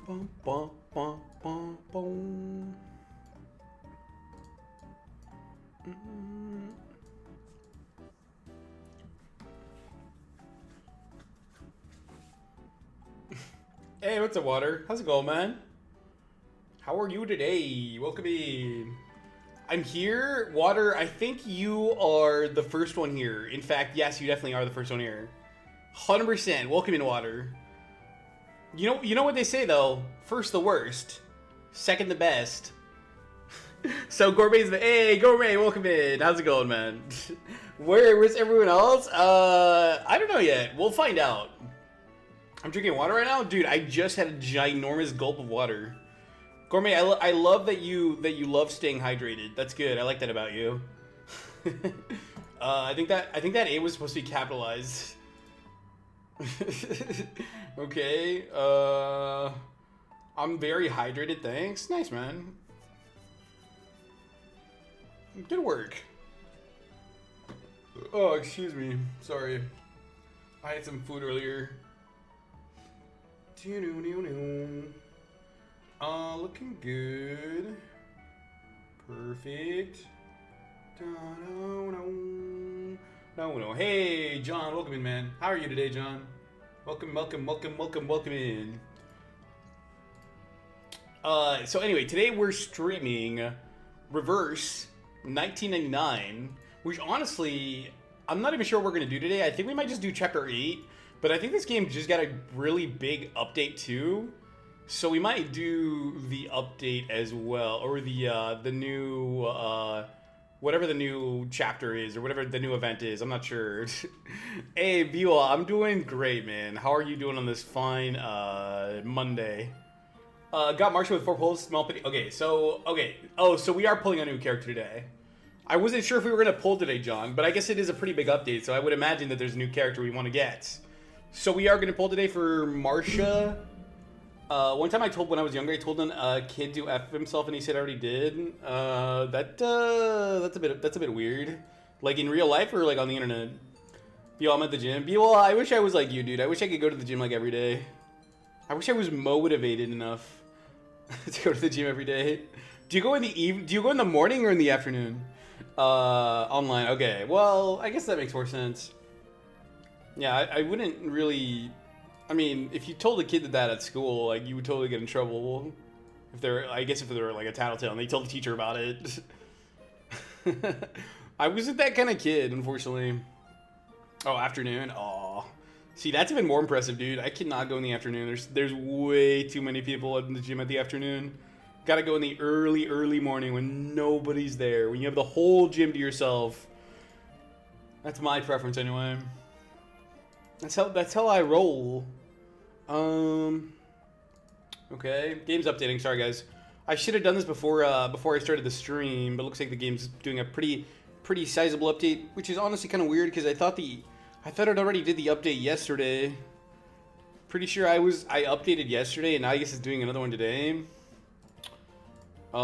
Bum, bum, bum, bum, bum. Hey, what's up, Water? How's it going, man? How are you today? Welcome in. I'm here, Water. I think you are the first one here. In fact, yes, you definitely are the first one here. 100%. Welcome in, Water. You know what they say though. First the worst, second the best. So Gourmet's the hey Gourmet, welcome in. How's it going, man? Where's everyone else? I don't know yet. We'll find out. I'm drinking water right now, dude. I just had a ginormous gulp of water. Gourmet, I love that you love staying hydrated. That's good. I like that about you. I think that A was supposed to be capitalized. Okay. I'm very hydrated. Thanks. Nice, man. Good work. Oh, excuse me. Sorry. I had some food earlier. Looking good. Perfect. No. Hey, John, welcome in, man. How are you today, John? Welcome in. So anyway, today we're streaming Reverse 1999, which honestly, I'm not even sure what we're gonna do today. I think we might just do Chapter 8, but I think this game just got a really big update too. So we might do the update as well, or the new whatever the new chapter is, or whatever the new event is. I'm not sure. Hey, Beulah, I'm doing great, man. How are you doing on this fine Monday? Got Marshall with 4 pulls, small pity. Okay, so oh, so we are pulling a new character today. I wasn't sure if we were gonna pull today, John, but I guess it is a pretty big update, so I would imagine that there's a new character we want to get. So we are gonna pull today for Marsha. One time when I was younger, I told a kid to F himself and he said I already did. That's a bit weird. Like in real life or like on the internet? Yo, I'm at the gym. Well, I wish I was like you, dude. I wish I could go to the gym like every day. I wish I was motivated enough to go to the gym every day. Do you go in the morning or in the afternoon? Online. Okay. Well, I guess that makes more sense. Yeah, I wouldn't really. I mean, if you told a kid that at school, like, you would totally get in trouble. If they're, I guess if they were like a tattletale and they told the teacher about it. I wasn't that kind of kid, unfortunately. Oh, afternoon? Aw. See, that's even more impressive, dude. I cannot go in the afternoon. There's way too many people in the gym at the afternoon. Gotta go in the early morning when nobody's there. When you have the whole gym to yourself. That's my preference, anyway. That's how I roll. Okay, game's updating. Sorry, guys. I should have done this before I started the stream, but it looks like the game's doing a pretty sizable update, which is honestly kind of weird because I thought it already did the update yesterday. Pretty sure I updated yesterday, and now I guess it's doing another one today. Yeah.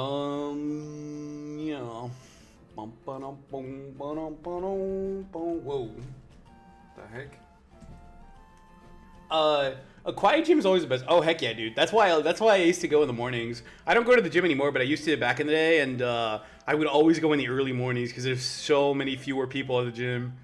Whoa. The heck? A quiet gym is always the best. Oh, heck yeah, dude. That's why I used to go in the mornings. I don't go to the gym anymore, but I used to back in the day, and I would always go in the early mornings because there's so many fewer people at the gym.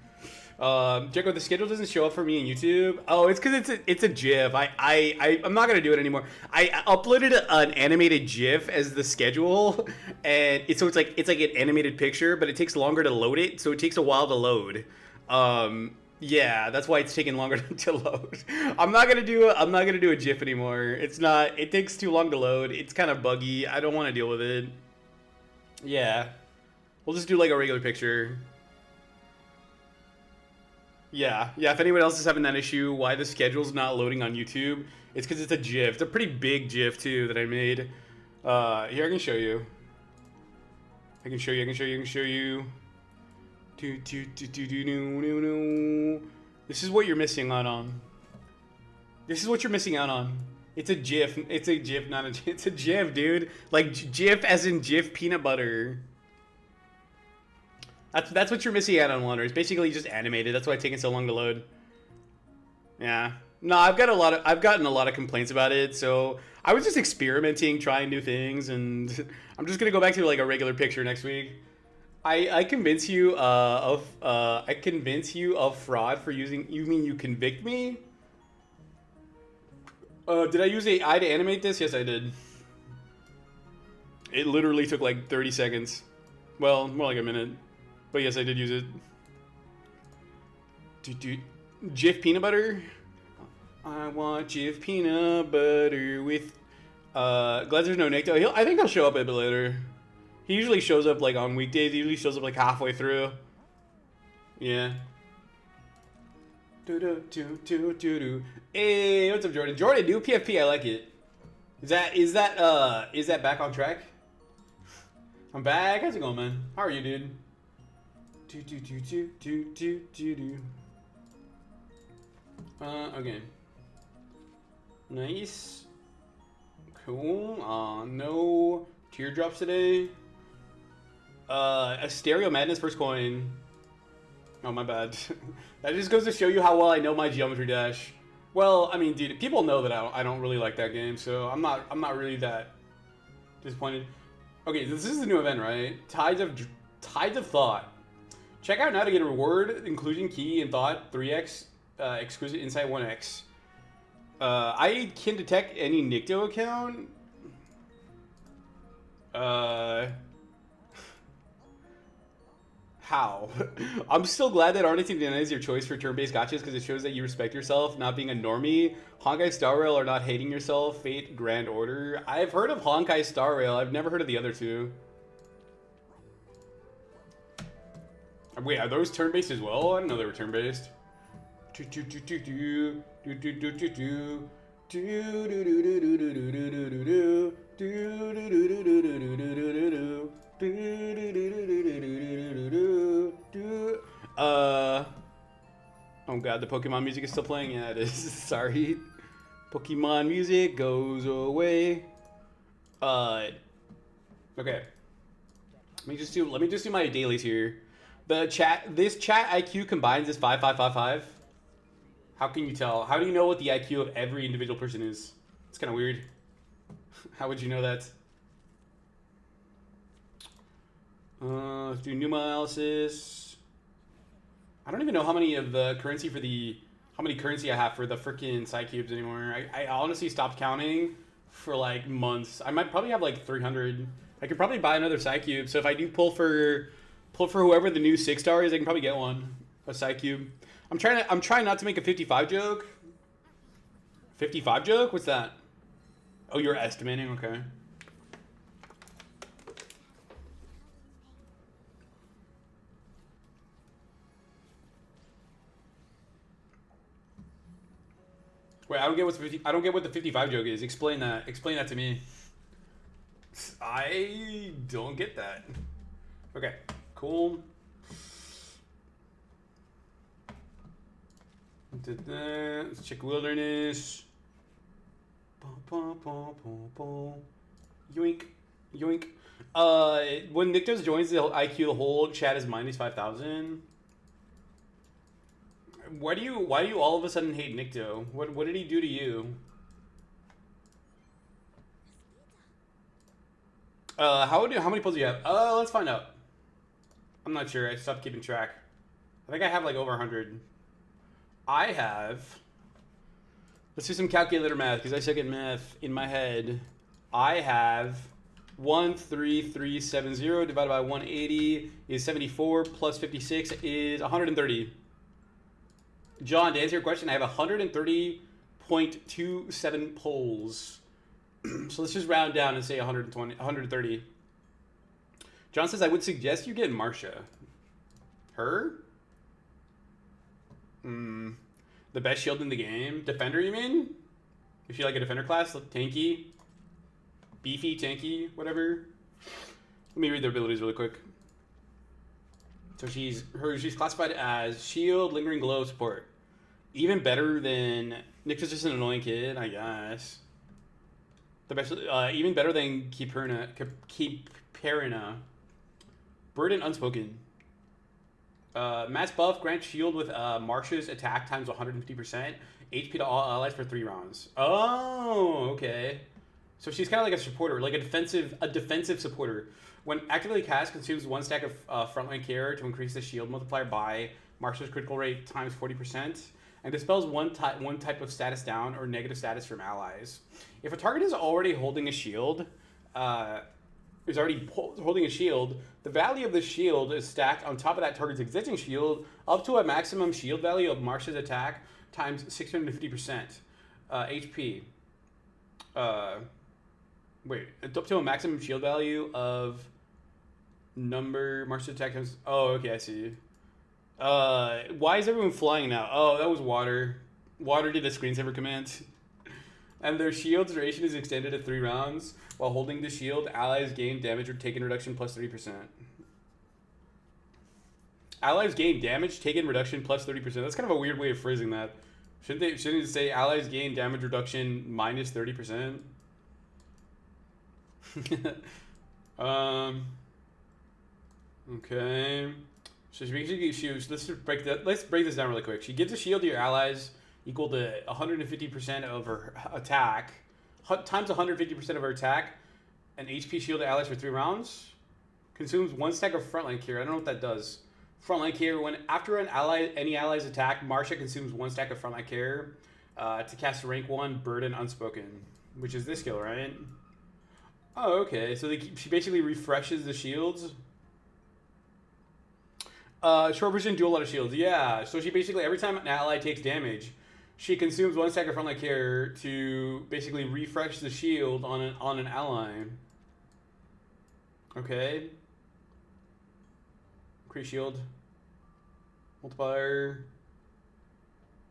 Jericho, the schedule doesn't show up for me on YouTube. Oh, it's because it's a GIF. I'm not gonna do it anymore. I uploaded an animated GIF as the schedule, and it's like an animated picture, but it takes longer to load it, so it takes a while to load. Yeah, that's why it's taking longer to load. I'm not gonna do a GIF anymore. It takes too long to load. It's kind of buggy. I don't want to deal with it. Yeah, we'll just do like a regular picture. Yeah. If anyone else is having that issue, why the schedule's not loading on YouTube, it's because it's a GIF. It's a pretty big GIF too that I made. Here, I can show you. I can show you. This is what you're missing out on. This is what you're missing out on. It's a GIF. It's a GIF, not a GIF. It's a GIF, dude. Like GIF as in GIF peanut butter. That's what you're missing out on, Water. It's basically just animated. That's why it's taking so long to load. Yeah. No, I've gotten a lot of complaints about it. So I was just experimenting, trying new things, and I'm just gonna go back to like a regular picture next week. I convince you I convince you of fraud for using. You mean you convict me? Did I use AI to animate this? Yes, I did. It literally took like 30 seconds. Well, more like a minute. But yes, I did use it. Jif peanut butter? I want Jif peanut butter with... glad there's no Nicto. I think he'll show up a bit later. He usually shows up like on weekdays. He usually shows up like halfway through. Yeah. Hey, what's up, Jordan? Jordan, new PFP. I like it. Is that back on track? I'm back. How's it going, man? How are you, dude? Okay. Nice. Cool. No teardrops today. A Stereo Madness first coin. Oh, my bad. That just goes to show you how well I know my Geometry Dash. Well, I mean, dude, people know that I don't really like that game, so I'm not really that disappointed. Okay, this is the new event, right? Tides of Thought. Check out now to get a reward, inclusion key and thought 3x, exquisite insight 1x. I can detect any Nicto account. How? I'm still glad that R1999 is your choice for turn-based gotchas because it shows that you respect yourself, not being a normie. Honkai Star Rail or not hating yourself. Fate Grand Order. I've heard of Honkai Star Rail. I've never heard of the other two. Wait, are those turn-based as well? I didn't know they were turn-based. Oh god, the Pokemon music is still playing? Yeah, it is. Sorry. Pokemon music goes away. Okay. Let me just do my dailies here. This chat IQ combines is 5555. How can you tell? How do you know what the IQ of every individual person is? It's kind of weird. How would you know that? Let's do Numa analysis. I don't even know how many of the currency how many currency I have for the freaking Psycubes anymore. I honestly stopped counting for like months. I might probably have like 300. I could probably buy another Psycube. So if I do pull for whoever the new 6-star is, I can probably get one. A Psycube. I'm trying not to make a 55 joke. 55 joke? What's that? Oh, you're estimating? Okay. Wait, I don't get what the 55 joke is. Explain that. Explain that to me. I don't get that. Okay, cool. Let's check wilderness. Yoink, yoink. When Nictos joins the IQ, the whole chat is minus 5,000. Why do you all of a sudden hate Nicto? What did he do to you? How many pulls do you have? Let's find out. I'm not sure. I stopped keeping track. I think I have like over 100. I have. Let's do some calculator math because I suck at math in my head. I have 13370 divided by 180 is 74 plus 56 is 130. John, to answer your question, I have 130.27 polls. So let's just round down and say 130. John says, I would suggest you get Marsha. Her? The best shield in the game? Defender, you mean? Is she like a defender class? Tanky? Beefy, tanky, whatever? Let me read their abilities really quick. So she's classified as shield, lingering glow, support. Even better than Nick's just an annoying kid, I guess. The best, even better than Keeperina. Burden Unspoken. Mass buff grants shield with Marsh's attack times 150%. HP to all allies for 3 rounds. Oh, okay. So she's kind of like a supporter, like a defensive supporter. When actively cast, consumes 1 stack of frontline care to increase the shield multiplier by Marsh's critical rate times 40%, and dispels one type of status down or negative status from allies. If a target is already holding a shield, the value of the shield is stacked on top of that target's existing shield up to a maximum shield value of Marsh's attack times 650%. HP. Wait, it's up to a maximum shield value of Marsh's attack times. Oh, okay, I see. Why is everyone flying now? Oh, that was water. Water did the screensaver command. And their shield's duration is extended to 3 rounds. While holding the shield, allies gain damage or taken reduction plus 30%. Allies gain damage, taken reduction plus 30%. That's kind of a weird way of phrasing that. Shouldn't it say allies gain damage reduction minus 30%? Okay. So she basically let's break this down really quick. She gives a shield to your allies equal to 150% of her attack, times 150% of her attack, and HP shield to allies for 3 rounds. Consumes 1 stack of frontline care. I don't know what that does. Frontline care, when after any ally's attack, Marsha consumes 1 stack of frontline care to cast rank 1 Burden Unspoken, which is this skill, right? Oh, okay. So she basically refreshes the shields. Short version, dual lot of shields. Yeah. So she basically, every time an ally takes damage, she consumes 1 stack of frontline care to basically refresh the shield on an ally. Okay. Increase shield. Multiplier.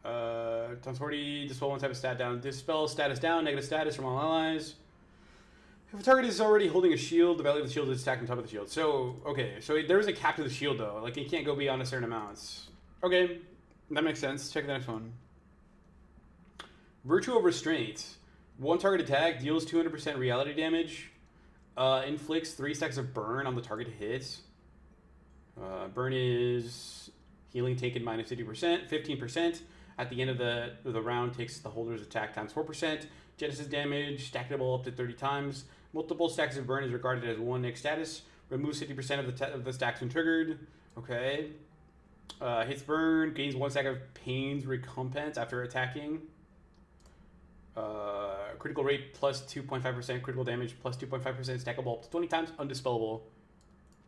Times 40. Dispel 1 type of stat down. Dispel status down. Negative status from all allies. If a target is already holding a shield, the value of the shield is stacked on top of the shield. So, okay. So there is a cap to the shield, though. Like, it can't go beyond a certain amounts. Okay. That makes sense. Check the next one. Virtue of Restraint. 1 target attack deals 200% reality damage. Inflicts 3 stacks of burn on the target hits. Burn is healing taken minus 50%, 15%. At the end of the round, takes the holder's attack times 4%. Genesis damage, stackable up to 30 times. Multiple stacks of burn is regarded as 1 next status. Removes 50% of the stacks when triggered. Okay. Hits burn, gains 1 stack of pains recompense after attacking. Critical rate plus 2.5%, critical damage plus 2.5%, stackable up to 20 times, undispellable.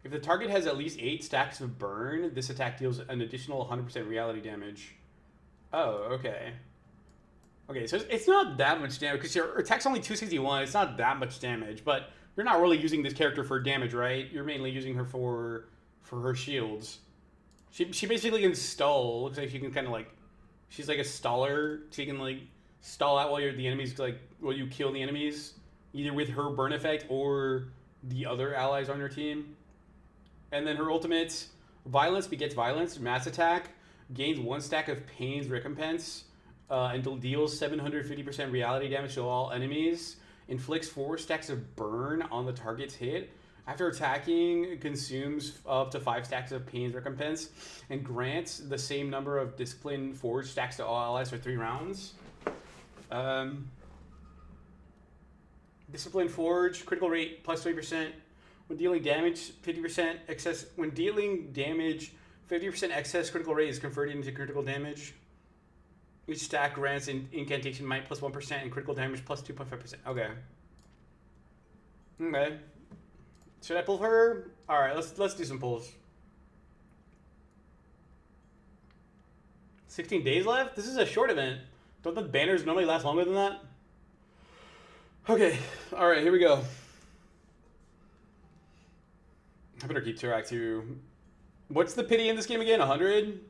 If the target has at least 8 stacks of burn, this attack deals an additional 100% reality damage. Oh, okay. Okay, so it's not that much damage, because your attack's only 261, it's not that much damage, but you're not really using this character for damage, right? You're mainly using her for her shields. She basically can stall. Looks like she can kind of like, she's like a staller. She can like stall out while the enemies, like, while you kill the enemies, either with her burn effect or the other allies on your team. And then her ultimate, Violence begets Violence, mass attack, gains 1 stack of Pain's recompense, and deals 750% reality damage to all enemies, inflicts 4 stacks of burn on the target's hit. After attacking, consumes up to 5 stacks of Pain's recompense, and grants the same number of Discipline Forge stacks to all allies for 3 rounds. Discipline Forge, critical rate plus 3%. When dealing damage, 50% excess. When dealing damage, 50% excess critical rate is converted into critical damage. Each stack grants an incantation might plus 1% and critical damage plus 2.5%. Okay. Okay. Should I pull her? All right, let's do some pulls. 16 days left? This is a short event. Don't the banners normally last longer than that? Okay. All right, here we go. I better keep track too. What's the pity in this game again? 100?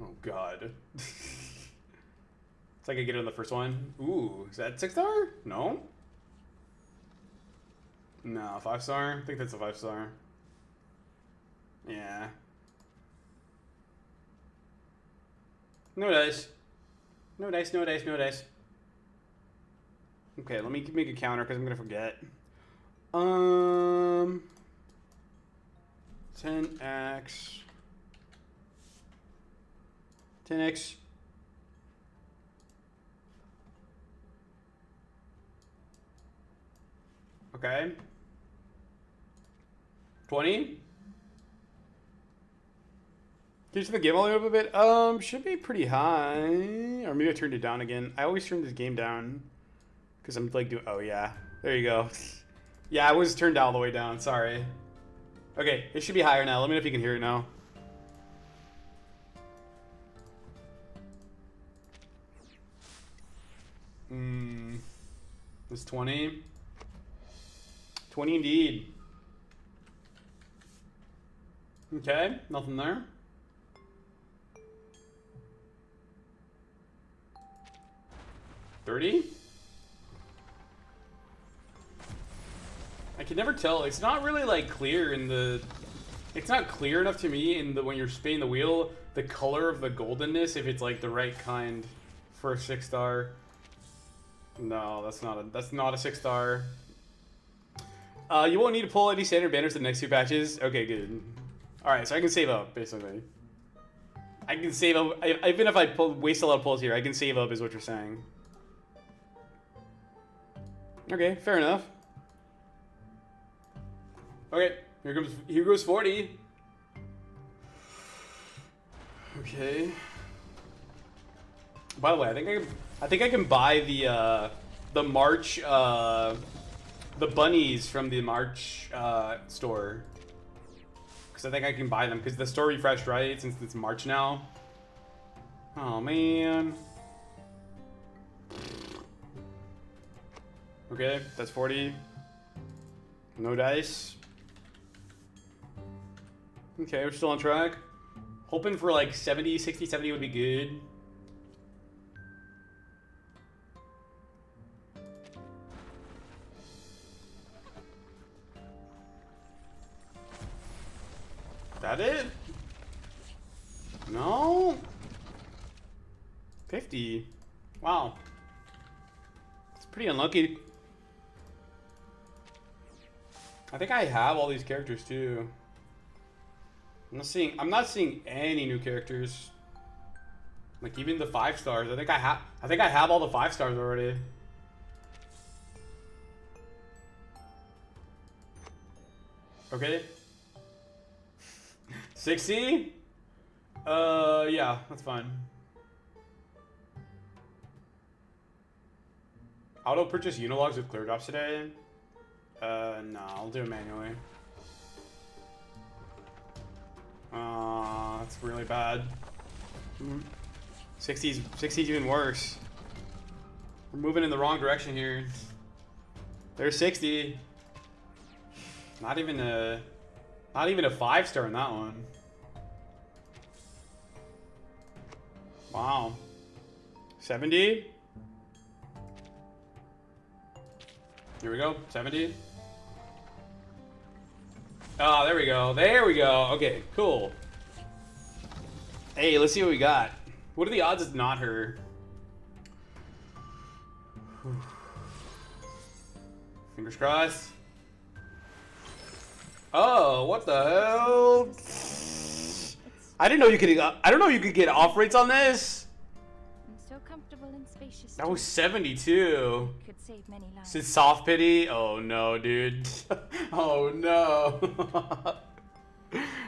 Oh god. It's like I get it on the first one. Ooh, is that 6-star? No? No, 5-star? I think that's a 5-star. Yeah. No dice. No dice, no dice, no dice. Okay, let me make a counter because I'm gonna forget. 10x. 10x. Okay. 20. Can you turn the game all the way up a bit? Should be pretty high. Or maybe I turned it down again. I always turn this game down. Because I'm like doing... Oh, yeah. There you go. Yeah, I was turned all the way down. Sorry. Okay, it should be higher now. Let me know if you can hear it now. It's 20. 20 indeed. Okay, nothing there. $30? I can never tell. It's not really like clear in the... It's not clear enough to me in the when you're spinning the wheel, the color of the goldenness, if it's like the right kind for a 6-star. No, that's not a 6-star. You won't need to pull any standard banners the next 2 patches. Okay, good. Alright, so I can save up, basically. I can save up, even if I waste a lot of pulls here, I can save up is what you're saying. Okay, fair enough. Okay, here goes 40. Okay. By the way, I think I can buy the March the bunnies from the March store. Because I think I can buy them because the store refreshed, right? Since it's March now. Oh man. Okay, that's 40. No dice. Okay, we're still on track. Hoping for like 70, 60, 70 would be good. That it? No? 50. Wow. It's pretty unlucky. I think I have all these characters too. I'm not seeing any new characters. Like even the 5-stars. I think I have all the 5-stars already. Okay. 60? Yeah, that's fine. Auto purchase unilogs with clear drops today? No, I'll do it manually. That's really bad. 60's even worse. We're moving in the wrong direction here. There's 60. Not even a 5-star in that one. Wow. 70? Here we go. 70. Oh, there we go. There we go. Okay, cool. Hey, let's see what we got. What are the odds it's not her? Fingers crossed. Oh, what the hell? I didn't know you could. I don't know you could get off rates on this. I'm so comfortable and spacious. That was 72. Could save many lives. Since soft pity. Oh no, dude. Oh no.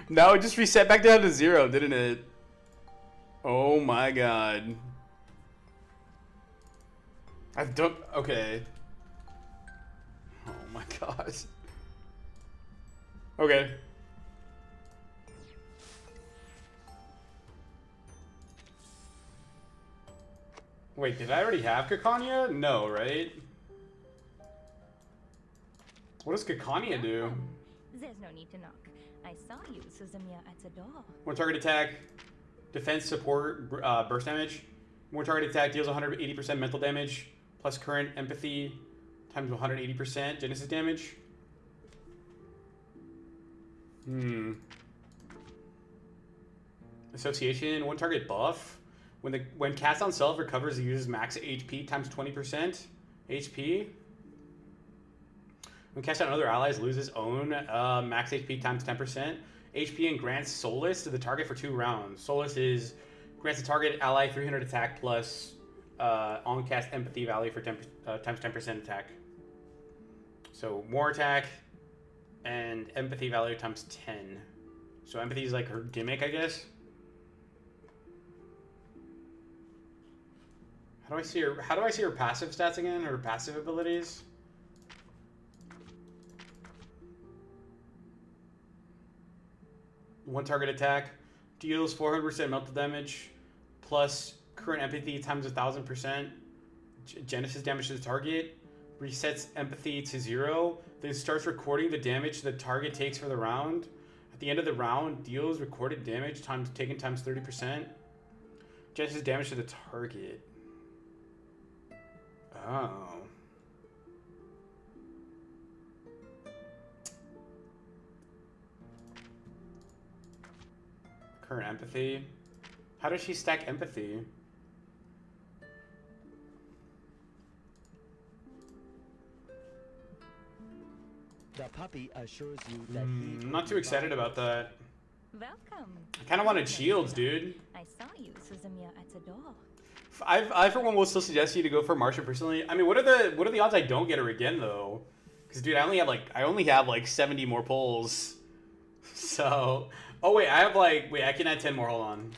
No, it just reset back down to 0, didn't it? Oh my god. I've done. Okay. Oh my gosh. Okay. Wait, did I already have Kakanya? No, right? What does Kakanya do? There's no need to knock. I saw you, Suzumiya, at the door. One target attack, defense, support, burst damage. More target attack deals 180% mental damage, plus current empathy, times 180% Genesis damage. Association, one target buff. When cast on self recovers, it uses max HP times 20% HP. When cast on other allies, loses own max HP times 10%. HP and grants Solace to the target for 2 rounds. Solace is grants the target ally 300 attack plus on-cast empathy value for 10 times 10% attack. So more attack and empathy value times 10. So empathy is like her gimmick, I guess. How do I see her passive stats again? Her passive abilities? One target attack deals 400% melted damage plus current empathy times 1000%. Genesis damage to the target. Resets empathy to 0. Then starts recording the damage the target takes for the round. At the end of the round, deals recorded damage taken times 30%. Genesis damage to the target. Oh. Current empathy. How does she stack empathy? The puppy assures you that I'm not too excited about that. Welcome. I kind of wanted shields, dude. I saw you, Suzumiya, at the door. I for one will still suggest you to go for Marsha personally. I mean, what are the odds I don't get her again though? Because dude, I only have like 70 more pulls. So, oh wait, I can add 10 more. Hold on.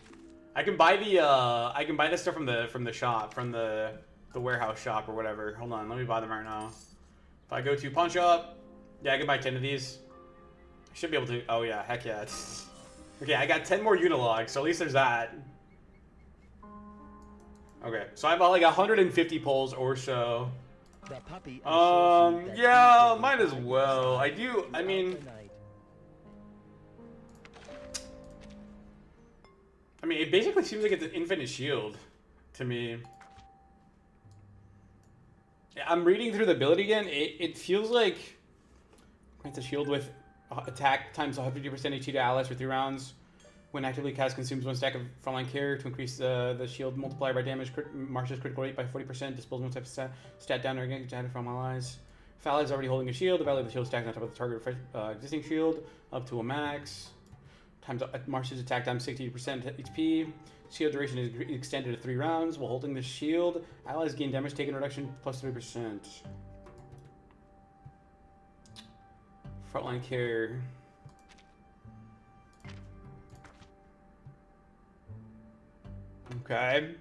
I can buy the stuff from the shop, from the warehouse shop or whatever. Hold on, let me buy them right now. If I go to pawn shop, yeah, I can buy 10 of these. I should be able to. Oh yeah, heck yeah. Okay, I got 10 more Unilogs, so at least there's that. Okay, so I have like 150 pulls or so. The puppy yeah, might as well. I mean, it basically seems like it's an infinite shield to me. I'm reading through the ability again. It feels like grants a shield with attack times 150% HP to allies for 3 rounds. When actively cast, consumes 1 stack of frontline care to increase the shield multiplier by damage. Marsha's critical rate by 40%. Dispels 1 type of stat down or against added from allies. If ally is already holding a shield, the value of the shield stacks on top of the target existing shield up to a max. Times Marsha's attack times 60% HP. Shield duration is extended to 3 rounds. While holding the shield, allies gain damage taken reduction plus 3%. Frontline care. Okay.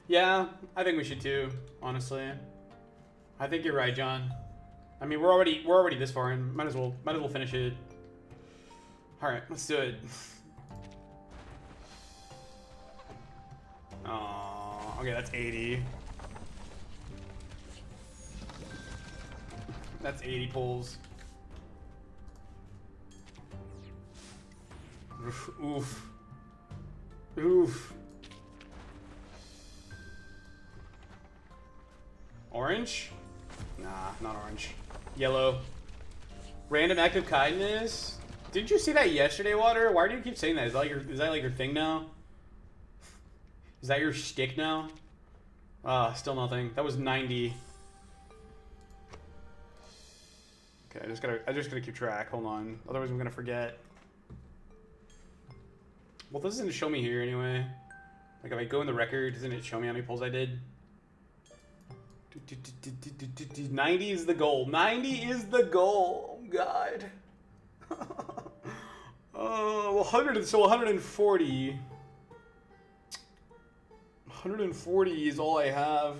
Yeah, I think we should too, honestly. I think you're right, John. I mean, we're already this far in. Might as well finish it. All right, let's do it. Oh, okay, that's 80. That's 80 pulls. Oof. Oof. Orange? Nah, not orange. Yellow. Random act of kindness? Didn't you see that yesterday, Water? Why do you keep saying that? Is that like your thing now? Is that your shtick now? Still nothing. That was 90. Okay, I just gotta keep track. Hold on. Otherwise I'm gonna forget. Well, this doesn't show me here anyway. Like if I go in the record, doesn't it show me how many pulls I did? 90 is the goal. 90 is the goal. Oh, God. Oh, 100. So 140. 140 is all I have.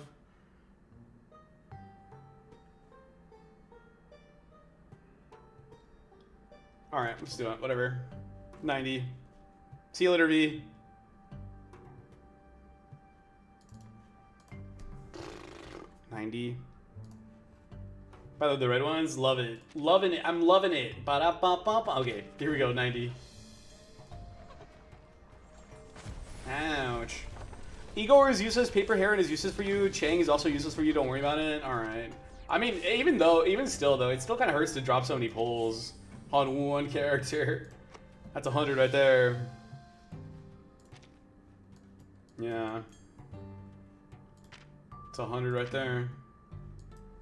All right, let's do it. Whatever. 90. See you later, V. $90. By the way, the red ones, love it. Loving it. I'm loving it. Ba-da-ba-ba-ba. Okay, here we go, 90. Ouch. Igor is useless. Paper Heron is useless for you. Chang is also useless for you. Don't worry about it. Alright. I mean, even still, though, it still kind of hurts to drop so many pulls on one character. That's 100 right there. Yeah. It's 100 right there.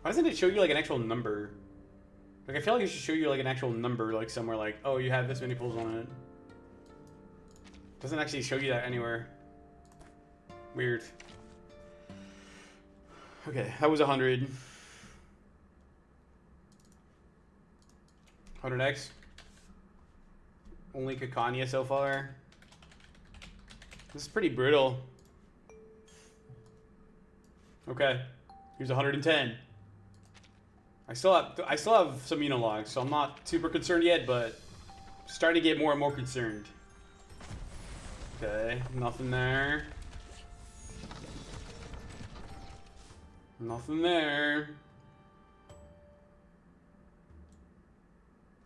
Why doesn't it show you like an actual number? Like, I feel like it should show you, like, an actual number, like, somewhere, like, oh, you have this many pulls on it. Doesn't actually show you that anywhere. Weird. Okay, that was 100. 100x. Only Kakanya so far. This is pretty brutal. Okay, here's 110. I still have some unilogs, so I'm not super concerned yet, but starting to get more and more concerned. Okay, nothing there. Nothing there.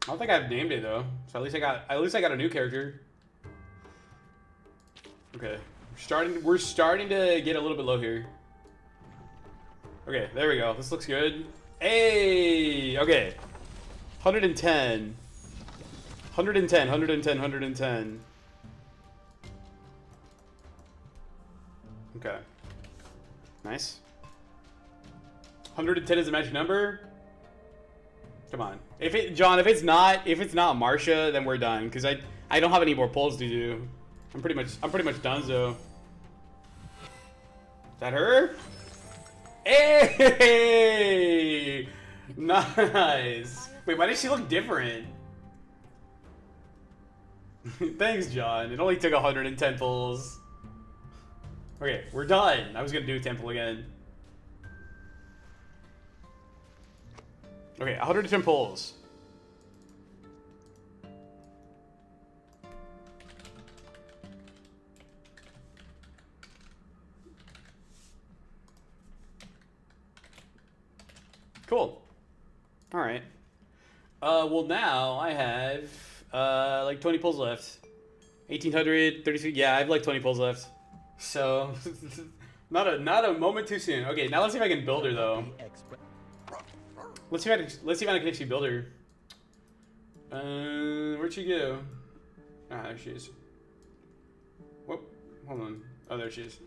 I don't think I've named it though, so at least I got a new character. Okay, we're starting to get a little bit low here. Okay, there we go. This looks good. Hey, okay. 110. 110, 110, 110. Okay. Nice. 110 is the magic number. Come on. John, if it's not Marsha, then we're done. Cause I don't have any more pulls to do. I'm pretty much done, so. Is that her? Hey! Nice. Wait, why does she look different? Thanks, John. It only took 110 pulls. Okay, we're done. I was gonna do a temple again. Okay, 110 pulls. Cool. All right. Well, now I have like 20 pulls left. 1800, 36. Yeah, I have like 20 pulls left. So not a moment too soon. Okay, now let's see if I can build her though. Let's see if I can actually build her. Where'd she go? Ah, there she is. Whoop, hold on. Oh, there she is.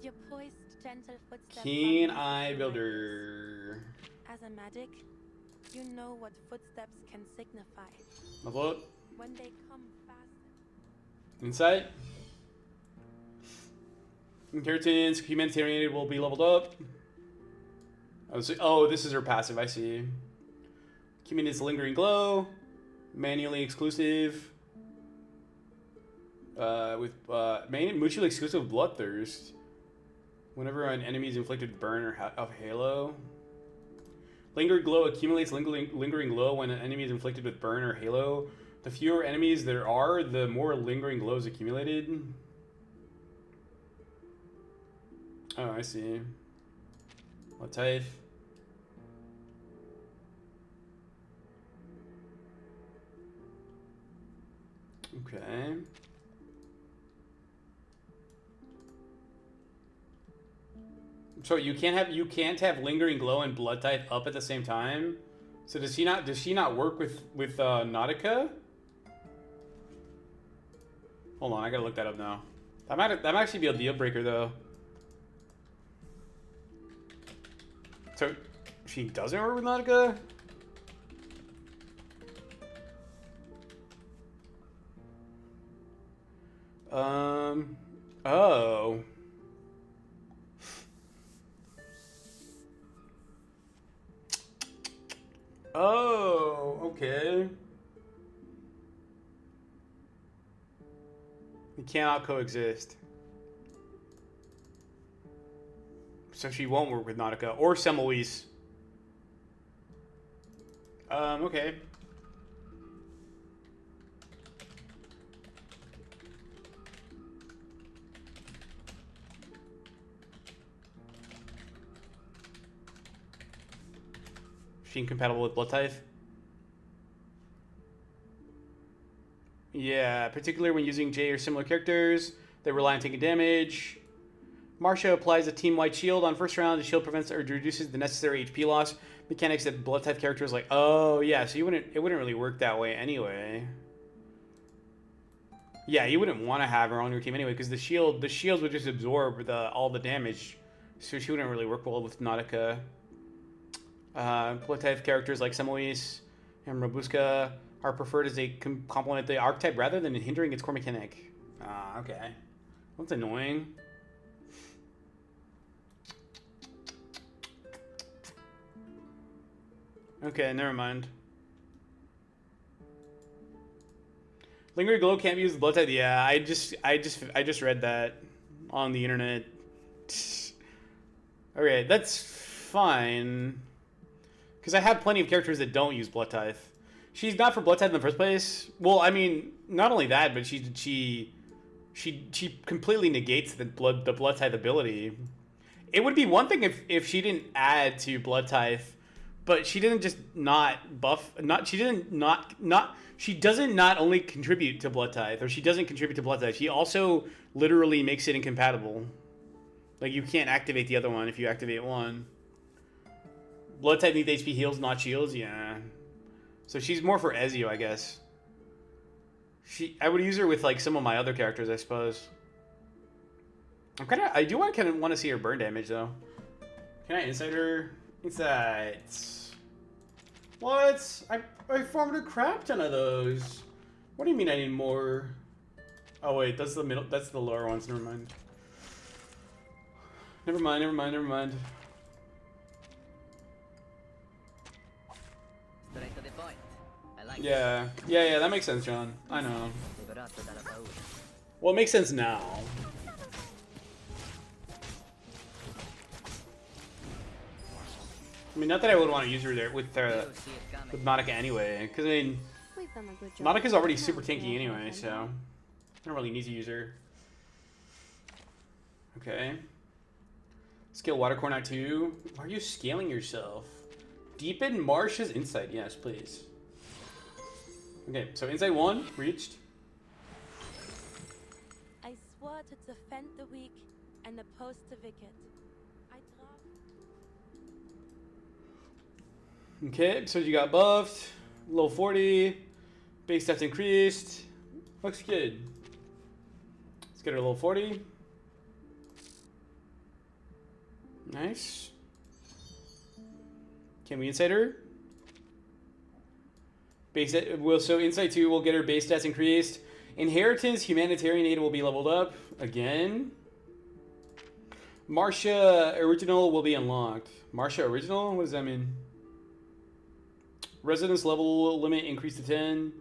Your poised, gentle footsteps. Can I build her? As a magic, you know what footsteps can signify. Level up. When they come fast. Insight. Inheritance. Humanitarian will be leveled up. Oh, this is her passive. I see. Community's lingering glow. Manually exclusive. Mutually exclusive bloodthirst. Whenever an enemy is inflicted with burn of halo. Lingering glow accumulates lingering glow when an enemy is inflicted with burn or halo. The fewer enemies there are, the more lingering glow is accumulated. Oh, I see. What type? Okay. So you can't have lingering glow and blood type up at the same time. So does she not work with Nautica? Hold on, I gotta look that up now. That might actually be a deal breaker though. So she doesn't work with Nautica? Oh. Oh, okay. We cannot coexist. So she won't work with Nautica or Semoise. Okay. She incompatible with blood type? Yeah, particularly when using J or similar characters that rely on taking damage. Marsha applies a team-wide shield on first round. The shield prevents or reduces the necessary HP loss. Mechanics that blood type characters like. Oh yeah, so it wouldn't really work that way anyway. Yeah, you wouldn't want to have her on your team anyway because the shields would just absorb all the damage, so she wouldn't really work well with Nautica. Blood type characters like Semoise and Robuska are preferred as they complement the archetype rather than hindering its core mechanic. Ah, okay. That's annoying. Okay, never mind. Lingering glow can't be used with blood type. Yeah, I just read that on the internet. Okay, that's fine. Because I have plenty of characters that don't use blood type. She's not for blood type in the first place. Well, I mean, not only that, but she completely negates the blood type ability. It would be one thing if she didn't add to blood type, but she didn't just not buff. She doesn't not only contribute to blood type, or she doesn't contribute to blood type. She also literally makes it incompatible. Like, you can't activate the other one if you activate one. Blood type needs HP heals, not shields. Yeah. So she's more for Ezio, I guess. I would use her with like some of my other characters, I suppose. I do want to see her burn damage though. Can I insight her? Insights. What? I farmed a crap ton of those. What do you mean I need more? Oh wait, that's the middle. That's the lower ones. Never mind. Never mind. Straight to the point. I like Yeah, that makes sense, John. I know. Well, it makes sense now. I mean, not that I would want to use her there with Nautica anyway, because I mean, We've done a good job. Nautica's already super tanky anyway, so I don't really need to use her. Okay. Scale Watercore Knight 2. Why are you scaling yourself? Deepen Marsh's insight. Yes, please. Okay, so insight 1 reached. I swore to defend the weak and oppose the wicked. I dropped. Okay, so you got buffed. Low 40. Base stats increased. Looks good. Let's get her low 40. Nice. Can we insight her? So insight 2 will get her base stats increased. Inheritance, humanitarian aid will be leveled up again. Marcia original will be unlocked. Marcia original? What does that mean? Residence level limit increased to 10.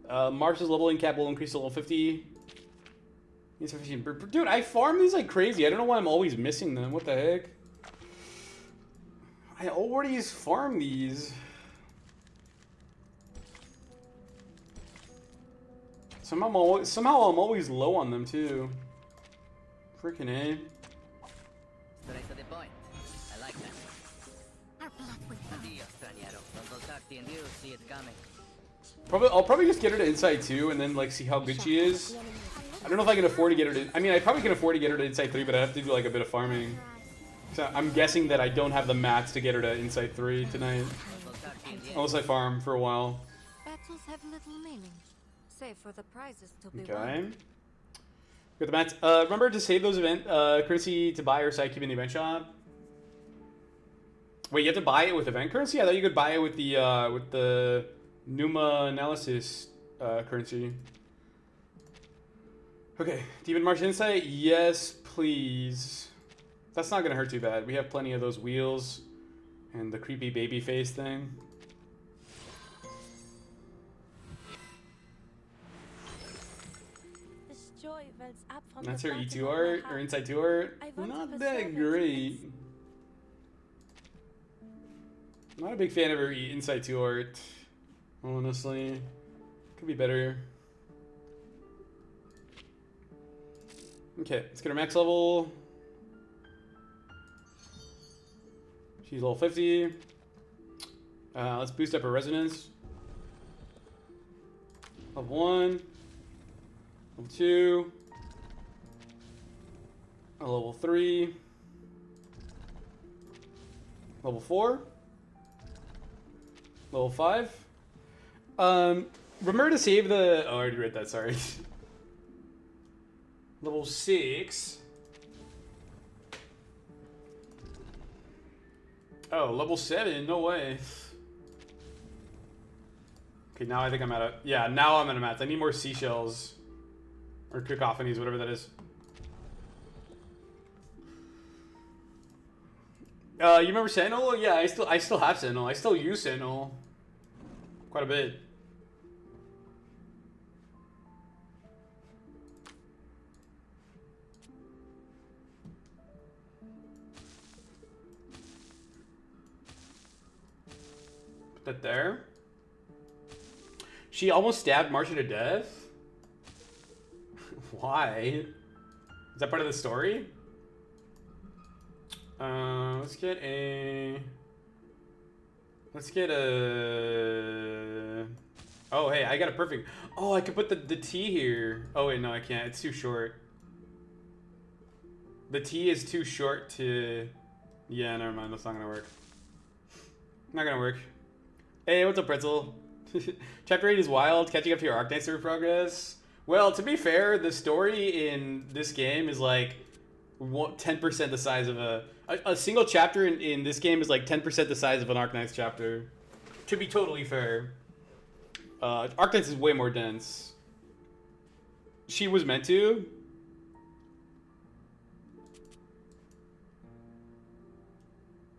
Marcia's leveling cap will increase to level 50. Insufficient. Dude, I farm these like crazy. I don't know why I'm always missing them. What the heck? I already farmed these. Somehow I'm always low on them too. Freaking A. Straight to the point. I like that. Our blood will Addio, straniero. Non voltarti in view, see it coming. I'll probably just get her to Insight 2 and then like see how good she is. I don't know if I can afford to get her to... I mean, I probably can afford to get her to Insight 3, but I have to do like a bit of farming. So I'm guessing that I don't have the mats to get her to Insight 3 tonight. Unless I farm for a while. Battles have little meaning, save for the prizes to be Okay. won. Got the mats. Remember to save those event currency to buy or sidekeep in the event shop. Wait, you have to buy it with event currency? I thought you could buy it with the Numa analysis currency. Okay, Demon March Insight? Yes, please. That's not gonna hurt too bad. We have plenty of those wheels and the creepy baby face thing. This joy wells up from That's the her bottom E2 of my art, or heart. Inside 2 art. I want to Not preserve that its great. essence. Not a big fan of her Inside 2 art, honestly. Could be better. Okay, let's get her max level. She's level 50. Let's boost up her resonance. Level 1. Level 2. Level 3. Level 4. Level 5. Remember to save the... Oh, I already read that, sorry. Level 6. Oh, level 7? No way. Okay, now I think I'm out of... Yeah, now I'm out of mats. I need more seashells. Or cacophonies, whatever that is. You remember Sentinel? Yeah, I still have Sentinel. I still use Sentinel. Quite a bit. Put that there. She almost stabbed Marcia to death? Why? Is that part of the story? Let's get a... Oh, hey, I got a perfect... Oh, I could put the T here. Oh, wait, no, I can't. It's too short. The T is too short to... Yeah, never mind. That's not gonna work. Not gonna work. Hey, what's up, Pretzel? Chapter 8 is wild. Catching up to your Arknight story progress. Well, to be fair, the story in this game is like 10% the size of a single chapter in this game is like 10% the size of an Arknights chapter. To be totally fair. Arknights is way more dense. She was meant to.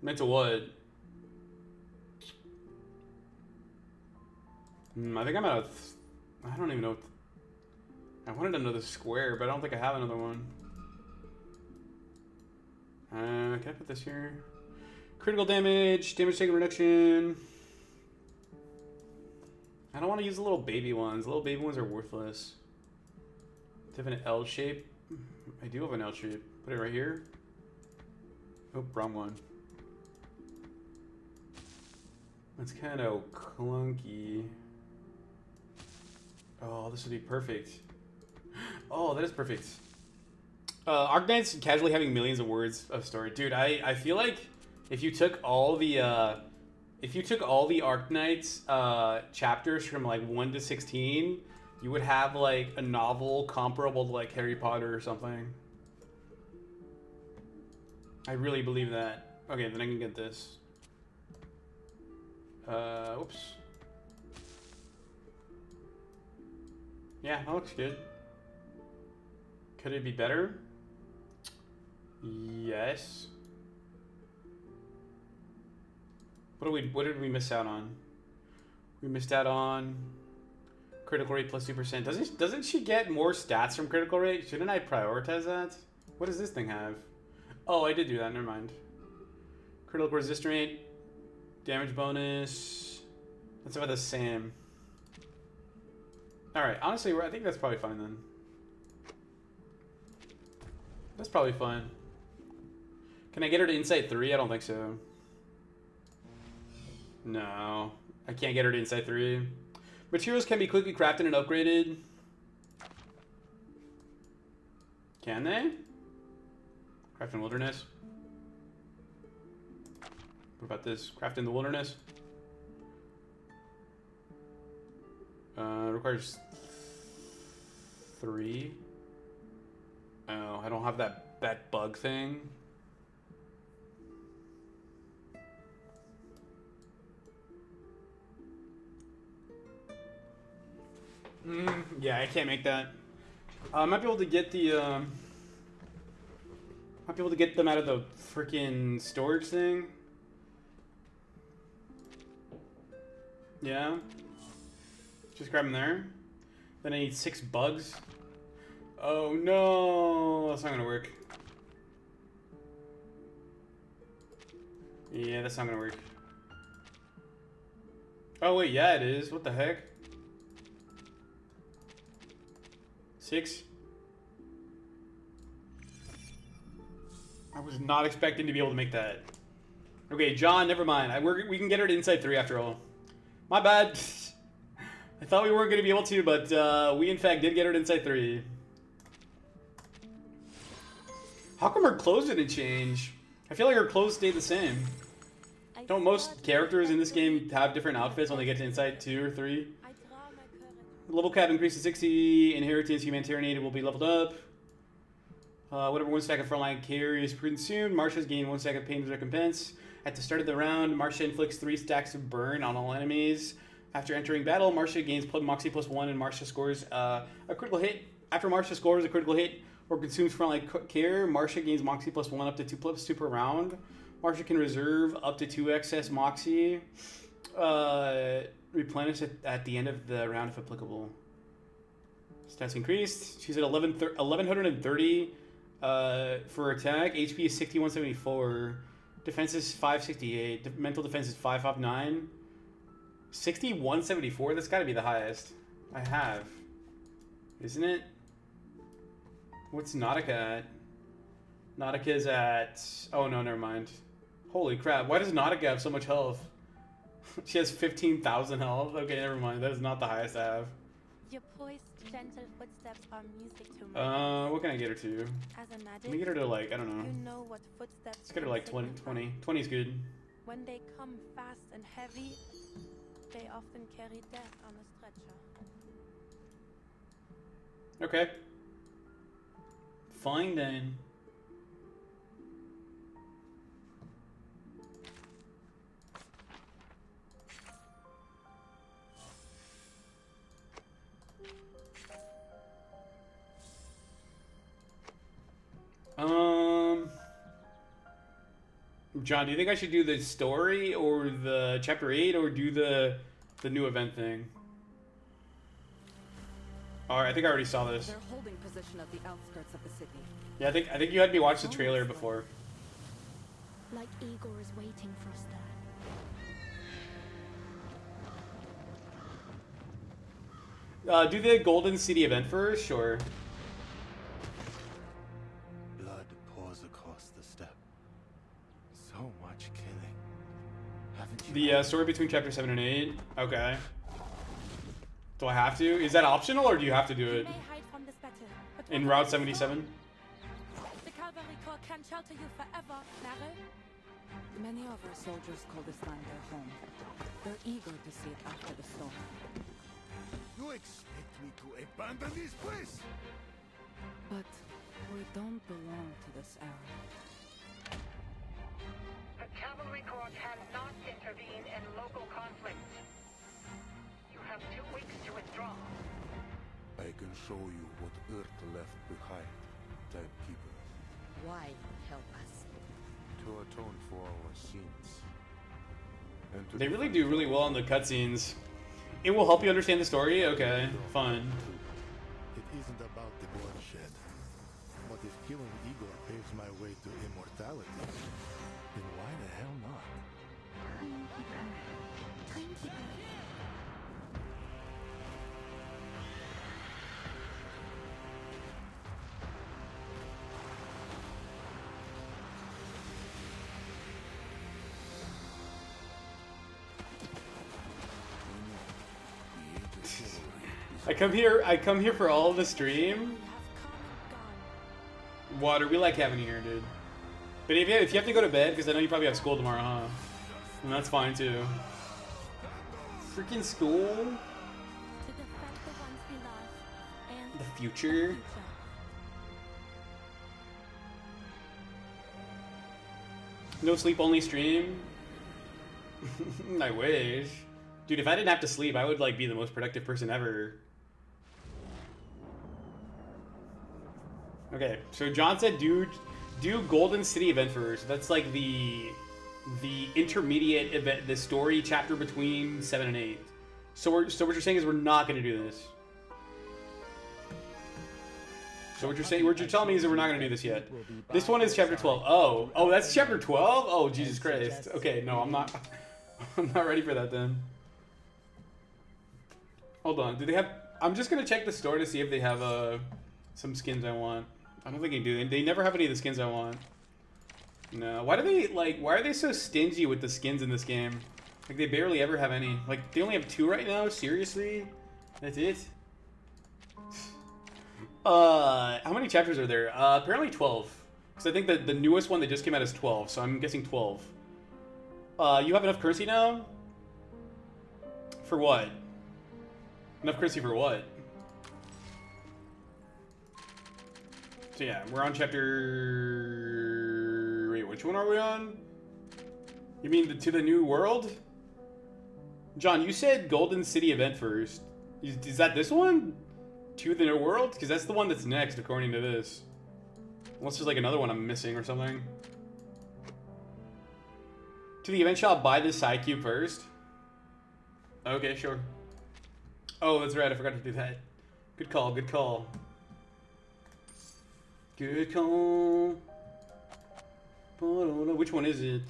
Meant to what? I think I'm out of... I don't even know. I wanted another square, but I don't think I have another one. Can I put this here? Critical damage, damage taken reduction. I don't want to use the little baby ones. The little baby ones are worthless. Do I have an L shape? I do have an L shape. Put it right here. Oh, wrong one. That's kind of clunky. Oh, this would be perfect. Oh, that is perfect. Arknights casually having millions of words of story. Dude, I feel like if you took all the Arknights chapters from like 1 to 16, you would have like a novel comparable to like Harry Potter or something. I really believe that. Okay, then I can get this. Oops. Yeah, that looks good. Could it be better? Yes. What did we miss out on? We missed out on critical rate plus 2%. Doesn't she get more stats from critical rate? Shouldn't I prioritize that? What does this thing have? Oh, I did do that. Never mind. Critical resist rate, damage bonus. That's about the same. All right. Honestly, I think that's probably fine then. That's probably fine. Can I get her to Insight 3? I don't think so. No. I can't get her to Insight 3. Materials can be quickly crafted and upgraded. Can they? Craft in Wilderness. What about this? Craft in the Wilderness. Requires 3. Oh, I don't have that bug thing. Yeah, I can't make that. I might be able to get the might be able to get them out of the freaking storage thing. Yeah. Just grab them there. Then I need 6 bugs. Oh no, that's not gonna work. Yeah, that's not gonna work. Oh wait, yeah it is. What the heck? 6? I was not expecting to be able to make that. Okay, John, never mind. We can get her to Insight 3 after all. My bad. I thought we weren't going to be able to, but we in fact did get her to Insight 3. How come her clothes didn't change? I feel like her clothes stayed the same. Don't most characters in this game have different outfits when they get to Insight 2 or 3? Level cap increases 60. Inheritance, humanitarian will be leveled up. Whatever 1 stack of frontline carry is consumed, Marcia's gain 1 stack of pain recompense. At the start of the round, Marcia inflicts 3 stacks of burn on all enemies. After entering battle, Marcia gains Moxie +1 and Marcia scores a critical hit. After Marcia scores a critical hit or consumes frontline care, Marcia gains Moxie +1 up to 2 per round. Marcia can reserve up to 2 excess Moxie. Replenish it at the end of the round if applicable. Stats increased. She's at 1130 for attack. HP is 6174. Defense is 568. Mental defense is 559. 6174? That's got to be the highest I have. Isn't it? What's Nautica at? Nautica's at... Oh, no, never mind. Holy crap. Why does Nautica have so much health? She has 15,000 health? Okay, never mind. That is not the highest I have. Your poised, gentle footsteps are music to me. What can I get her to? As a Let me get her to, like, I don't know. you know what footsteps Let's get her to, like, 20. 20 is good. When they come fast and heavy, they often carry death on a stretcher. Okay. Fine then. John, do you think I should do the story or the chapter 8 or do the new event thing? Alright, I think I already saw this. They're holding position at the outskirts of the city. Yeah, I think you had me watch the trailer before. Like Igor is waiting for us there. Do the Golden City event first, or? Blood pours across the steppe. So much killing. Haven't you? The story between chapter 7 and 8? Okay. Do I have to? Is that optional, or do you have to do You it? may hide from this battle, but In what Route about 77? The cavalry corps can shelter you forever, Nare. Many of our soldiers call this land their home. They're eager to see it after the storm. You expect me to abandon this place? But we don't belong to this era. The Cavalry Corps cannot intervene in local conflicts. You have 2 weeks to withdraw. I can show you what Earth left behind, Timekeeper. Why help us? To atone for our sins. And to They really defend do really well in the cutscenes. It will help you understand the story? Okay, fun. It isn't about the bloodshed. But if killing Igor paves my way to immortality, then why the hell not? Timekeeper. I come here for all the stream. You have come and gone. Water, we like having you here, dude. But if you have to go to bed, because I know you probably have school tomorrow, huh? And that's fine too. Freaking school? To defend the ones we love and The future? No sleep only stream? I wish. Dude, if I didn't have to sleep, I would like be the most productive person ever. Okay, so John said do Golden City event first. That's like the intermediate event, the story chapter between 7 and 8. So what you're saying is we're not going to do this. So what you're telling me is that we're not going to do this yet. This one is chapter 12. Oh, that's chapter 12? Oh, Jesus Christ. Okay, no, I'm not I'm not ready for that then. Hold on. Do they have I'm just going to check the store to see if they have some skins I want. I don't think they do. They never have any of the skins I want. No. Why are they so stingy with the skins in this game? Like they barely ever have any. Like they only have 2 right now? Seriously? That's it? How many chapters are there? Apparently 12. Because I think that the newest one that just came out is 12, so I'm guessing 12. You have enough currency now? For what? Enough currency for what? So yeah, we're on chapter... Wait, which one are we on? You mean to the new world? John, you said Golden City event first. Is that this one? To the New World? Because that's the one that's next, according to this. Unless there's like another one I'm missing or something. To the event shop, buy this side cube first. Okay, sure. Oh, that's right. I forgot to do that. Good call. Good call. Good call. Which one is it?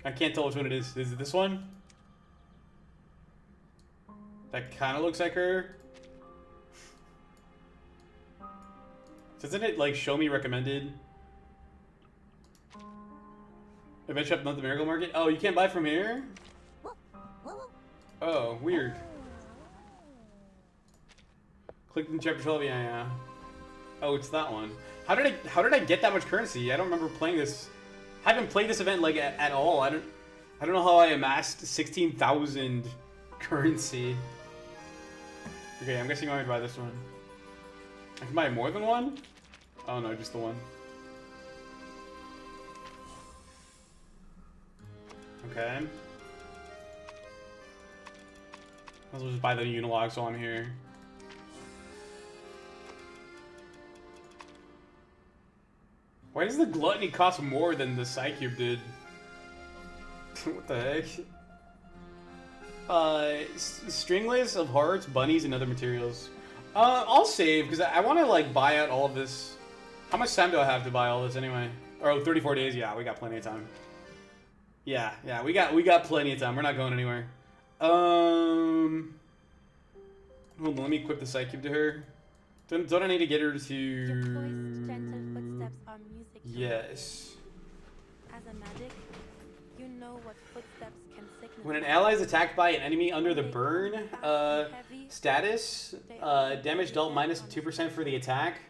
I can't tell which one it is. Is it this one? That kind of looks like her. Doesn't it like show me recommended? Event shop, not the Miracle Market. Oh, you can't buy from here? Oh, weird. Click in chapter 12. Yeah. Oh, it's that one. How did I get that much currency? I don't remember playing this. I haven't played this event like at all. I don't know how I amassed 16,000 currency. Okay, I'm guessing I'm going to buy this one. I can buy more than one? Oh no, just the one. Okay. Might as well just buy the Unilog while I'm here. Why does the Gluttony cost more than the Psycube did? What the heck? Stringless of hearts, bunnies, and other materials. I'll save, because I want to, like, buy out all of this. How much time do I have to buy all this anyway? Oh, 34 days? Yeah, we got plenty of time. Yeah, we got plenty of time. We're not going anywhere. Hold on, let me equip the Psycube to her. Don't I need to get her to... Your poised, gentle footsteps are music to my Yes. ears. As a magic, you know what footsteps can signify. When an ally is attacked by an enemy under the burn status, damage dealt minus 2% for the attack.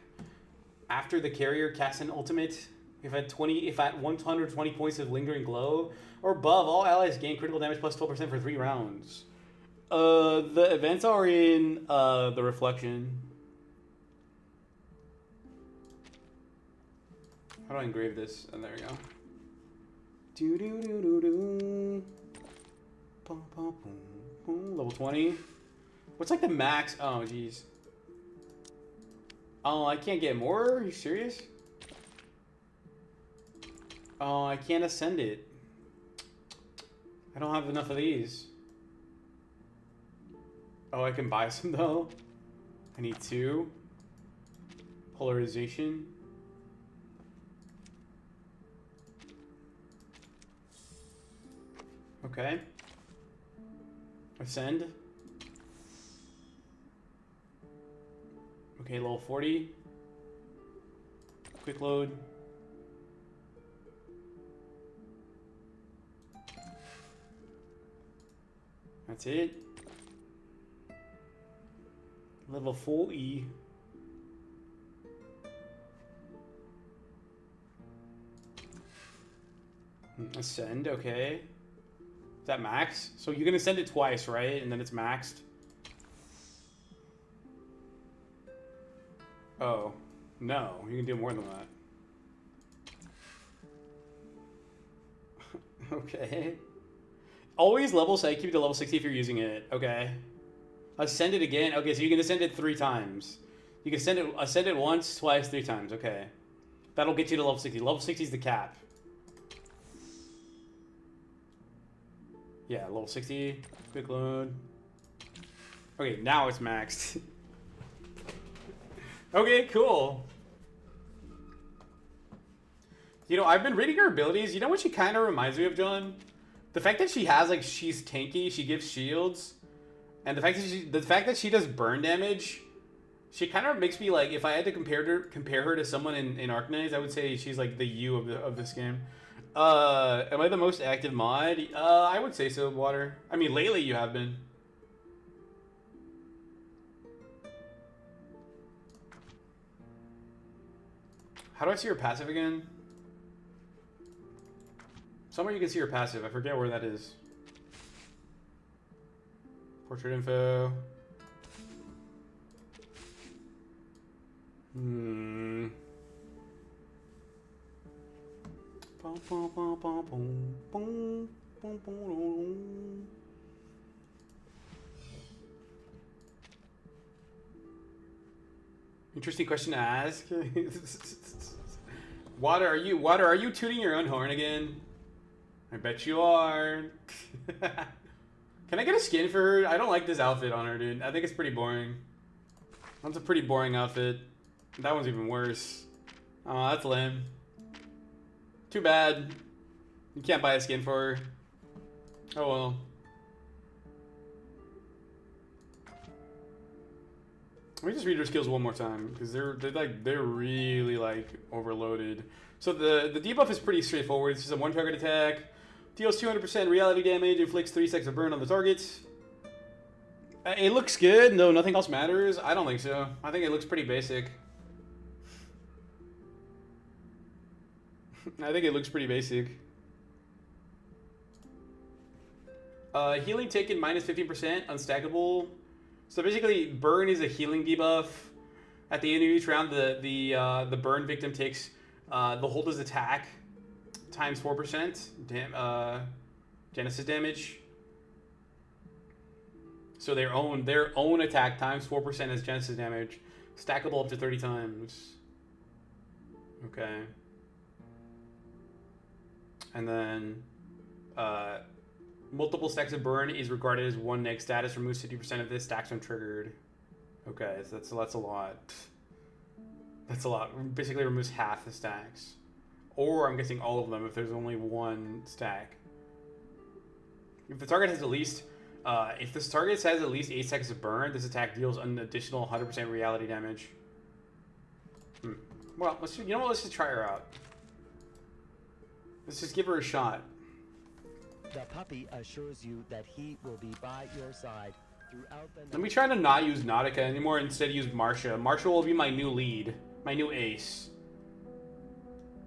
After the carrier casts an ultimate, if at 120 points of lingering glow or above, all allies gain critical damage plus 12% for 3 rounds. The events are in the reflection. How do I engrave this? And there we go. Do do do do do. Boom, boom, boom, boom. Level 20. What's like the max? Oh, jeez. Oh, I can't get more? Are you serious? Oh, I can't ascend it. I don't have enough of these. Oh, I can buy some though. I need 2. Polarization. Okay. Ascend. Okay, level 40. Quick load. That's it. Level 40. Ascend, okay. Is that max? So you can ascend it twice, right? And then it's maxed? Oh. No, you can do more than that. Okay. Always level Psycube to level 60 if you're using it. Okay. Ascend it again. Okay, so you can ascend it 3 times. You can ascend it once, twice, 3 times. Okay. That'll get you to level 60. Level 60 is the cap. Yeah, level 60. Quick load. Okay, now it's maxed. Okay, cool. You know, I've been reading her abilities. You know what she kind of reminds me of, John? The fact that she has, like, she's tanky, she gives shields, and the fact that she does burn damage, she kind of makes me, like, if I had to compare her to someone in Arcanines, I would say she's, like, the U of this game. Am I the most active mod? I would say so, Water. I mean, lately you have been. How do I see her passive again? Somewhere you can see her passive. I forget where that is. Portrait info. Interesting question to ask. Water, are you tooting your own horn again? I bet you are. Can I get a skin for her? I don't like this outfit on her, dude. I think it's pretty boring. That's a pretty boring outfit. That one's even worse. Oh, that's lame. Too bad. You can't buy a skin for her. Oh well. Let me just read her skills one more time because they're really like overloaded. So the debuff is pretty straightforward. It's just a one target attack, deals 200% reality damage, inflicts 3 seconds of burn on the target. It looks good. No, nothing else matters. I don't think so. I think it looks pretty basic. I think it looks pretty basic. Healing taken minus 15%, unstackable. So basically, burn is a healing debuff. At the end of each round, the burn victim takes the holder's attack times 4% Genesis damage. So their own attack times 4% as Genesis damage, stackable up to 30 times. Okay. And then multiple stacks of burn is regarded as one neg status. Removes 50% of this stacks when triggered. Okay, so that's a lot. That's a lot. Basically removes half the stacks. Or I'm guessing all of them if there's only one stack. If the target has at least if this target has at least 8 seconds of burn, this attack deals an additional 100% reality damage. Well, let's just try her out. Let's just give her a shot. The puppy assures you that he will be by your side throughout the night. Let me try to not use Nautica anymore, instead use Marsha. Marsha will be my new lead, my new ace.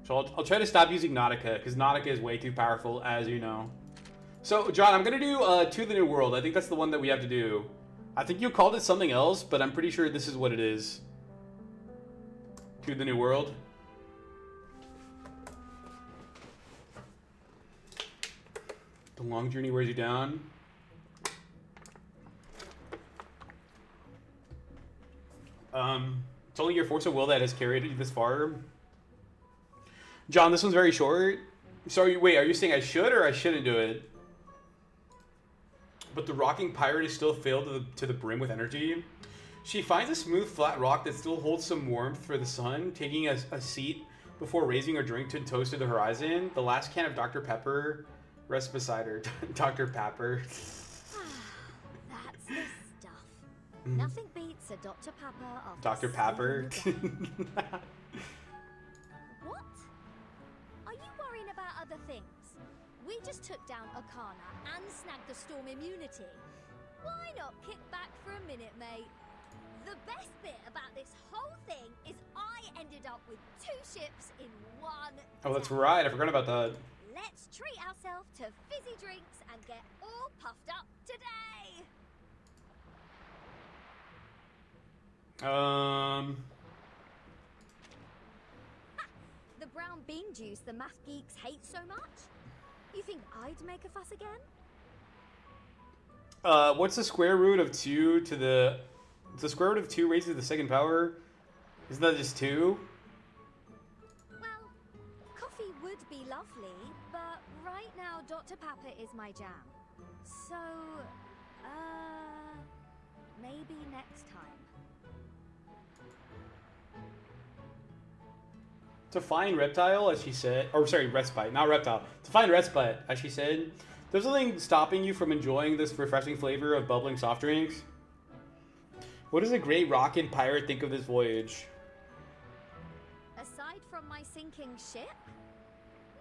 So I'll try to stop using Nautica, because Nautica is way too powerful, as you know. So, John, I'm going to do To the New World. I think that's the one that we have to do. I think you called it something else, but I'm pretty sure this is what it is. To the New World. The long journey wears you down. It's only your force of will that has carried you this far. John, this one's very short. So, wait, are you saying I should or I shouldn't do it? But the rocking pirate is still filled to the brim with energy. She finds a smooth, flat rock that still holds some warmth for the sun, taking a seat before raising her drink to toast to the horizon. The last can of Dr. Pepper rests beside her. Dr. Pepper. That's the stuff. Nothing beats a Dr. Pepper after Dr. Pepper. What? Are you worrying about other things? We just took down Okana and snagged the storm immunity. Why not kick back for a minute, mate? The best bit about this whole thing is I ended up with 2 ships in one Oh, that's day. right. I forgot about that. Let's treat ourselves to fizzy drinks and get all puffed up today. The brown bean juice the math geeks hate so much? You think I'd make a fuss again? What's the square root of 2 to the... The square root of 2 raised to the second power? Isn't that just 2? Well, coffee would be lovely, but right now Dr. Pepper is my jam. So, maybe next time. To find reptile, as she said, or sorry, respite, not reptile. To find respite, as she said, there's nothing stopping you from enjoying this refreshing flavor of bubbling soft drinks. What does a great rockin' pirate think of this voyage? Aside from my sinking ship,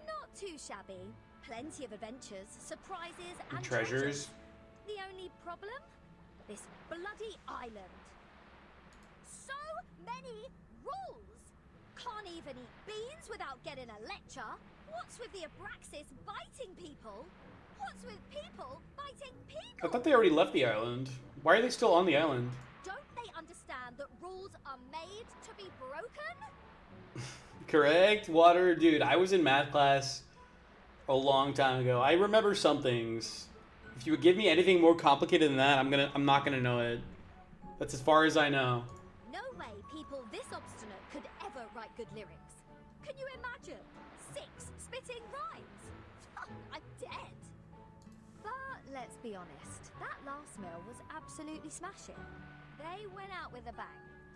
not too shabby. Plenty of adventures, surprises, and Treasures. The only problem? This bloody island. So many rules! Can't even eat beans without getting a lecture. What's with the Abraxas biting people? What's with people biting people? I thought they already left the island. Why are they still on the island? Don't they understand that rules are made to be broken? Correct, Water. Dude, I was in math class a long time ago. I remember some things. If you would give me anything more complicated than that, I'm not gonna know it. That's as far as I know. No way people this obstinate could ever write good lyrics. Can you imagine? 6 spitting rhymes. I'm dead. But let's be honest, that last meal was absolutely smashing. They went out with a bang,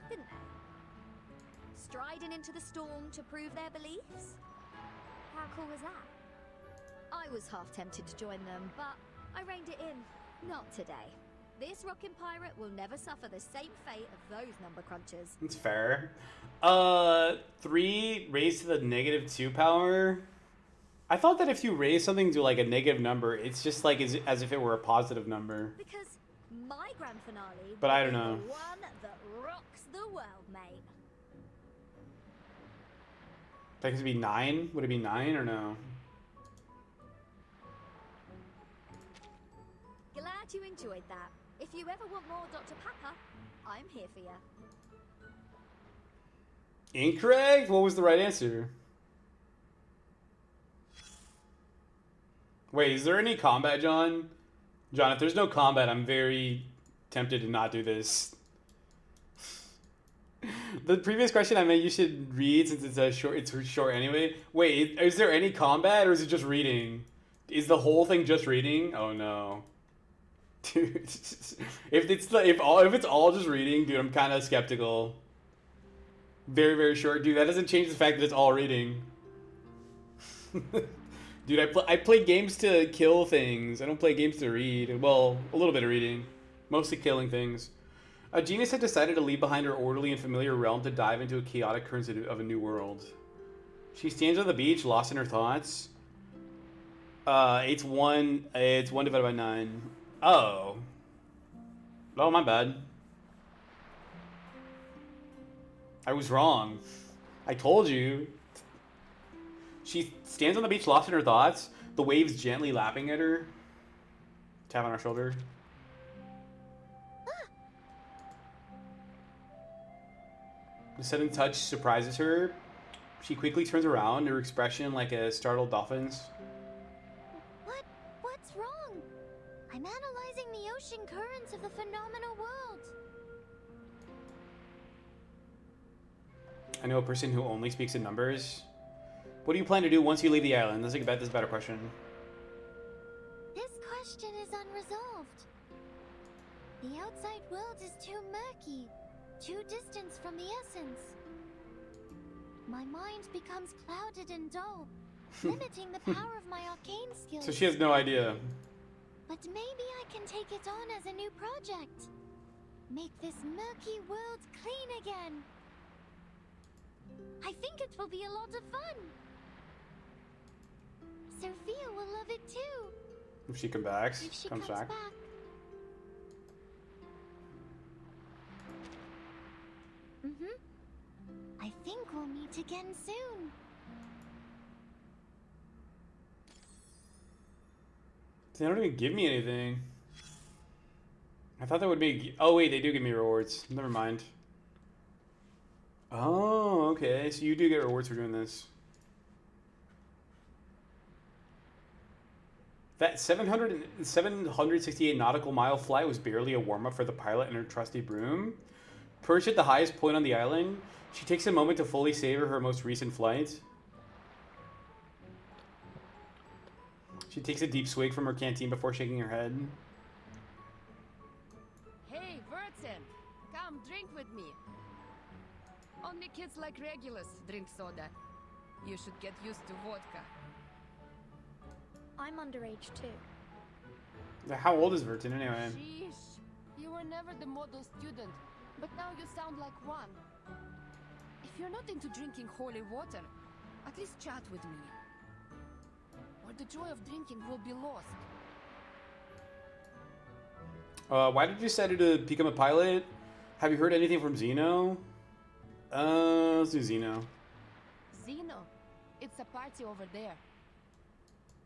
didn't they? Striding into the storm to prove their beliefs? How cool was that? I was half tempted to join them, but I reined it in. Not today. This rockin' pirate will never suffer the same fate of those number crunchers. It's fair. 3 raised to the -2 power. I thought that if you raise something to like a negative number, it's just like as if it were a positive number. Because my grand finale But I will don't be know. the one that rocks the world, mate. That could be 9. Would it be 9 or no? Glad you enjoyed that. If you ever want more Dr. Pepper, I'm here for you. Incorrect? What was the right answer? Wait, is there any combat, John? John, if there's no combat, I'm very tempted to not do this. The previous question I meant you should read since it's short anyway. Wait, is there any combat or is it just reading? Is the whole thing just reading? Oh no. Dude, if it's all just reading, dude, I'm kind of skeptical. Very, very short, dude. That doesn't change the fact that it's all reading. Dude, I play games to kill things. I don't play games to read. Well, a little bit of reading, mostly killing things. A genius had decided to leave behind her orderly and familiar realm to dive into a chaotic current of a new world. She stands on the beach, lost in her thoughts. It's 1 divided by 9. Oh. Oh, my bad. I was wrong. I told you. She stands on the beach, lost in her thoughts. The waves gently lapping at her. Tap on her shoulder. The sudden touch surprises her. She quickly turns around, her expression like a startled dolphin's. What's wrong? I'm analyzing the ocean currents of the phenomenal world. I know a person who only speaks in numbers. What do you plan to do once you leave the island? Let's think about this better question. This question is unresolved. The outside world is too murky, too distant from the essence. My mind becomes clouded and dull, limiting the power of my arcane skills. So she has no idea. But maybe I can take it on as a new project. Make this murky world clean again. I think it will be a lot of fun. Sophia will love it too. If she comes back. If she comes back. I think we'll meet again soon. They don't even give me anything. I thought that would be... Oh, wait, they do give me rewards. Never mind. Oh, okay. So you do get rewards for doing this. That 768 nautical mile flight was barely a warm-up for the pilot and her trusty broom. Perched at the highest point on the island, she takes a moment to fully savor her most recent flight. She takes a deep swig from her canteen before shaking her head. Hey, Vertin! Come, drink with me. Only kids like Regulus drink soda. You should get used to vodka. I'm underage too. How old is Vertin anyway? Sheesh. You were never the model student, but now you sound like one. If you're not into drinking holy water, at least chat with me. Or the joy of drinking will be lost. Why did you decide to become a pilot? Have you heard anything from Zeno? Let's do Zeno. Zeno? It's a party over there.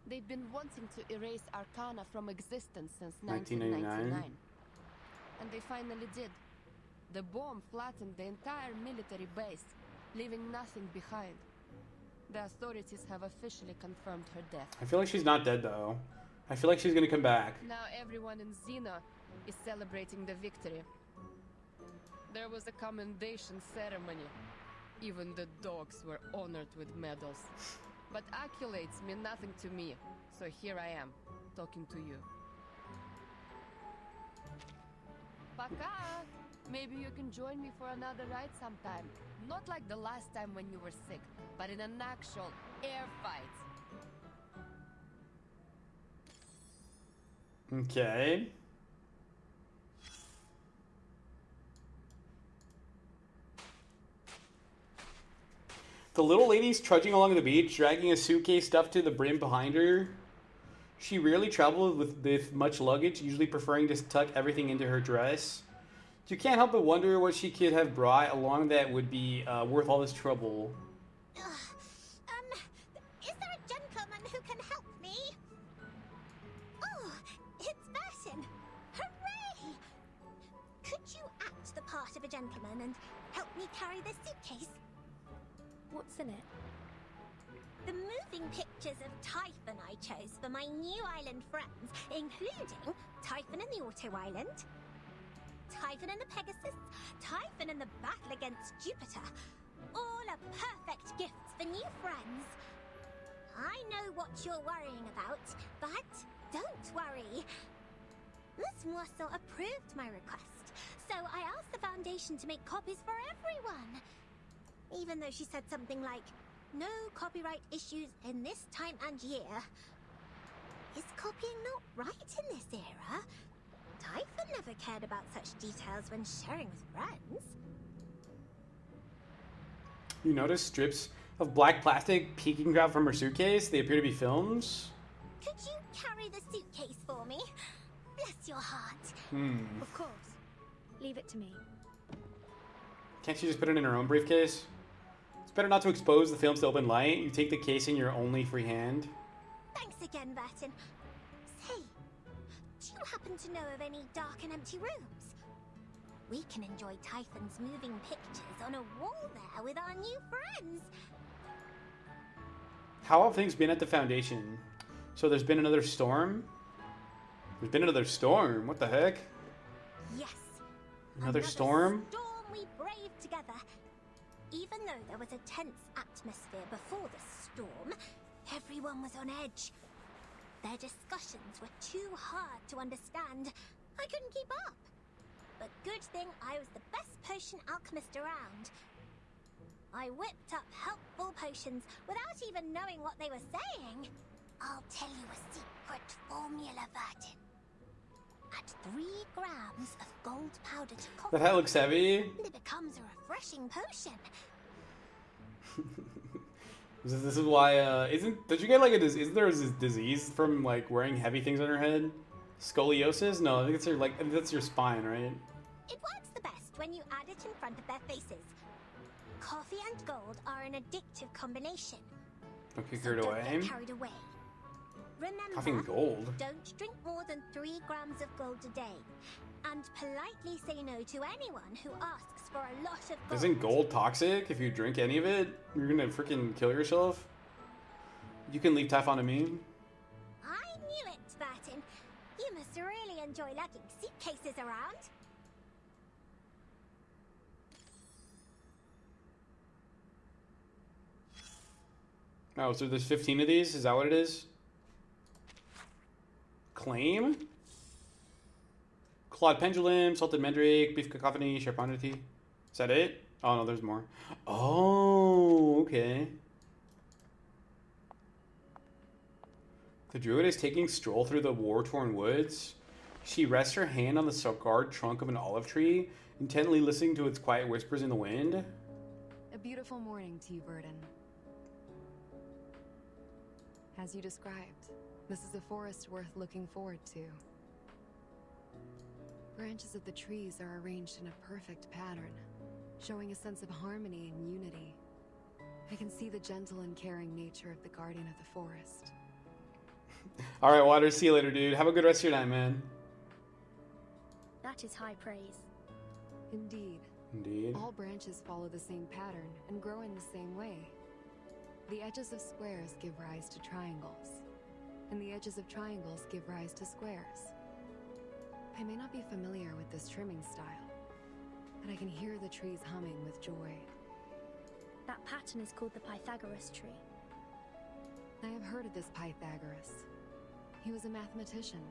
They've been wanting to erase Arcana from existence since 1999. And they finally did. The bomb flattened the entire military base, leaving nothing behind. The authorities have officially confirmed her death. I feel like she's not dead though. I feel like she's gonna come back. Now everyone in Xena is celebrating the victory. There was a commendation ceremony. Even the dogs were honored with medals. But accolades mean nothing to me, so here I am, talking to you. Пока! Maybe you can join me for another ride sometime. Not like the last time when you were sick, but in an actual air fight. Okay. The little lady's trudging along the beach, dragging a suitcase stuffed to the brim behind her. She rarely travels with much luggage, usually preferring to tuck everything into her dress. You can't help but wonder what she could have brought along that would be worth all this trouble. Is there a gentleman who can help me? Oh, it's Burton. Hooray! Could you act the part of a gentleman and help me carry this suitcase? What's in it? The moving pictures of Typhon I chose for my new island friends, including Typhon and the Auto Island, Typhon and the Pegasus, Typhon and the battle against Jupiter. All are perfect gifts for new friends. I know what you're worrying about, but don't worry. Miss Morsel approved my request, so I asked the Foundation to make copies for everyone. Even though she said something like, no copyright issues in this time and year. Is copying not right in this era? Typhon never cared about such details when sharing with friends. You notice strips of black plastic peeking out from her suitcase? They appear to be films. Could you carry the suitcase for me? Bless your heart. Of course. Leave it to me. Can't she just put it in her own briefcase? It's better not to expose the films to open light. You take the case in your only free hand. Thanks again, Burton. Say, do you happen to know of any dark and empty rooms? We can enjoy Typhon's moving pictures on a wall there with our new friends. How have things been at the Foundation? So there's been another storm? There's been another storm? What the heck? Yes. Another storm? Storm we braved together. Even though there was a tense atmosphere before the storm, everyone was on edge. Their discussions were too hard to understand. I couldn't keep up. But good thing I was the best potion alchemist around. I whipped up helpful potions without even knowing what they were saying. I'll tell you a secret formula, Burton. Add 3 grams of gold powder to coffee. That looks heavy. It becomes a refreshing potion. This is why, don't you get like isn't there this disease from like wearing heavy things on your head? Scoliosis? No, I think that's your spine, right? It works the best when you add it in front of their faces. Coffee and gold are an addictive combination. Don't get So carried don't away. get carried away. Remember, Coffee and gold. don't drink more than 3 grams of gold a day. And politely say no to anyone who asks for a lot of gold. Isn't gold toxic? If you drink any of it, you're gonna freaking kill yourself. You can leave Typhon to me. I knew it, Burton. You must really enjoy lugging suitcases around. Oh, so there's 15 of these? Is that what it is? Claim? Clawed Pendulum, Salted Mandrake, Beef Cacophony, Sharponity. Is that it? Oh, no, there's more. Oh, okay. The druid is taking stroll through the war-torn woods. She rests her hand on the scarred trunk of an olive tree, intently listening to its quiet whispers in the wind. A beautiful morning to you, Burden. As you described, this is a forest worth looking forward to. Branches of the trees are arranged in a perfect pattern, showing a sense of harmony and unity. I can see the gentle and caring nature of the guardian of the forest. All right, Water, see you later, dude. Have a good rest of your night, man. That is high praise. Indeed. Indeed. All branches follow the same pattern and grow in the same way. The edges of squares give rise to triangles, and the edges of triangles give rise to squares. I may not be familiar with this trimming style, but I can hear the trees humming with joy. That pattern is called the Pythagoras tree. I have heard of this Pythagoras. He was a mathematician.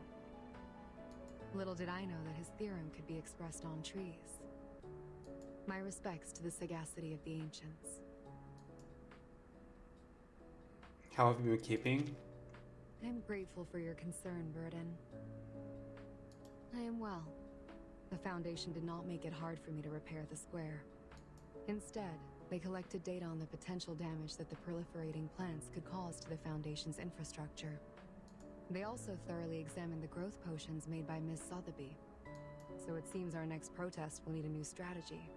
Little did I know that his theorem could be expressed on trees. My respects to the sagacity of the ancients. How have you been keeping? I am grateful for your concern, Burden. I am well. The Foundation did not make it hard for me to repair the square. Instead, they collected data on the potential damage that the proliferating plants could cause to the Foundation's infrastructure. They also thoroughly examined the growth potions made by Miss Sotheby. So it seems our next protest will need a new strategy.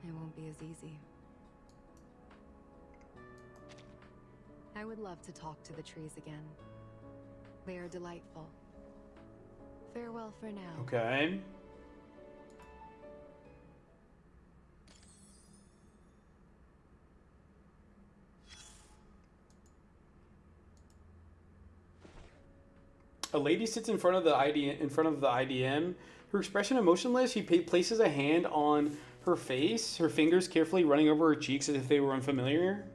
It won't be as easy. I would love to talk to the trees again. They are delightful. Farewell for now. Okay. A lady sits in front of the IDM. Her expression emotionless. She places a hand on her face, her fingers carefully running over her cheeks as if they were unfamiliar.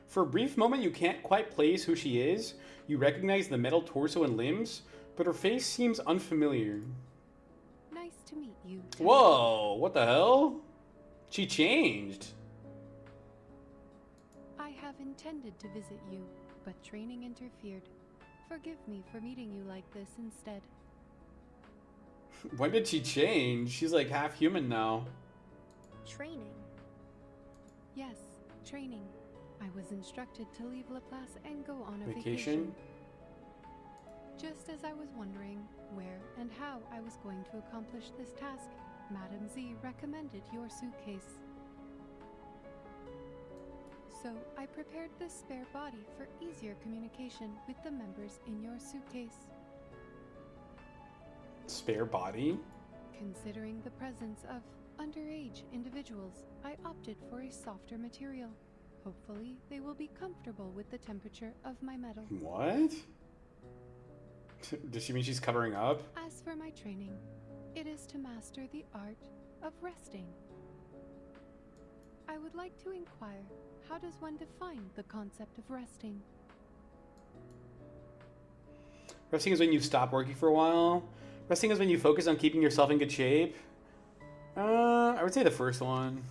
For a brief moment, you can't quite place who she is. You recognize the metal torso and limbs, but her face seems unfamiliar. Nice to meet you. Whoa, what the hell? She changed. I have intended to visit you, but training interfered. Forgive me for meeting you like this instead. When did she change? She's like half human now. Training? Yes, training. I was instructed to leave Laplace and go on a vacation. Just as I was wondering where and how I was going to accomplish this task, Madame Z recommended your suitcase. So I prepared this spare body for easier communication with the members in your suitcase. Spare body? Considering the presence of underage individuals, I opted for a softer material. Hopefully, they will be comfortable with the temperature of my metal. What? Does she mean she's covering up? As for my training, it is to master the art of resting. I would like to inquire, how does one define the concept of resting? Resting is when you stop working for a while. Resting is when you focus on keeping yourself in good shape. I would say the first one.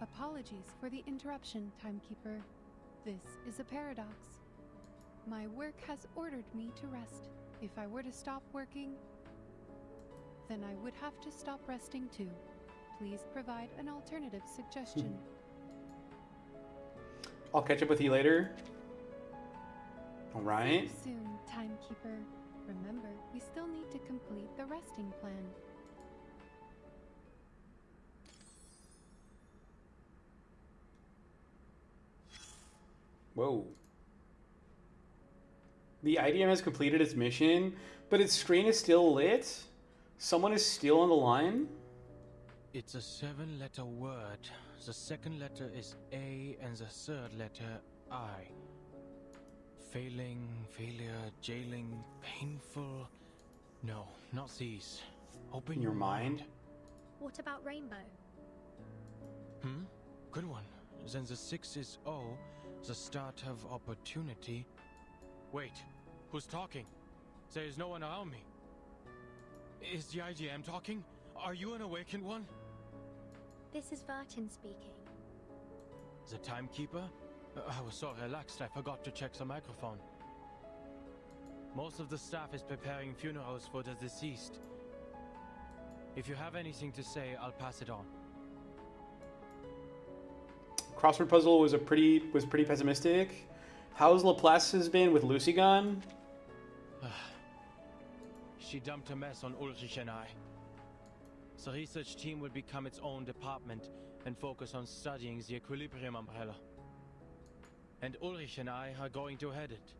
Apologies for the interruption, Timekeeper. This is a paradox. My work has ordered me to rest. If I were to stop working, then I would have to stop resting too. Please provide an alternative suggestion. I'll catch up with you later. Alright. See you soon, Timekeeper. Remember, we still need to complete the resting plan. Whoa. The IDM has completed its mission, but its screen is still lit? Someone is still on the line? It's a 7-letter word. The second letter is A and the third letter I. Failing, failure, jailing, painful. No, not these. Open your mind. What about rainbow? Good one. Then the 6 is O, the start of opportunity. Wait, who's talking? There is no one around me. Is the IGM talking? Are you an awakened one? This is Vertin speaking. The timekeeper? I was so relaxed I forgot to check the microphone. Most of the staff is preparing funerals for the deceased. If you have anything to say, I'll pass it on. Crossword puzzle was pretty pessimistic. How's Laplace's been with Lucy gone? She dumped a mess on Ulrich and I. The research team will become its own department and focus on studying the equilibrium umbrella. And Ulrich and I are going to head it.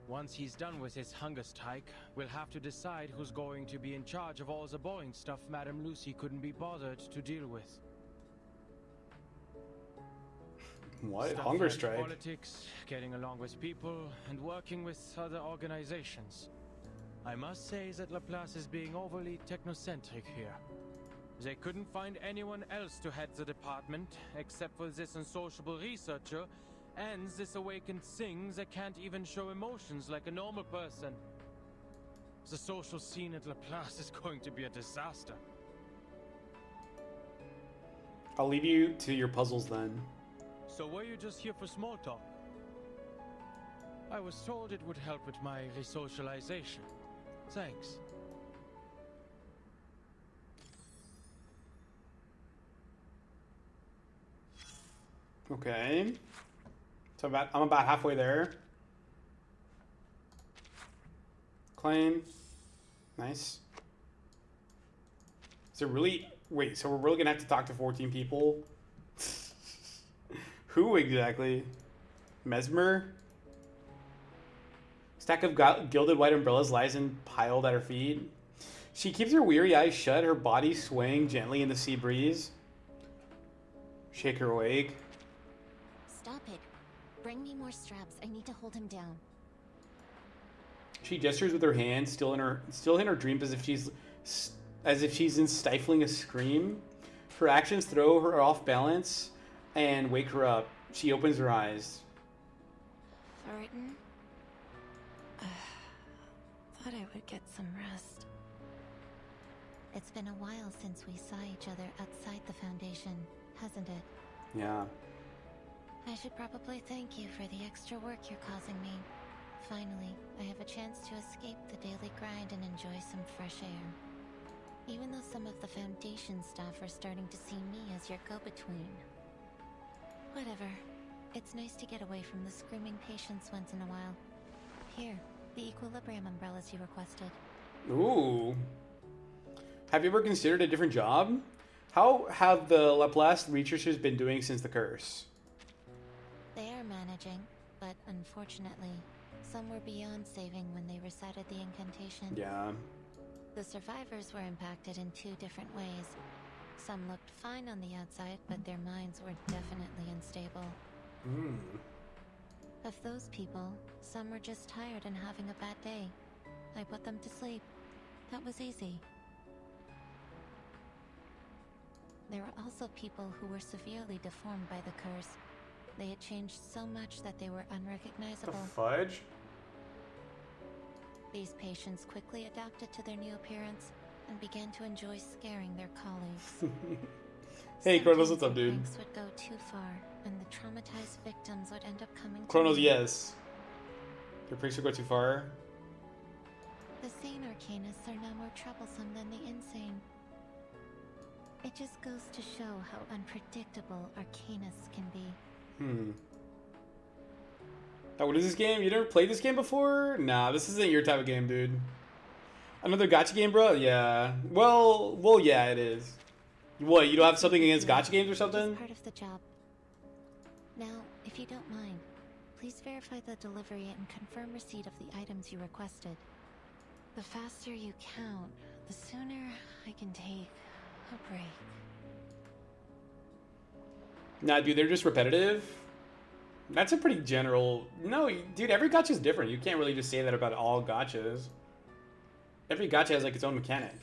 Once he's done with his hunger strike, we'll have to decide who's going to be in charge of all the boring stuff Madame Lucy couldn't be bothered to deal with. What? Stuff Hunger like strike? Politics, getting along with people, and working with other organizations. I must say that Laplace is being overly technocentric here. They couldn't find anyone else to head the department, except for this unsociable researcher, and this awakened thing that can't even show emotions like a normal person. The social scene at Laplace is going to be a disaster. I'll leave you to your puzzles then. So were you just here for small talk? I was told it would help with my resocialization. Thanks. Okay. So I'm about halfway there. Claim. Nice. So really, wait, so we're really gonna have to talk to 14 people? Who exactly? Mesmer? Stack of gilded white umbrellas lies piled at her feet. She keeps her weary eyes shut, her body swaying gently in the sea breeze. Shake her awake. Stop it. Bring me more straps. I need to hold him down. She gestures with her hand, still in her dreams, as if she's in stifling a scream. Her actions throw her off balance and wake her up. She opens her eyes. Burton? Thought I would get some rest. It's been a while since we saw each other outside the Foundation, hasn't it? Yeah. I should probably thank you for the extra work you're causing me. Finally, I have a chance to escape the daily grind and enjoy some fresh air. Even though some of the Foundation staff are starting to see me as your go-between. Whatever. It's nice to get away from the screaming patients once in a while. Here, the equilibrium umbrellas you requested. Ooh. Have you ever considered a different job? How have the Laplace researchers been doing since the curse? They are managing, but unfortunately, some were beyond saving when they recited the incantation. Yeah. The survivors were impacted in two different ways. Some looked fine on the outside, but their minds were definitely unstable. Of those people, some were just tired and having a bad day. I put them to sleep. That was easy. There were also people who were severely deformed by the curse. They had changed so much that they were unrecognizable. The fudge? These patients quickly adapted to their new appearance and began to enjoy scaring their colleagues. Hey, Kronos, what's up, dude? Pranks would go too far, and the traumatized victims would end up coming Kronos, to me. yes. Your pranks would go too far. The sane arcanists are now more troublesome than the insane. It just goes to show how unpredictable arcanists can be. Oh, what is this game? You never played this game before? Nah, this isn't your type of game, dude. Another gacha game, bro? Yeah. Well, yeah, it is. What, you don't have something against gacha games or something? It's part of the job. Now, if you don't mind, please verify the delivery and confirm receipt of the items you requested. The faster you count, the sooner I can take a break. Nah, dude, they're just repetitive. That's a pretty general... No, dude, every gacha is different. You can't really just say that about all gachas. Every gacha has, like, its own mechanic.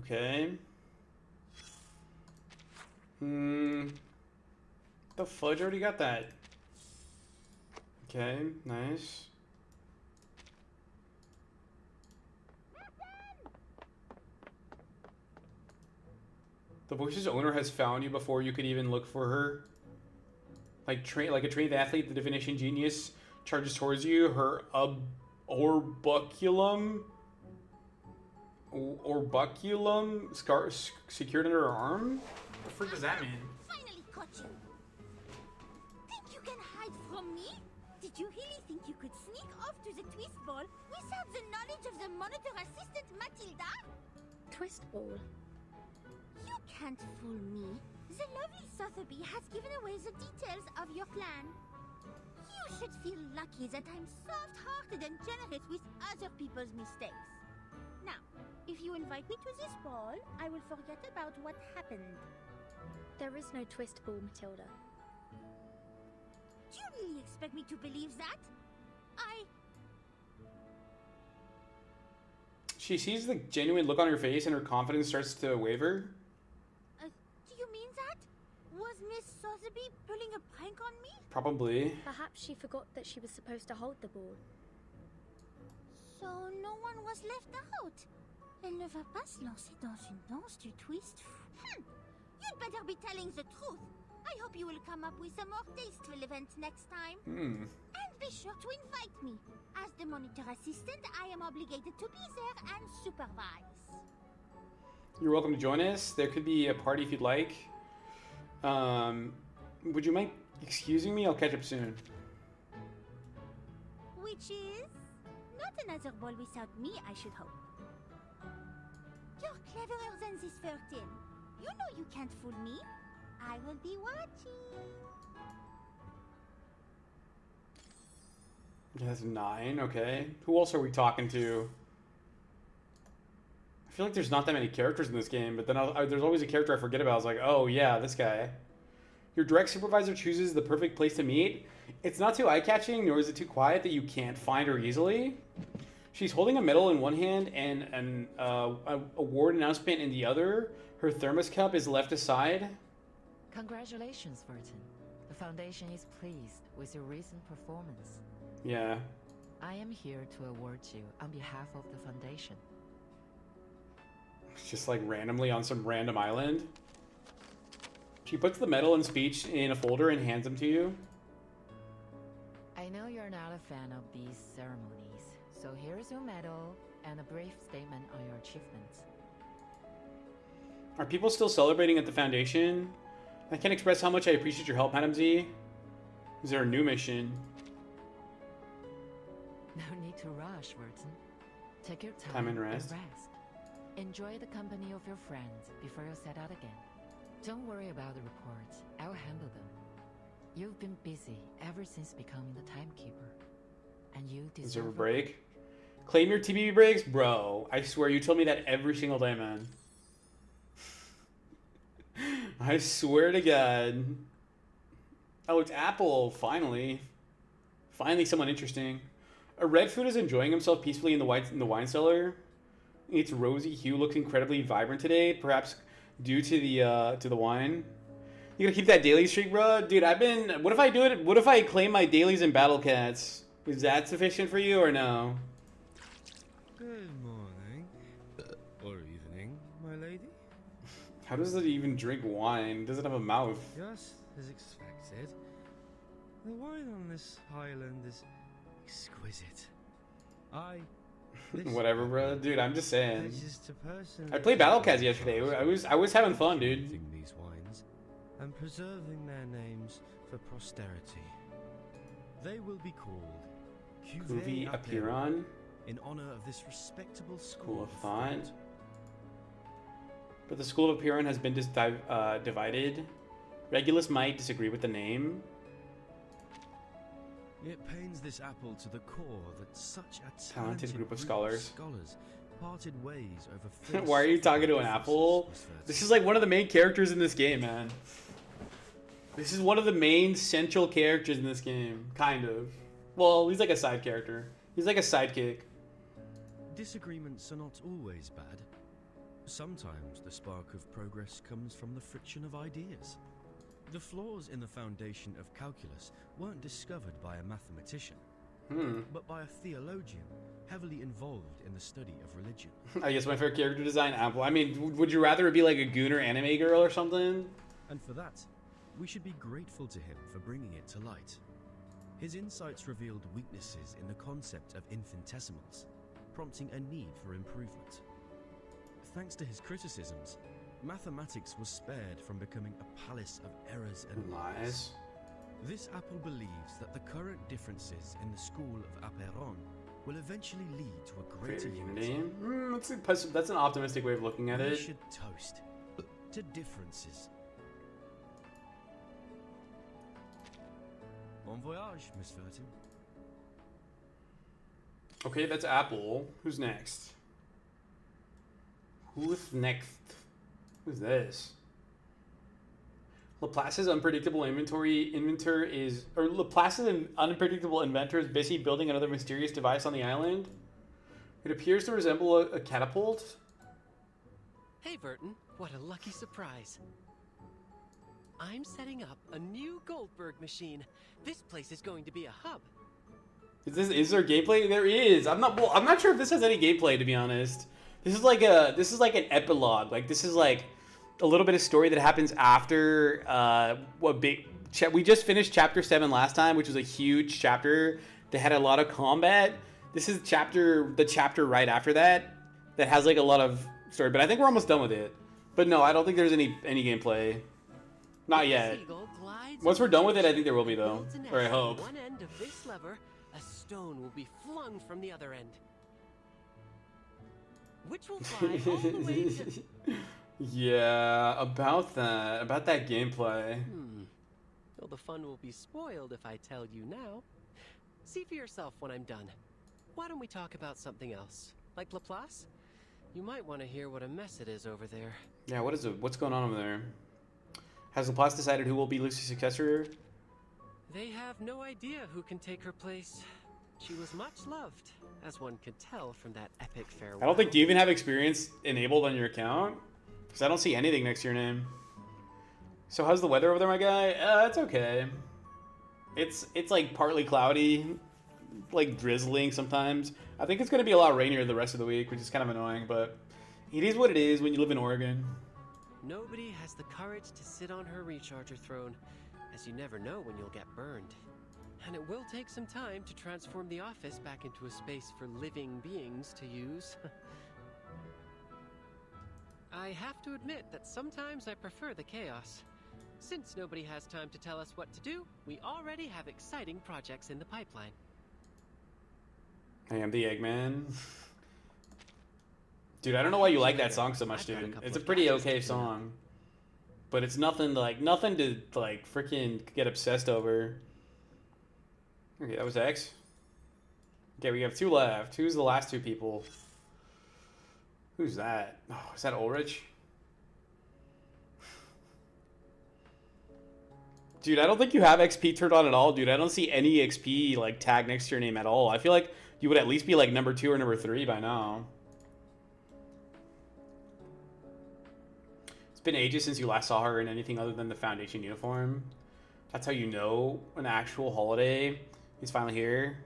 Okay. The fudge already got that. Okay, nice. The Voice's owner has found you before you could even look for her. Like a trained athlete, the divination genius charges towards you. Her orbiculum secured under her arm? What the frick does that mean? Finally caught you. Think you can hide from me? Did you really think you could sneak off to the twist ball without the knowledge of the monitor assistant Matilda? Twist ball? You can't fool me. The lovely Sotheby has given away the details of your plan. You should feel lucky that I'm soft-hearted and generous with other people's mistakes. Now, if you invite me to this ball, I will forget about what happened. There is no twist ball, Matilda. Do you really expect me to believe that? She sees the genuine look on her face and her confidence starts to waver. Do you mean that? Was Miss Sotheby pulling a prank on me? Probably. Perhaps she forgot that she was supposed to hold the ball. So no one was left out. Elle ne va pas se lancer dans une danse du twist. You'd better be telling the truth. I hope you will come up with some more tasteful events next time. And be sure to invite me. As the monitor assistant, I am obligated to be there and supervise. You're welcome to join us. There could be a party if you'd like. Would you mind excusing me? I'll catch up soon. Which is not another ball without me, I should hope. You're cleverer than this 13. You know you can't fool me. I will be watching. That's 9, okay. Who else are we talking to? I feel like there's not that many characters in this game, but then there's always a character I forget about. I was like, oh yeah, this guy. Your direct supervisor chooses the perfect place to meet. It's not too eye-catching, nor is it too quiet that you can't find her easily. She's holding a medal in one hand and an award announcement in the other. Her thermos cup is left aside. Congratulations, Burton. The Foundation is pleased with your recent performance. Yeah. I am here to award you on behalf of the Foundation. It's just like randomly on some random island. She puts the medal and speech in a folder and hands them to you. I know you're not a fan of these ceremonies, so here's your medal and a brief statement on your achievements. Are people still celebrating at the Foundation? I can't express how much I appreciate your help, Madam Z. Is there a new mission? No need to rush, Burton. Take your time and rest. Enjoy the company of your friends before you set out again. Don't worry about the reports. I'll handle them. You've been busy ever since becoming the timekeeper. And you deserve a break. Claim your TBB breaks? Bro, I swear you told me that every single day, man. I swear to God. Oh, it's Apple, finally. Finally someone interesting. A red food is enjoying himself peacefully in the wine cellar. Its rosy hue looks incredibly vibrant today, perhaps due to the wine. You gotta keep that daily streak, bro. Dude, what if I do it? What if I claim my dailies in Battle Cats? Is that sufficient for you or no? Good morning. Or evening, my lady. How does it even drink wine? It doesn't have a mouth. Just as expected. The wine on this island is exquisite. Whatever, bro. Dude, I'm just saying. To I played Battle Cats yesterday. I was having fun, dude. These wines and preserving their names for posterity. They will be called Cuvée Apiron in honor of this respectable school of thought. But the school of Apiron has been divided. Regulus might disagree with the name. It pains this apple to the core that such a Talented group of scholars parted ways over. Why are you talking to an apple? This is like one of the main characters in this game, man. This is one of the main central characters in this game, kind of. Well, he's like a side character. He's like a sidekick. Disagreements are not always bad. Sometimes the spark of progress comes from the friction of ideas. The flaws in the foundation of calculus weren't discovered by a mathematician, but by a theologian heavily involved in the study of religion. I guess my favorite character design, Apple. I mean, would you rather it be like a Gooner anime girl or something? And for that, we should be grateful to him for bringing it to light. His insights revealed weaknesses in the concept of infinitesimals, prompting a need for improvement. Thanks to his criticisms, mathematics was spared from becoming a palace of errors and lies. This apple believes that the current differences in the school of Aperon will eventually lead to a greater unity. That's an optimistic way of looking at it. We should toast to differences. Bon voyage, Miss Vertin. Okay, that's Apple. Who's next? Who's next? Who's this? Laplace's unpredictable inventor is busy building another mysterious device on the island. It appears to resemble a catapult. Hey, Burton, what a lucky surprise. I'm setting up a new Goldberg machine. This place is going to be a hub. Is there gameplay? There is. I'm not sure if this has any gameplay, to be honest. This is like an epilogue. Like, this is like a little bit of story that happens after we just finished chapter 7 last time, which was a huge chapter that had a lot of combat. This is the chapter right after that has like a lot of story, but I think we're almost done with it. But no, I don't think there's any gameplay. Not yet. Once we're done with it, I think there will be, though. Or I hope. One end of this lever, a stone will be flung from the other end, which will fly all the way to... Yeah, about that gameplay. Well, the fun will be spoiled if I tell you now. See for yourself when I'm done. Why don't we talk about something else? Like Laplace? You might want to hear what a mess it is over there. Yeah, what's going on over there? Has Laplace decided who will be Lucy's successor? They have no idea who can take her place. She was much loved, as one could tell from that epic farewell. I don't think, do you even have experience enabled on your account? Because I don't see anything next to your name. So how's the weather over there, my guy? It's okay. It's like partly cloudy, like drizzling sometimes. I think it's going to be a lot rainier the rest of the week, which is kind of annoying, but it is what it is when you live in Oregon. Nobody has the courage to sit on her recharger throne, as you never know when you'll get burned. And it will take some time to transform the office back into a space for living beings to use. I have to admit that sometimes I prefer the chaos. Since nobody has time to tell us what to do, we already have exciting projects in the pipeline. I am the Eggman. Dude, I don't know why you like that song so much, dude. It's a pretty okay song. But it's nothing to freaking get obsessed over. Okay, that was X. Okay, we have 2 left. Who's the last 2 people? Who's that? Oh, is that Ulrich? Dude, I don't think you have XP turned on at all, dude. I don't see any XP like tag next to your name at all. I feel like you would at least be like number 2 or number 3 by now. It's been ages since you last saw her in anything other than the Foundation uniform. That's how you know an actual holiday is finally here.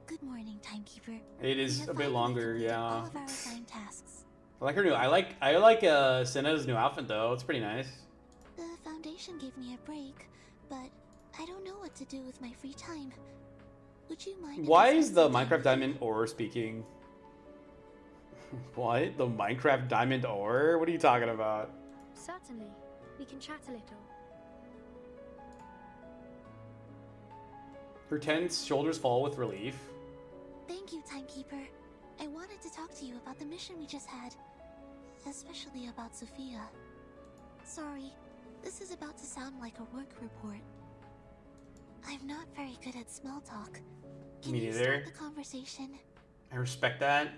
Good morning, Timekeeper. It is a bit longer, yeah. All of our assigned tasks. I like her new. I like Senna's new outfit though. It's pretty nice. The Foundation gave me a break, but I don't know what to do with my free time. Would you mind? Why is the Minecraft Diamond Ore speaking? What? The Minecraft Diamond Ore? What are you talking about? Certainly. We can chat a little. Her tense shoulders fall with relief. Thank you, Timekeeper. I wanted to talk to you about the mission we just had. Especially about Sophia. Sorry, this is about to sound like a work report. I'm not very good at small talk. Can you start the conversation? I respect that.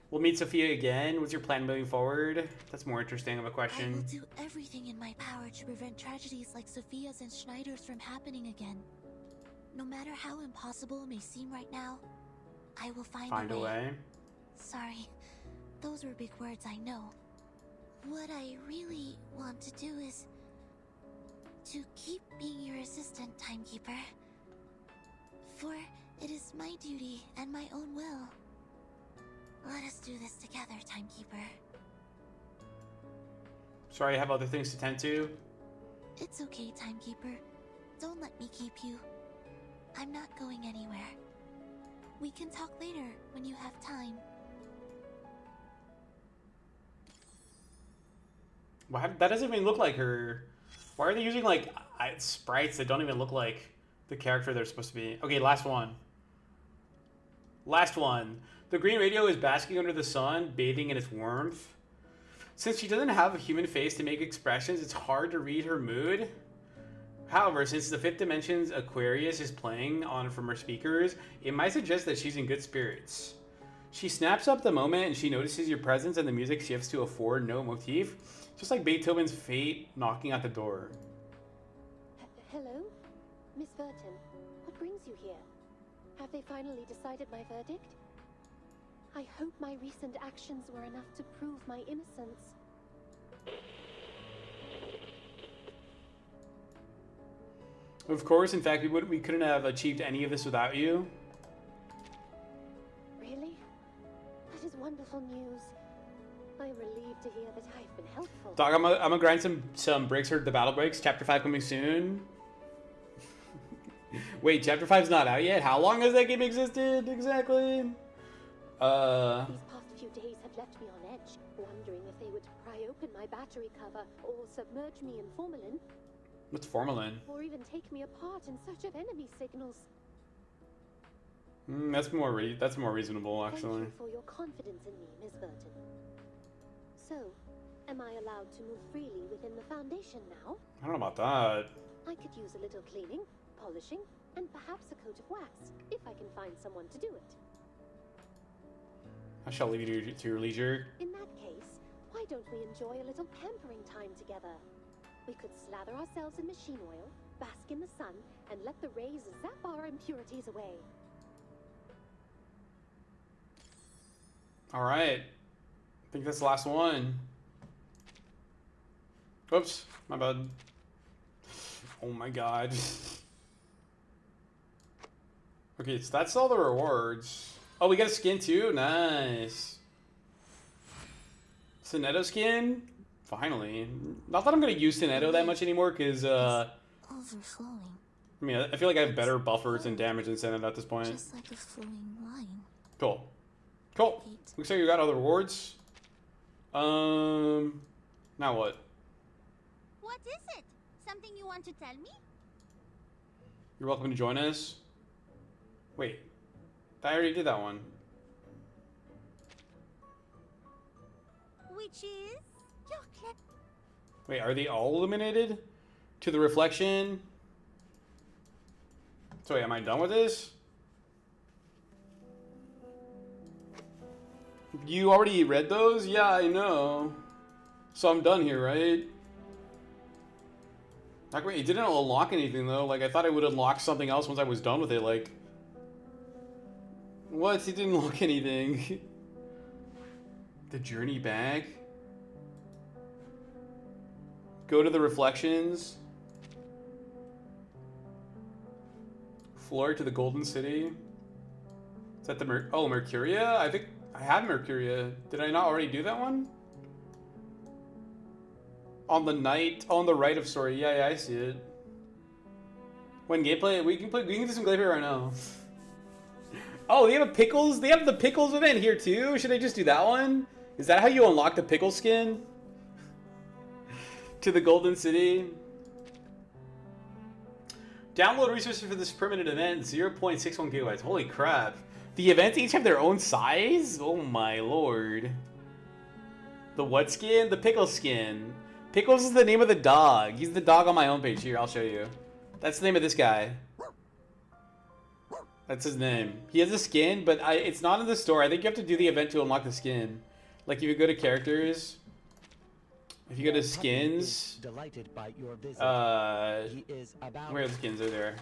We'll meet Sophia again. What's your plan moving forward? That's more interesting of a question. I will do everything in my power to prevent tragedies like Sophia's and Schneider's from happening again. No matter how impossible it may seem right now, I will find a way. Sorry, those were big words, I know. What I really want to do is to keep being your assistant, Timekeeper. For it is my duty and my own will. Let us do this together, Timekeeper. Sorry, I have other things to tend to. It's okay, Timekeeper. Don't let me keep you. I'm not going anywhere. We can talk later when you have time. Why, that doesn't even look like her. Why are they using like sprites that don't even look like the character they're supposed to be? Okay, last one. Last one. The green radio is basking under the sun, bathing in its warmth. Since she doesn't have a human face to make expressions, it's hard to read her mood. However, since the 5th dimension's Aquarius is playing on from her speakers, it might suggest that she's in good spirits. She snaps up the moment and she notices your presence and the music shifts to a forward note motif, just like Beethoven's Fate knocking at the door. Hello? Miss Burton, what brings you here? Have they finally decided my verdict? I hope my recent actions were enough to prove my innocence. Of course, in fact, we couldn't have achieved any of this without you. Really? That is wonderful news. I'm relieved to hear that I've been helpful. Dog, I'm gonna grind some breaks for the battle breaks. Chapter 5 coming soon. Wait, Chapter 5's not out yet? How long has that game existed exactly? These past few days have left me on edge, wondering if they would pry open my battery cover or submerge me in formalin. What's formalin? Or even take me apart in search of enemy signals. That's more reasonable, actually. Thank you for your confidence in me, Miss Burton. So, am I allowed to move freely within the Foundation now? I don't know about that. I could use a little cleaning, polishing, and perhaps a coat of wax, if I can find someone to do it. I shall leave you to your leisure. In that case, why don't we enjoy a little pampering time together? We could slather ourselves in machine oil, bask in the sun, and let the rays zap our impurities away. Alright. I think that's the last one. Oops, my bad. Oh my god. Okay, so that's all the rewards. Oh, we got a skin too? Nice. Sonetto skin? Finally. Not that I'm going to use Sonetto that much anymore, because, Overflowing. I mean, I feel like I have better buffers and damage than Sonetto at this point. Just like a flowing line. Cool. Cool. Looks like you got other rewards. Now what? What is it? Something you want to tell me? You're welcome to join us. Wait. I already did that one. Which is your clip. Wait, are they all illuminated? To the reflection? So wait, am I done with this? You already read those? Yeah, I know. So I'm done here, right? Like, wait, it didn't unlock anything though. Like, I thought it would unlock something else once I was done with it. Like, what? It didn't unlock anything. The journey back. Go to the reflections. Floor to the Golden City. Is that the Mercuria? I think I have Mercuria. Did I not already do that one? On the night, on the right of story. Yeah, I see it. When gameplay, we can do some gameplay right now. Oh, they have a pickles. They have the pickles event here too. Should I just do that one? Is that how you unlock the pickle skin? To the Golden City. Download resources for this permanent event. 0.61 gigabytes. Holy crap. The events each have their own size? Oh my lord. The what skin? The pickle skin. Pickles is the name of the dog. He's the dog on my homepage. Here, I'll show you. That's the name of this guy. That's his name. He has a skin, but it's not in the store. I think you have to do the event to unlock the skin. Like if you go to characters, if you go to skins, delighted by your visit. He is about where are the skins? Are there?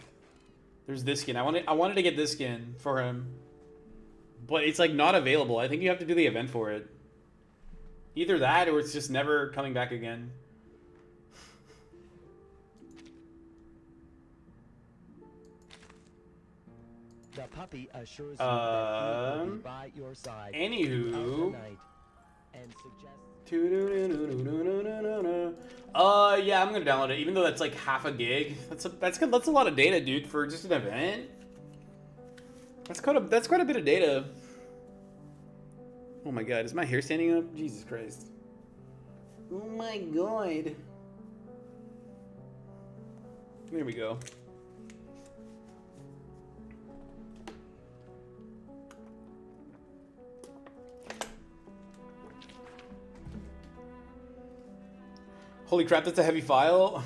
There's this skin. I wanted to get this skin for him, but it's like not available. I think you have to do the event for it. Either that or it's just never coming back again. The puppy assures you that he will be by your side. Anywho. throughout the night and suggests yeah, I'm gonna download it, even though that's like half a gig. That's a lot of data, dude, for just an event. That's quite a bit of data. Oh my god, is my hair standing up? Jesus Christ. Oh my god. There we go. Holy crap, that's a heavy file.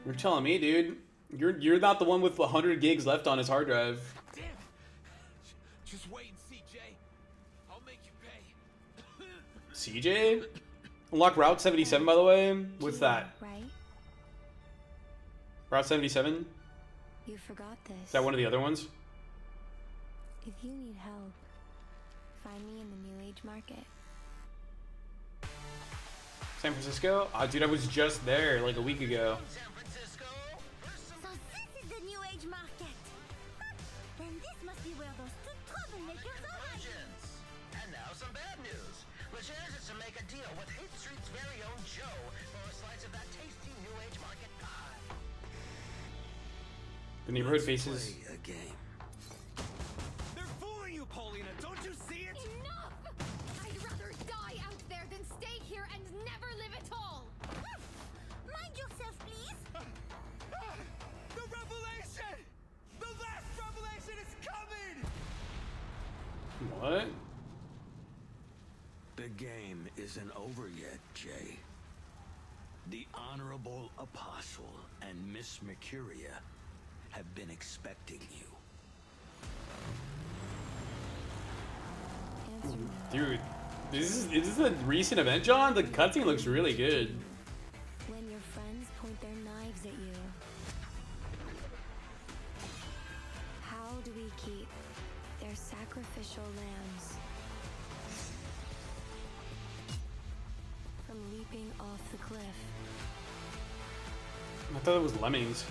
You're telling me, dude. You're not the one with 100 gigs left on his hard drive. Damn. Just wait and see, Jay. CJ? Unlock Route 77, by the way. What's that? Right? Route 77? You forgot this. Is that one of the other ones? If you need help, find me in the New Age Market. San Francisco? Oh, dude, I was just there like a week ago. So this is the New Age Market. Then this must be where those two troublemakers are hiding. And now some bad news. LeChairs is to make a deal with 8th Street's very own Joe for a slice of that tasty New Age Market pie. The neighborhood faces. Play a game. They're fooling you, Paulina. Don't you see it? Enough! I'd rather die out there than stay here and never live at all. Mind yourself, please. The revelation! The last revelation is coming! What? The game isn't over yet, Jay. The Honorable Apostle and Miss Mercuria have been expecting you. Dude, is this a recent event, John? The cutscene looks really good. When your friends point their knives at you, how do we keep their sacrificial lambs from leaping off the cliff? I thought it was Lemmings.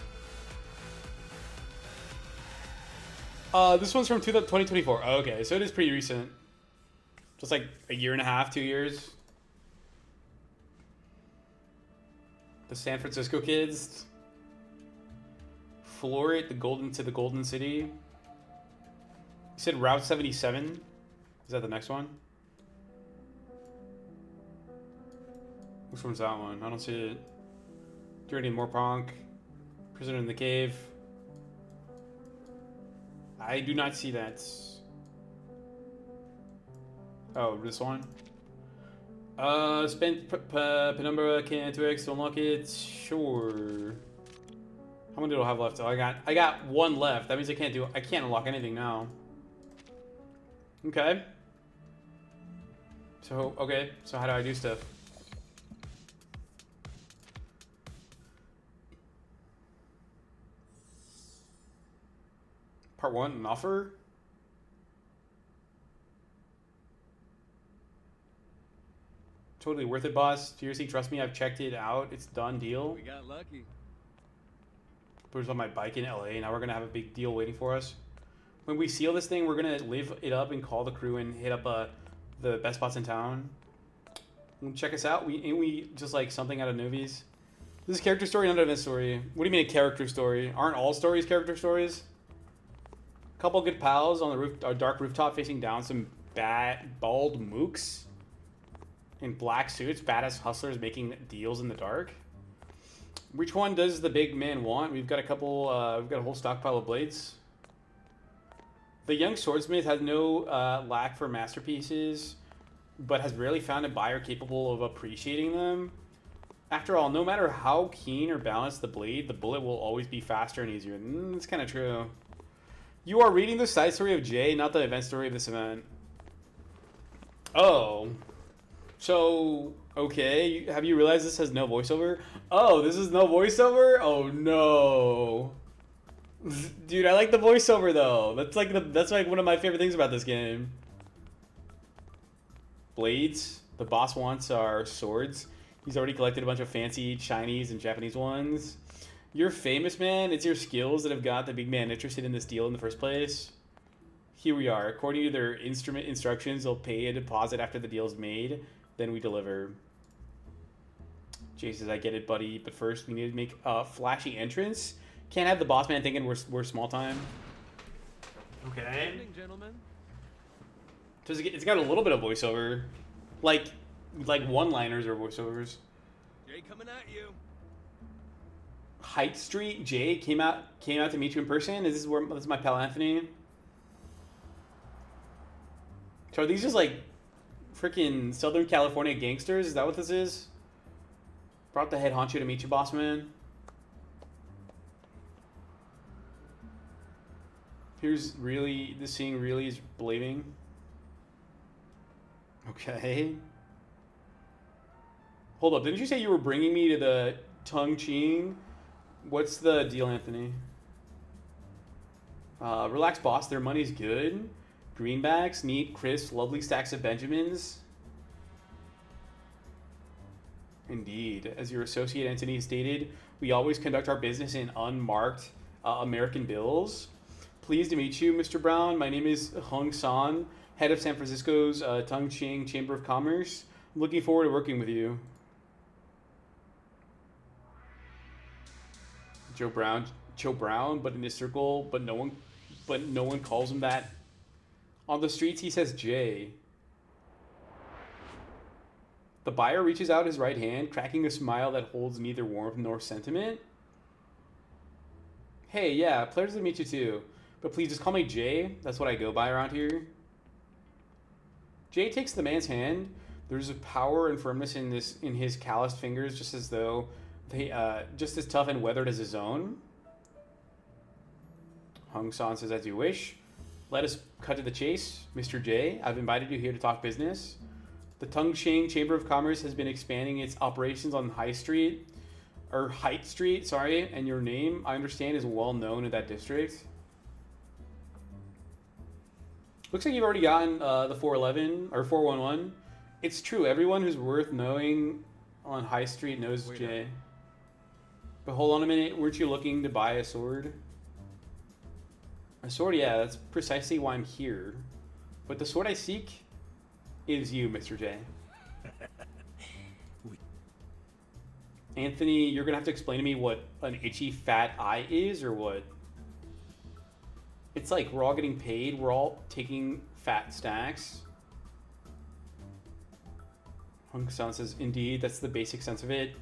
This one's from 2024. Oh, okay, so it is pretty recent. Just like a year and a half, 2 years. The San Francisco kids. Floor it, the Golden City. You said Route 77? Is that the next one? Which one's that one? I don't see it. Journey in Moorpronk. Prisoner in the Cave. I do not see that. Oh, this one? Spent Penumbra can 2x to unlock it. Sure. How many do I have left? Oh, I got one left. That means I can't unlock anything now. Okay. So how do I do stuff? Part 1, an offer? Totally worth it, boss. Seriously, trust me, I've checked it out. It's done deal. We got lucky. Put us on my bike in LA. Now we're gonna have a big deal waiting for us. When we seal this thing, we're gonna live it up and call the crew and hit up the best spots in town. And check us out. Ain't we just like something out of movies? This is a character story, not an event story. What do you mean a character story? Aren't all stories character stories? Couple good pals on the roof, a dark rooftop facing down some bald mooks in black suits, badass hustlers making deals in the dark. Which one does the big man want? We've got a couple, we've got a whole stockpile of blades. The young swordsmith has no lack for masterpieces, but has rarely found a buyer capable of appreciating them. After all, no matter how keen or balanced the blade, the bullet will always be faster and easier. That's kind of true. You are reading the side story of Jay, not the event story of this event. Oh. So, okay. Have you realized this has no voiceover? Oh, this is no voiceover? Oh, no. Dude, I like the voiceover, though. That's like one of my favorite things about this game. Blades. The boss wants our swords. He's already collected a bunch of fancy Chinese and Japanese ones. You're famous, man. It's your skills that have got the big man interested in this deal in the first place. Here we are. According to their instructions, they'll pay a deposit after the deal's made. Then we deliver. Jay says, I get it, buddy. But first, we need to make a flashy entrance. Can't have the boss man thinking we're small time. Okay. Evening, gentlemen. So it's got a little bit of voiceover. Like one-liners or voiceovers. Jay coming at you. Height Street, Jay came out to meet you in person. This is my pal Anthony. So are these just like freaking Southern California gangsters? Is that what this is? Brought the head honcho to meet you, boss man. This scene really is believing. Okay. Hold up, didn't you say you were bringing me to the Tung Ching? What's the deal, Anthony? Relax, boss. Their money's good. Greenbacks, neat, crisp, lovely stacks of Benjamins. Indeed. As your associate Anthony stated, we always conduct our business in unmarked American bills. Pleased to meet you, Mr. Brown. My name is Hung San, head of San Francisco's Tung Ching Chamber of Commerce. I'm looking forward to working with you. Joe Brown, but in his circle, but no one calls him that. On the streets, he says Jay. The buyer reaches out his right hand, cracking a smile that holds neither warmth nor sentiment. Hey, yeah, pleasure to meet you too. But please just call me Jay. That's what I go by around here. Jay takes the man's hand. There's a power and firmness in his calloused fingers, just as though they just as tough and weathered as his own. Hung San says, as you wish. Let us cut to the chase. Mr. J, I've invited you here to talk business. The Tung Ching Chamber of Commerce has been expanding its operations on Height Street, and your name, I understand, is well known in that district. Looks like you've already gotten the 411 or 411. It's true. Everyone who's worth knowing on High Street knows Jay. But hold on a minute. Weren't you looking to buy a sword? A sword, yeah, that's precisely why I'm here. But the sword I seek is you, Mr. J. Anthony, you're gonna have to explain to me what an itchy fat eye is, or what? It's like we're all getting paid, we're all taking fat stacks. Hung San says, indeed, that's the basic sense of it.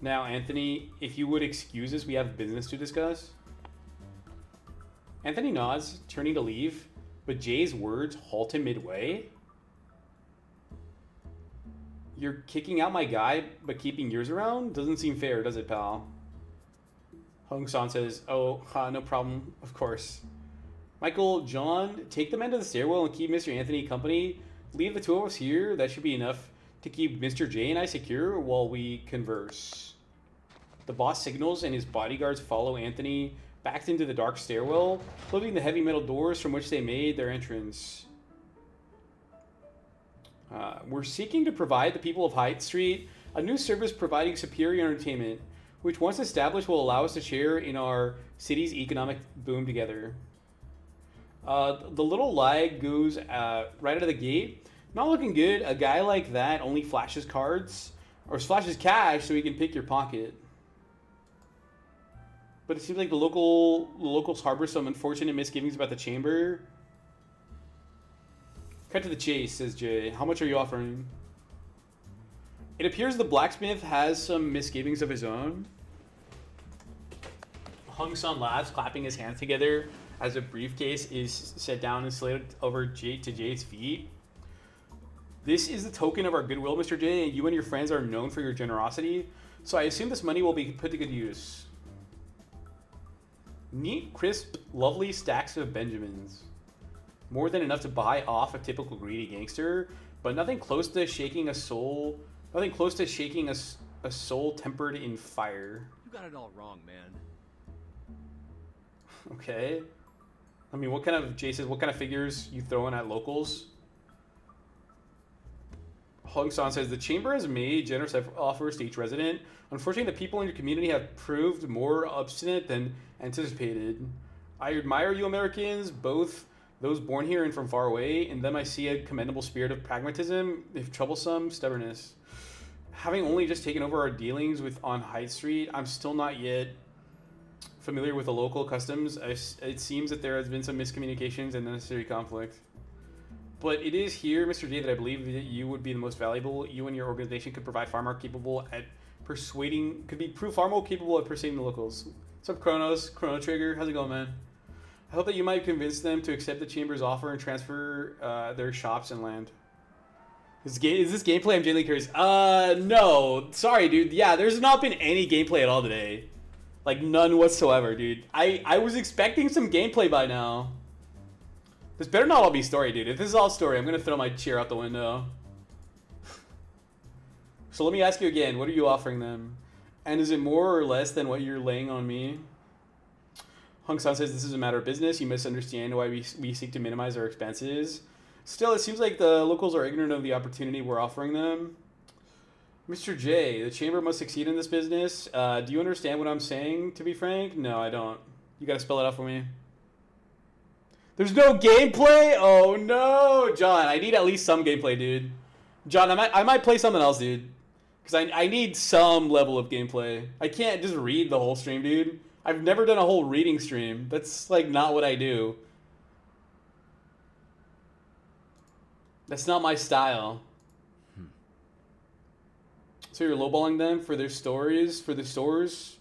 Now, Anthony, if you would excuse us, we have business to discuss. Anthony nods, turning to leave, but Jay's words halt him midway. You're kicking out my guy, but keeping yours around? Doesn't seem fair, does it, pal? Hung San says, oh, no problem, of course. Michael, John, take the men to the stairwell and keep Mr. Anthony company. Leave the two of us here. That should be enough to keep Mr. J and I secure while we converse. The boss signals and his bodyguards follow Anthony back into the dark stairwell, closing the heavy metal doors from which they made their entrance. We're seeking to provide the people of Hyde Street a new service providing superior entertainment, which once established will allow us to share in our city's economic boom together. The little lag goes right out of the gate. Not looking good. A guy like that only flashes cards, or flashes cash so he can pick your pocket. But it seems like the locals harbor some unfortunate misgivings about the chamber. Cut to the chase, says Jay. How much are you offering? It appears the blacksmith has some misgivings of his own. Hung San laughs, clapping his hands together as a briefcase is set down and slid over to Jay's feet. This is the token of our goodwill, Mr. J, and you and your friends are known for your generosity, so I assume this money will be put to good use. Neat, crisp, lovely stacks of Benjamins. More than enough to buy off a typical greedy gangster, but nothing close to shaking a soul. Nothing close to shaking a soul tempered in fire. You got it all wrong, man. Okay. I mean, what kind of, Jay says, what kind of figures you throwing at locals? Hung San says, the chamber has made generous offers to each resident. Unfortunately, the people in your community have proved more obstinate than anticipated. I admire you Americans, both those born here and from far away. In them I see a commendable spirit of pragmatism, if troublesome, stubbornness. Having only just taken over our dealings on Hyde Street, I'm still not yet familiar with the local customs. It seems that there has been some miscommunications and unnecessary conflict. But it is here, Mr. J, that I believe that you would be the most valuable. You and your organization could provide far more capable at persuading, far more capable at persuading the locals. What's up, Chrono Trigger? How's it going, man? I hope that you might convince them to accept the chamber's offer and transfer their shops and land. Is this gameplay? I'm genuinely curious. No. Sorry, dude. Yeah, there's not been any gameplay at all today. Like, none whatsoever, dude. I was expecting some gameplay by now. This better not all be story, dude. If this is all story, I'm gonna throw my chair out the window. So let me ask you again, what are you offering them? And is it more or less than what you're laying on me? Hung San says this is a matter of business. You misunderstand why we seek to minimize our expenses. Still, it seems like the locals are ignorant of the opportunity we're offering them. Mr. J, the chamber must succeed in this business. Do you understand what I'm saying, to be frank? No, I don't. You gotta spell it out for me. There's no gameplay? Oh no! John, I need at least some gameplay, dude. John, I might play something else, dude. Because I need some level of gameplay. I can't just read the whole stream, dude. I've never done a whole reading stream. That's, like, not what I do. That's not my style. So you're lowballing them for their stories, for the stores?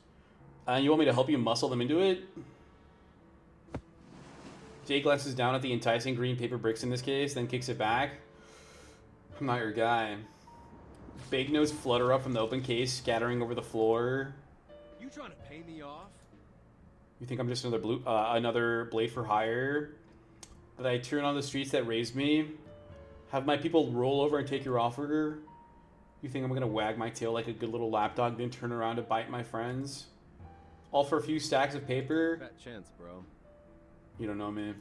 And you want me to help you muscle them into it? Jay glances down at the enticing green paper bricks in this case, then kicks it back. I'm not your guy. Big nose flutter up from the open case, scattering over the floor. You trying to pay me off? You think I'm just another blade for hire? That I turn on the streets that raised me? Have my people roll over and take your offer? You think I'm gonna wag my tail like a good little lapdog, then turn around to bite my friends? All for a few stacks of paper? Fat chance, bro. You don't know me.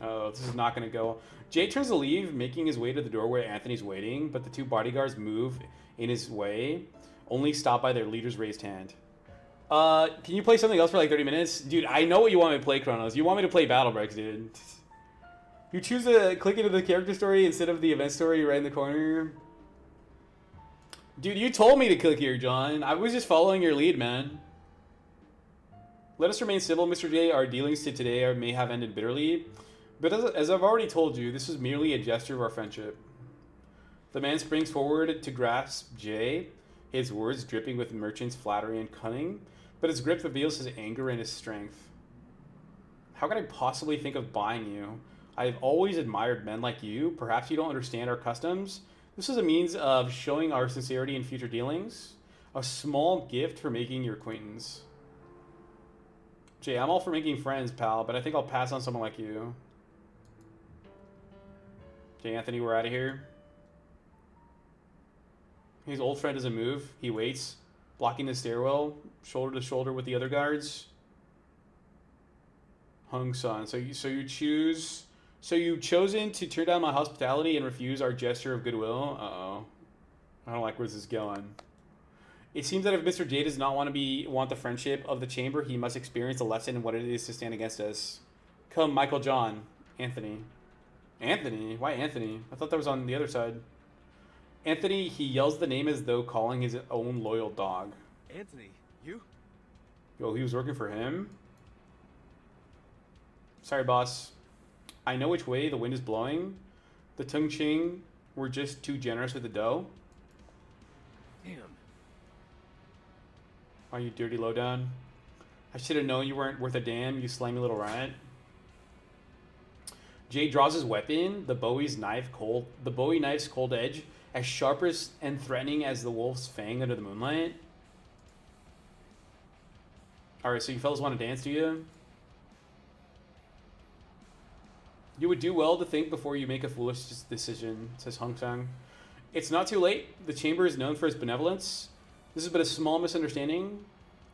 Oh, this is not gonna go. Jay turns to leave, making his way to the door where Anthony's waiting, but the two bodyguards move in his way, only stopped by their leader's raised hand. Can you play something else for like 30 minutes? Dude, I know what you want me to play, Chronos. You want me to play Battle Breaks, dude. You choose to click into the character story instead of the event story right in the corner. Dude, you told me to click here, John. I was just following your lead, man. Let us remain civil, Mr. J. Our dealings to today may have ended bitterly. But as I've already told you, this is merely a gesture of our friendship. The man springs forward to grasp Jay, his words dripping with merchant's flattery and cunning, but his grip reveals his anger and his strength. How could I possibly think of buying you? I have always admired men like you. Perhaps you don't understand our customs. This is a means of showing our sincerity in future dealings. A small gift for making your acquaintance. Jay, I'm all for making friends, pal, but I think I'll pass on someone like you. Okay, Anthony, we're out of here. His old friend doesn't move. He waits, blocking the stairwell, shoulder to shoulder with the other guards. Hung Sun. So you've chosen to turn down my hospitality and refuse our gesture of goodwill? Uh-oh. I don't like where this is going. It seems that if Mr. J does not want the friendship of the chamber, he must experience a lesson in what it is to stand against us. Come, Michael John. Anthony. Anthony? Why Anthony? I thought that was on the other side. Anthony, he yells the name as though calling his own loyal dog. Anthony, you? Yo, he was working for him? Sorry, boss. I know which way the wind is blowing. The Tung Ching were just too generous with the dough. Damn. Are you dirty lowdown? I should have known you weren't worth a damn, you slimy little rat. Jay draws his weapon, the Bowie knife's cold edge, as sharp and threatening as the wolf's fang under the moonlight. Alright, so you fellas want to dance, do you? You would do well to think before you make a foolish decision, says Hung Sang. It's not too late. The chamber is known for its benevolence. This is but a small misunderstanding.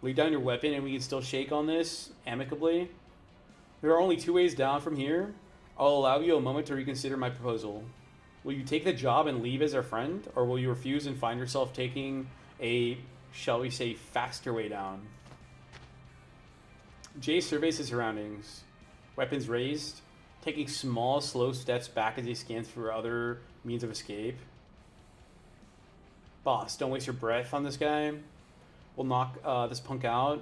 Lay down your weapon and we can still shake on this amicably. There are only two ways down from here. I'll allow you a moment to reconsider my proposal. Will you take the job and leave as our friend, or will you refuse and find yourself taking a, shall we say, faster way down? Jay surveys his surroundings. Weapons raised, taking small, slow steps back as he scans for other means of escape. Boss, don't waste your breath on this guy. We'll knock this punk out,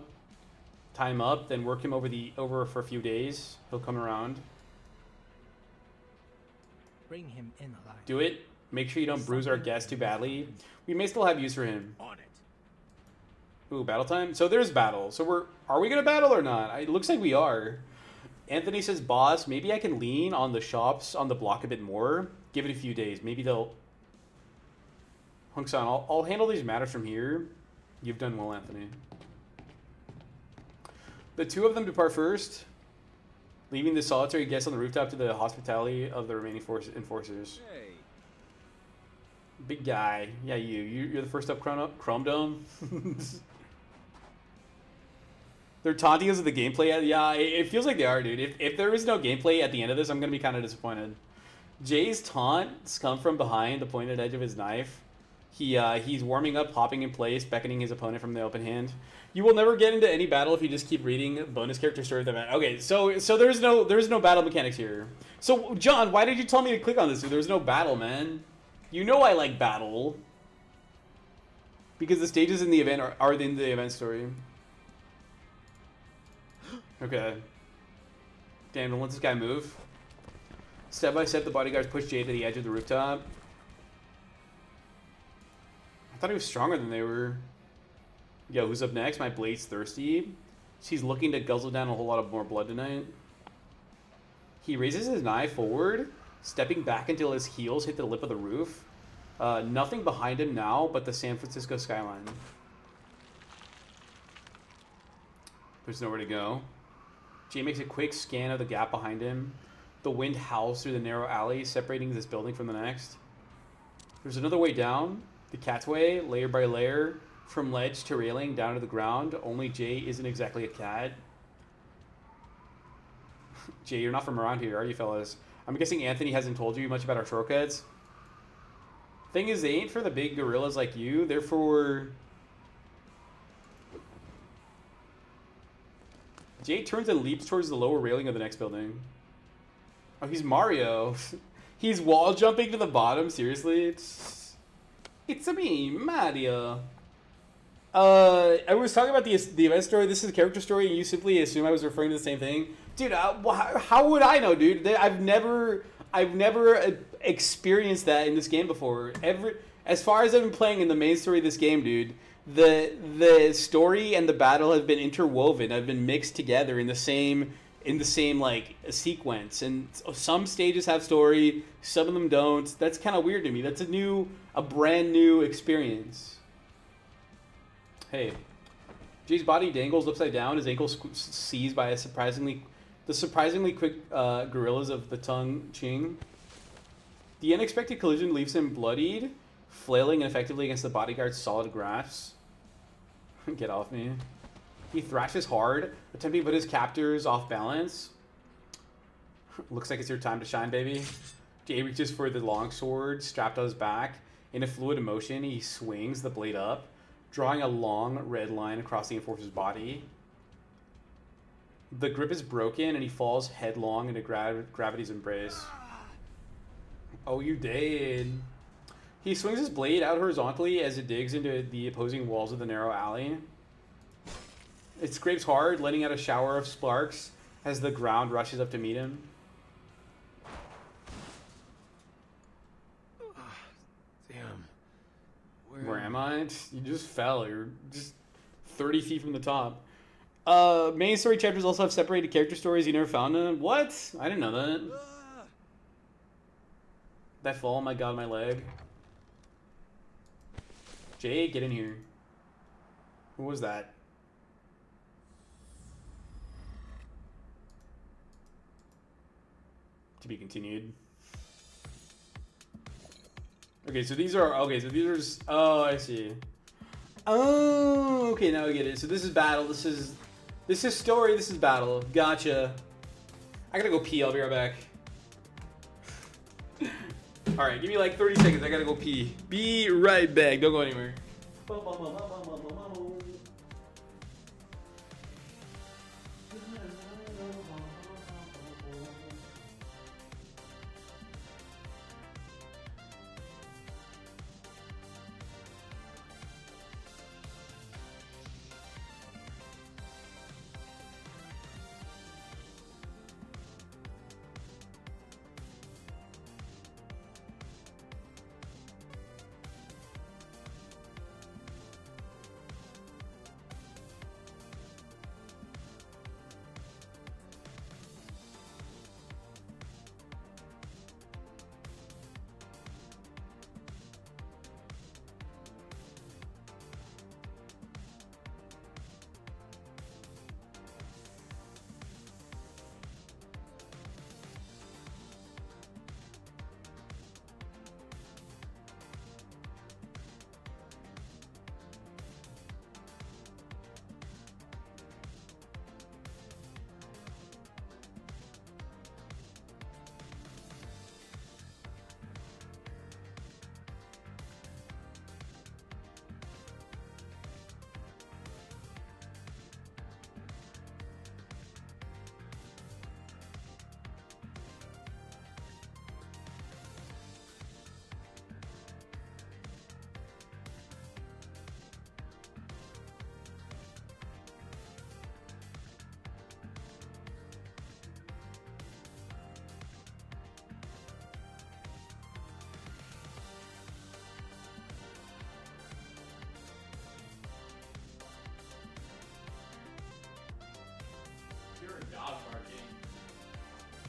tie him up, then work him over for a few days. He'll come around. Bring him in alive. Do it. Make sure you don't bruise our guest too badly. We may still have use for him. On it. Ooh, battle time? So there's battle. So are we gonna battle or not? It looks like we are. Anthony says, boss, maybe I can lean on the shops on the block a bit more. Give it a few days. Maybe they'll... Hung San, I'll handle these matters from here. You've done well, Anthony. The two of them depart first, leaving the solitary guest on the rooftop to the hospitality of the remaining enforcers. Hey. Big guy. Yeah, you're the first up Chrome Dome. They're taunting us with the gameplay. Yeah, it feels like they are, dude. If there is no gameplay at the end of this, I'm gonna be kind of disappointed. Jay's taunts come from behind the pointed edge of his knife. He's warming up, hopping in place, beckoning his opponent from the open hand. You will never get into any battle if you just keep reading bonus character story of the event. Okay, so there's no battle mechanics here. So John, why did you tell me to click on this? There's no battle, man. You know I like battle. Because the stages in the event are in the event story. Okay. Damn, don't let this guy move. Step by step, the bodyguards push Jay to the edge of the rooftop. I thought he was stronger than they were. Yo, who's up next? My blade's thirsty. He's looking to guzzle down a whole lot of more blood tonight. He raises his knife forward, stepping back until his heels hit the lip of the roof. Nothing behind him now but the San Francisco skyline. There's nowhere to go. Jay makes a quick scan of the gap behind him. The wind howls through the narrow alley, separating this building from the next. There's another way down. The cat's way, layer by layer, from ledge to railing, down to the ground. Only Jay isn't exactly a cat. Jay, you're not from around here, are you, fellas? I'm guessing Anthony hasn't told you much about our shortcuts. Thing is, they ain't for the big gorillas like you. They're for... Jay turns and leaps towards the lower railing of the next building. Oh, he's Mario. He's wall jumping to the bottom. Seriously? It's me, Mario. I was talking about the event story. This is a character story, and you simply assume I was referring to the same thing. Dude, how would I know, dude? I've never experienced that in this game before. As far as I've been playing in the main story of this game, dude, the story and the battle have been interwoven. Have been mixed together in the same like sequence. And some stages have story, some of them don't. That's kind of weird to me. That's a brand new experience. Hey, Jay's body dangles upside down. His ankle seized by the surprisingly quick gorillas of the Tung Ching. The unexpected collision leaves him bloodied, flailing ineffectively against the bodyguard's solid grasp. Get off me. He thrashes hard, attempting to put his captors off balance. Looks like it's your time to shine, baby. Jay reaches for the longsword strapped on his back. In a fluid motion, he swings the blade up, drawing a long red line across the enforcer's body. The grip is broken, and he falls headlong into gravity's embrace. Oh, you did. He swings his blade out horizontally as it digs into the opposing walls of the narrow alley. It scrapes hard, letting out a shower of sparks as the ground rushes up to meet him. Damn. Where am I? You just fell. You're just 30 feet from the top. Main story chapters also have separated character stories. You never found them? What? I didn't know that. That fall, my god, my leg. Jay, get in here. Who was that? To be continued. Okay, so these are... Okay, so these are... Oh, I see. Oh, okay, now I get it. So this is battle. This is story. This is battle. Gotcha. I gotta go pee. I'll be right back. Alright, give me like 30 seconds. I gotta go pee. Be right back. Don't go anywhere.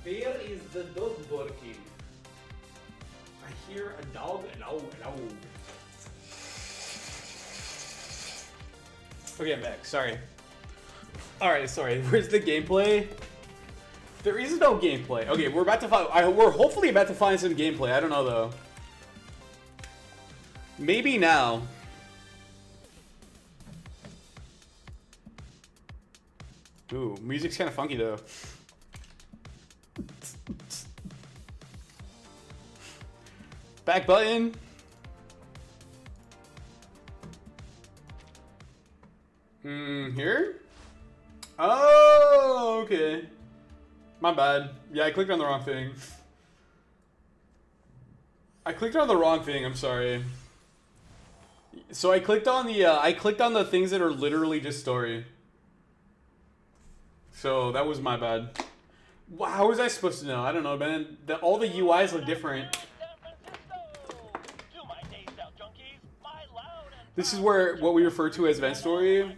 Where is the dog barking? I hear a dog. Hello. Okay, I'm back. Sorry. Alright, sorry. Where's the gameplay? There is no gameplay. Okay, we're about to find. We're hopefully about to find some gameplay. I don't know though. Maybe now. Ooh, music's kind of funky though. Back button. Here? Oh, okay. My bad. Yeah, I clicked on the wrong thing. I'm sorry. So I clicked on the things that are literally just story. So that was my bad. Wow, how was I supposed to know? I don't know, man. All the UIs look different. This is where what we refer to as event story.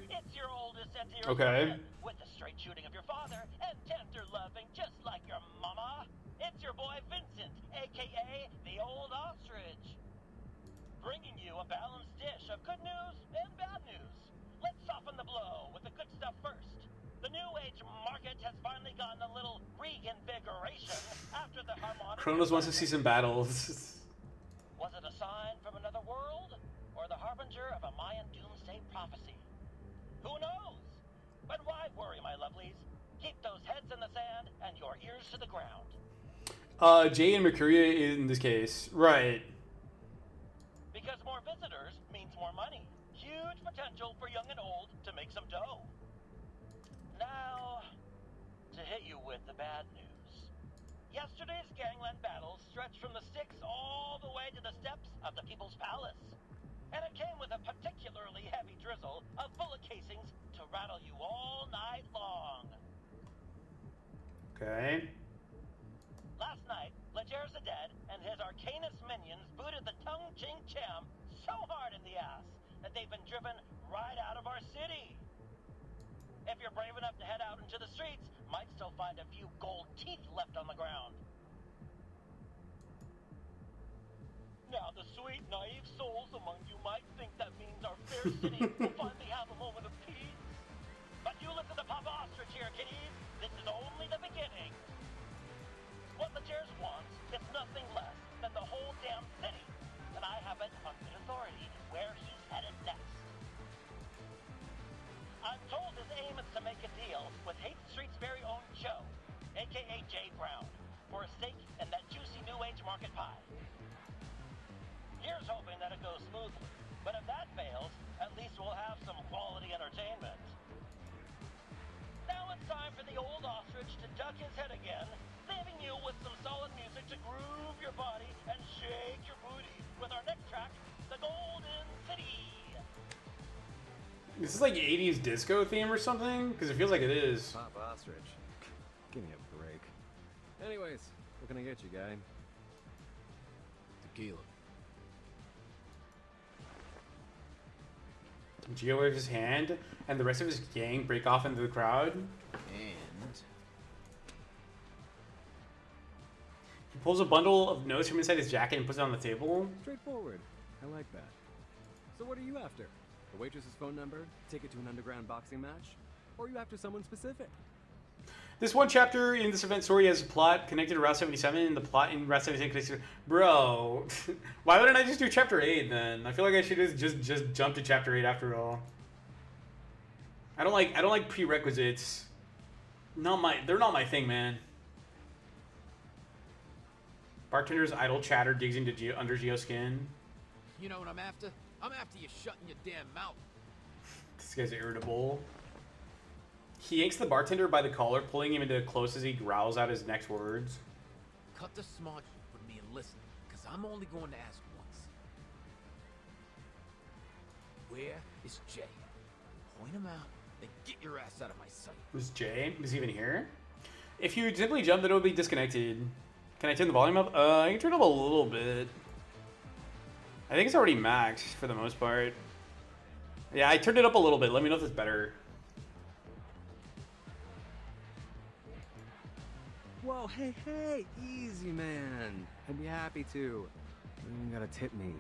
Okay. With the straight shooting of your father and tender loving just like your mama. It's your boy Vincent, aka the Old Ostrich. Bringing you a balanced dish of good news and bad news. Let's soften the blow with the good stuff first. The new age market has finally gotten a little reinvigoration after the harmonic... Kronos wants to see some battles. Was it a sign from another world? Or the harbinger of a Mayan doomsday prophecy? Who knows? But why worry, my lovelies? Keep those heads in the sand and your ears to the ground. Jay and Mercury in this case. Right. Because more visitors means more money. Huge potential for young and old to make some dough. Now, to hit you with the bad news. Yesterday's gangland battles stretched from the Styx all the way to the steps of the People's Palace. And it came with a particularly heavy drizzle of bullet casings to rattle you all night long. Okay. Last night, Leger Zeded and his Arcanus minions booted the Tung Ching Cham so hard in the ass that they've been driven right out of our city. If you're brave enough to head out into the streets, might still find a few gold teeth left on the ground. Now, the sweet, naive souls among you might think that means our fair city will finally have a moment of peace. But you listen to Papa Ostrich here, kiddies. This is only the beginning. What Legers wants is nothing less than the whole damn city. And I have it on good authority where he's headed next. I'm told his aim is to make a deal with Hate Street's very own Joe, aka Jay Brown, for a stake in that juicy new age market pie. Here's hoping that it goes smoothly, but if that fails, at least we'll have some quality entertainment. Now it's time for the Old Ostrich to duck his head again, leaving you with some solid music to groove your body and shake your booty with our next track, The Golden City. Is this like 80s disco theme or something? Because it feels like it is. Pop Ostrich. Give me a break. Anyways, what can I get you, guy? Tequila. Gio waves his hand, and the rest of his gang break off into the crowd. And he pulls a bundle of notes from inside his jacket and puts it on the table. straightforward. I like that. So what are you after? The waitress's phone number? Ticket to an underground boxing match? Or are you after someone specific? This one chapter in this event story has a plot connected to Route 77, and the plot in Route 77 connected to... Bro, why wouldn't I just do chapter 8 then? I feel like I should have just jump to chapter 8 after all. I don't like prerequisites. They're not my thing, man. Bartender's idle chatter digs into under Gio's skin. You know what I'm after? I'm after you shutting your damn mouth. This guy's irritable. He yanks the bartender by the collar, pulling him into close as he growls out his next words. Cut the smart shit with me and listen, because I'm only going to ask once. Where is Jay? Point him out, then get your ass out of my sight. Who's Jay? Is he even here? If you simply jump, then it would be disconnected. Can I turn the volume up? I can turn it up a little bit. I think it's already maxed for the most part. Yeah, I turned it up a little bit. Let me know if it's better. Whoa, hey, easy, man. I'd be happy to. You even gotta tip me.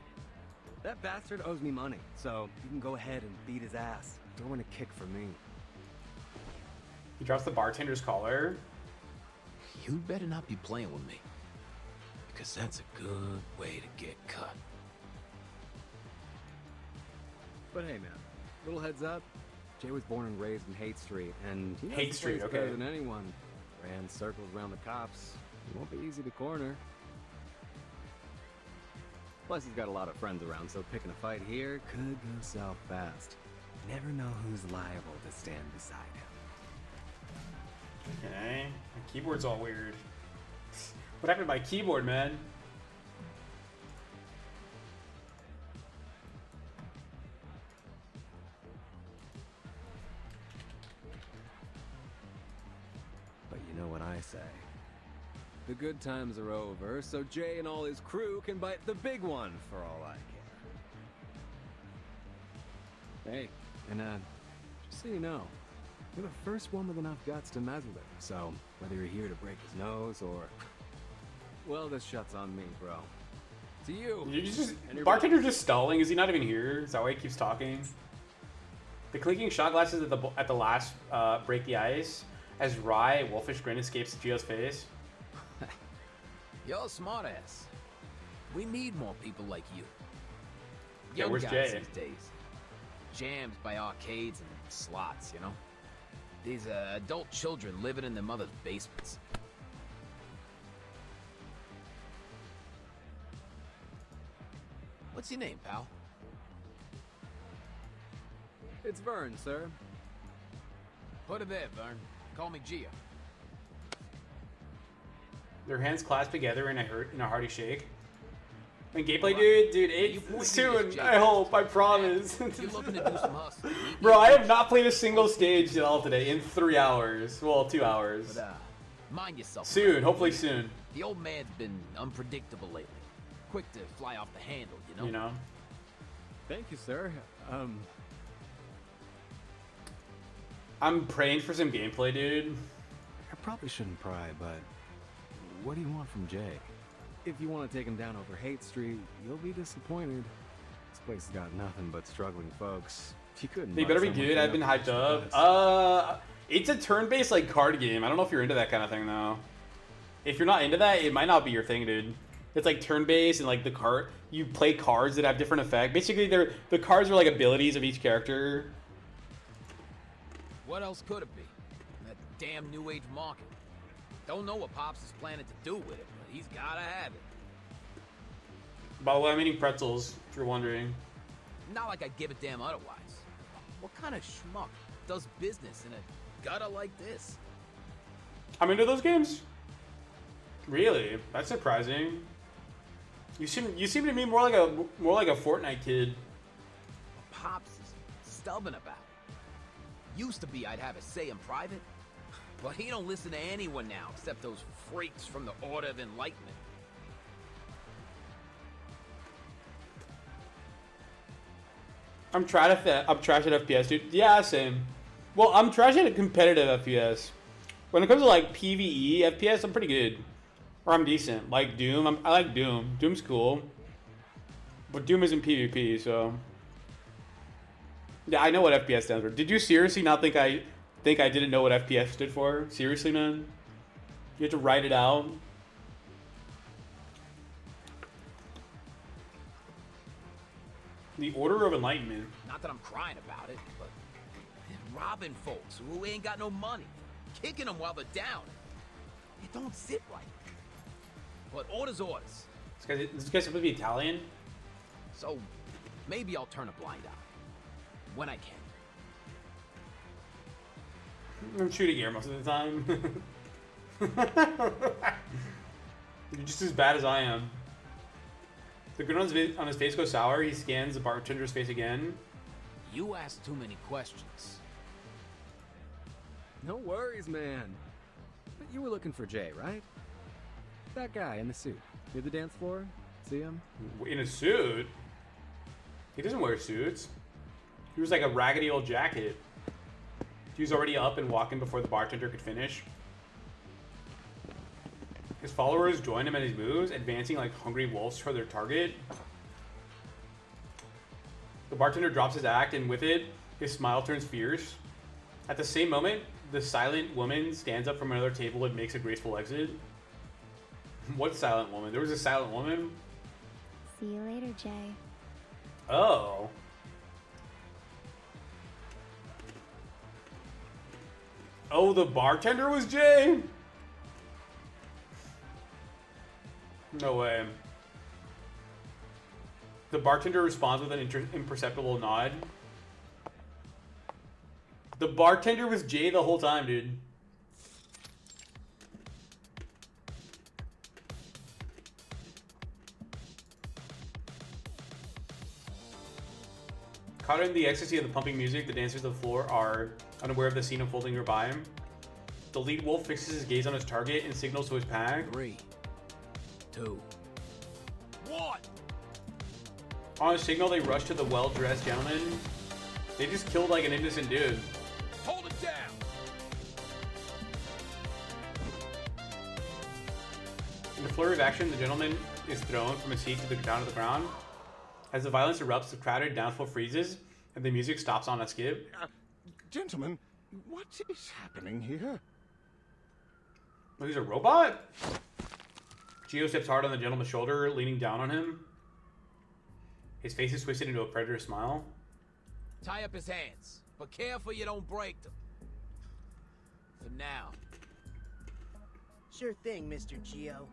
That bastard owes me money, so you can go ahead and beat his ass. Throw in a kick for me. He drops the bartender's collar. You better not be playing with me. Because that's a good way to get cut. But hey, man, little heads up. Jay was born and raised in Hate Street, and he knows Hate the Street, place okay. better than anyone. Ran circles around the cops. He won't be easy to corner. Plus, he's got a lot of friends around, so picking a fight here could go south fast. You never know who's liable to stand beside him. Okay. My keyboard's all weird. What happened to my keyboard, man? But you know what I say. The good times are over, so Jay and all his crew can bite the big one for all I care. Hey, and just so you know, you're the first one with enough guts to mess with him, so whether you're here to break his nose or... Well, this shot's on me, bro. To you! Bartender's just stalling. Is he not even here? Is that why he keeps talking? The clinking shot glasses at the last break the ice as wry, wolfish grin escapes Gio's face. You're a smartass. We need more people like you. Yeah, Young where's guys Jay? these days. Jammed by arcades and slots, you know? These adult children living in their mother's basements. What's your name, pal? It's Vern, sir. Put it there, Vern. Call me Gia. Their hands clasped together in a hearty shake. And gameplay, dude, it's soon. I hope. I promise. You're looking to do some hustle. Bro, I have not played a single stage at all today in 3 hours. Well, 2 hours. But, mind yourself. Soon, hopefully soon. The old man's been unpredictable lately. Quick to fly off the handle, you know? You know? Thank you, sir. I'm praying for some gameplay, dude. I probably shouldn't pry, but what do you want from Jay? If you want to take him down over Hate Street, you'll be disappointed. This place has got nothing but struggling folks. You couldn't. They better be good. I've been hyped up. It's a turn-based like card game. I don't know if you're into that kind of thing though. If you're not into that, it might not be your thing, dude. It's like turn-based and like the card. You play cards that have different effects. Basically, the cards are like abilities of each character. What else could it be? That damn new age market. Don't know what Pops is planning to do with it, but he's gotta have it. By the way, I'm eating pretzels, if you're wondering. Not like I give a damn otherwise. What kind of schmuck does business in a gutter like this? I'm into those games. Really? That's surprising. You seem to me more like a Fortnite kid. Pops is stubborn about it. Used to be I'd have a say in private, but he don't listen to anyone now except those freaks from the Order of Enlightenment. I'm trash at FPS, dude. Yeah, same. Well, I'm trash at competitive FPS. When it comes to like PvE FPS, I'm pretty good. Or I'm decent. Like Doom, I like Doom. Doom's cool. But Doom isn't PvP, so... Yeah, I know what FPS stands for. Did you seriously not think I didn't know what FPS stood for? Seriously, man? You have to write it out? The Order of Enlightenment. Not that I'm crying about it, but robbing folks who ain't got no money, kicking them while they're down. It don't sit right. But orders orders. This guy's supposed to be Italian? So maybe I'll turn a blind eye. When I can. I'm shooting air most of the time. You're just as bad as I am. The grin on his face goes sour. He scans the bartender's face again. You ask too many questions. No worries, man. But you were looking for Jay, right? That guy in the suit. Near the dance floor? See him? In a suit? He doesn't wear suits. He was like a raggedy old jacket. He was already up and walking before the bartender could finish. His followers join him in his moves, advancing like hungry wolves toward their target. The bartender drops his act, and with it, his smile turns fierce. At the same moment, the silent woman stands up from another table and makes a graceful exit. What silent woman? There was a silent woman? See you later, Jay. Oh. Oh, the bartender was Jay? No way. The bartender responds with an imperceptible nod. The bartender was Jay the whole time, dude. Caught in the ecstasy of the pumping music, the dancers on the floor are unaware of the scene unfolding nearby him. The lead wolf fixes his gaze on his target and signals to his pack. 3, 2, 1. On a signal, they rush to the well-dressed gentleman. They just killed like an innocent dude. Hold it down. In a flurry of action, the gentleman is thrown from his seat down to the ground. As the violence erupts, the crowded downfall freezes, and the music stops on a skip. Gentlemen, what is happening here? Oh, he's a robot? Geo steps hard on the gentleman's shoulder, leaning down on him. His face is twisted into a predator smile. Tie up his hands, but careful you don't break them. For now. Sure thing, Mr. Geo.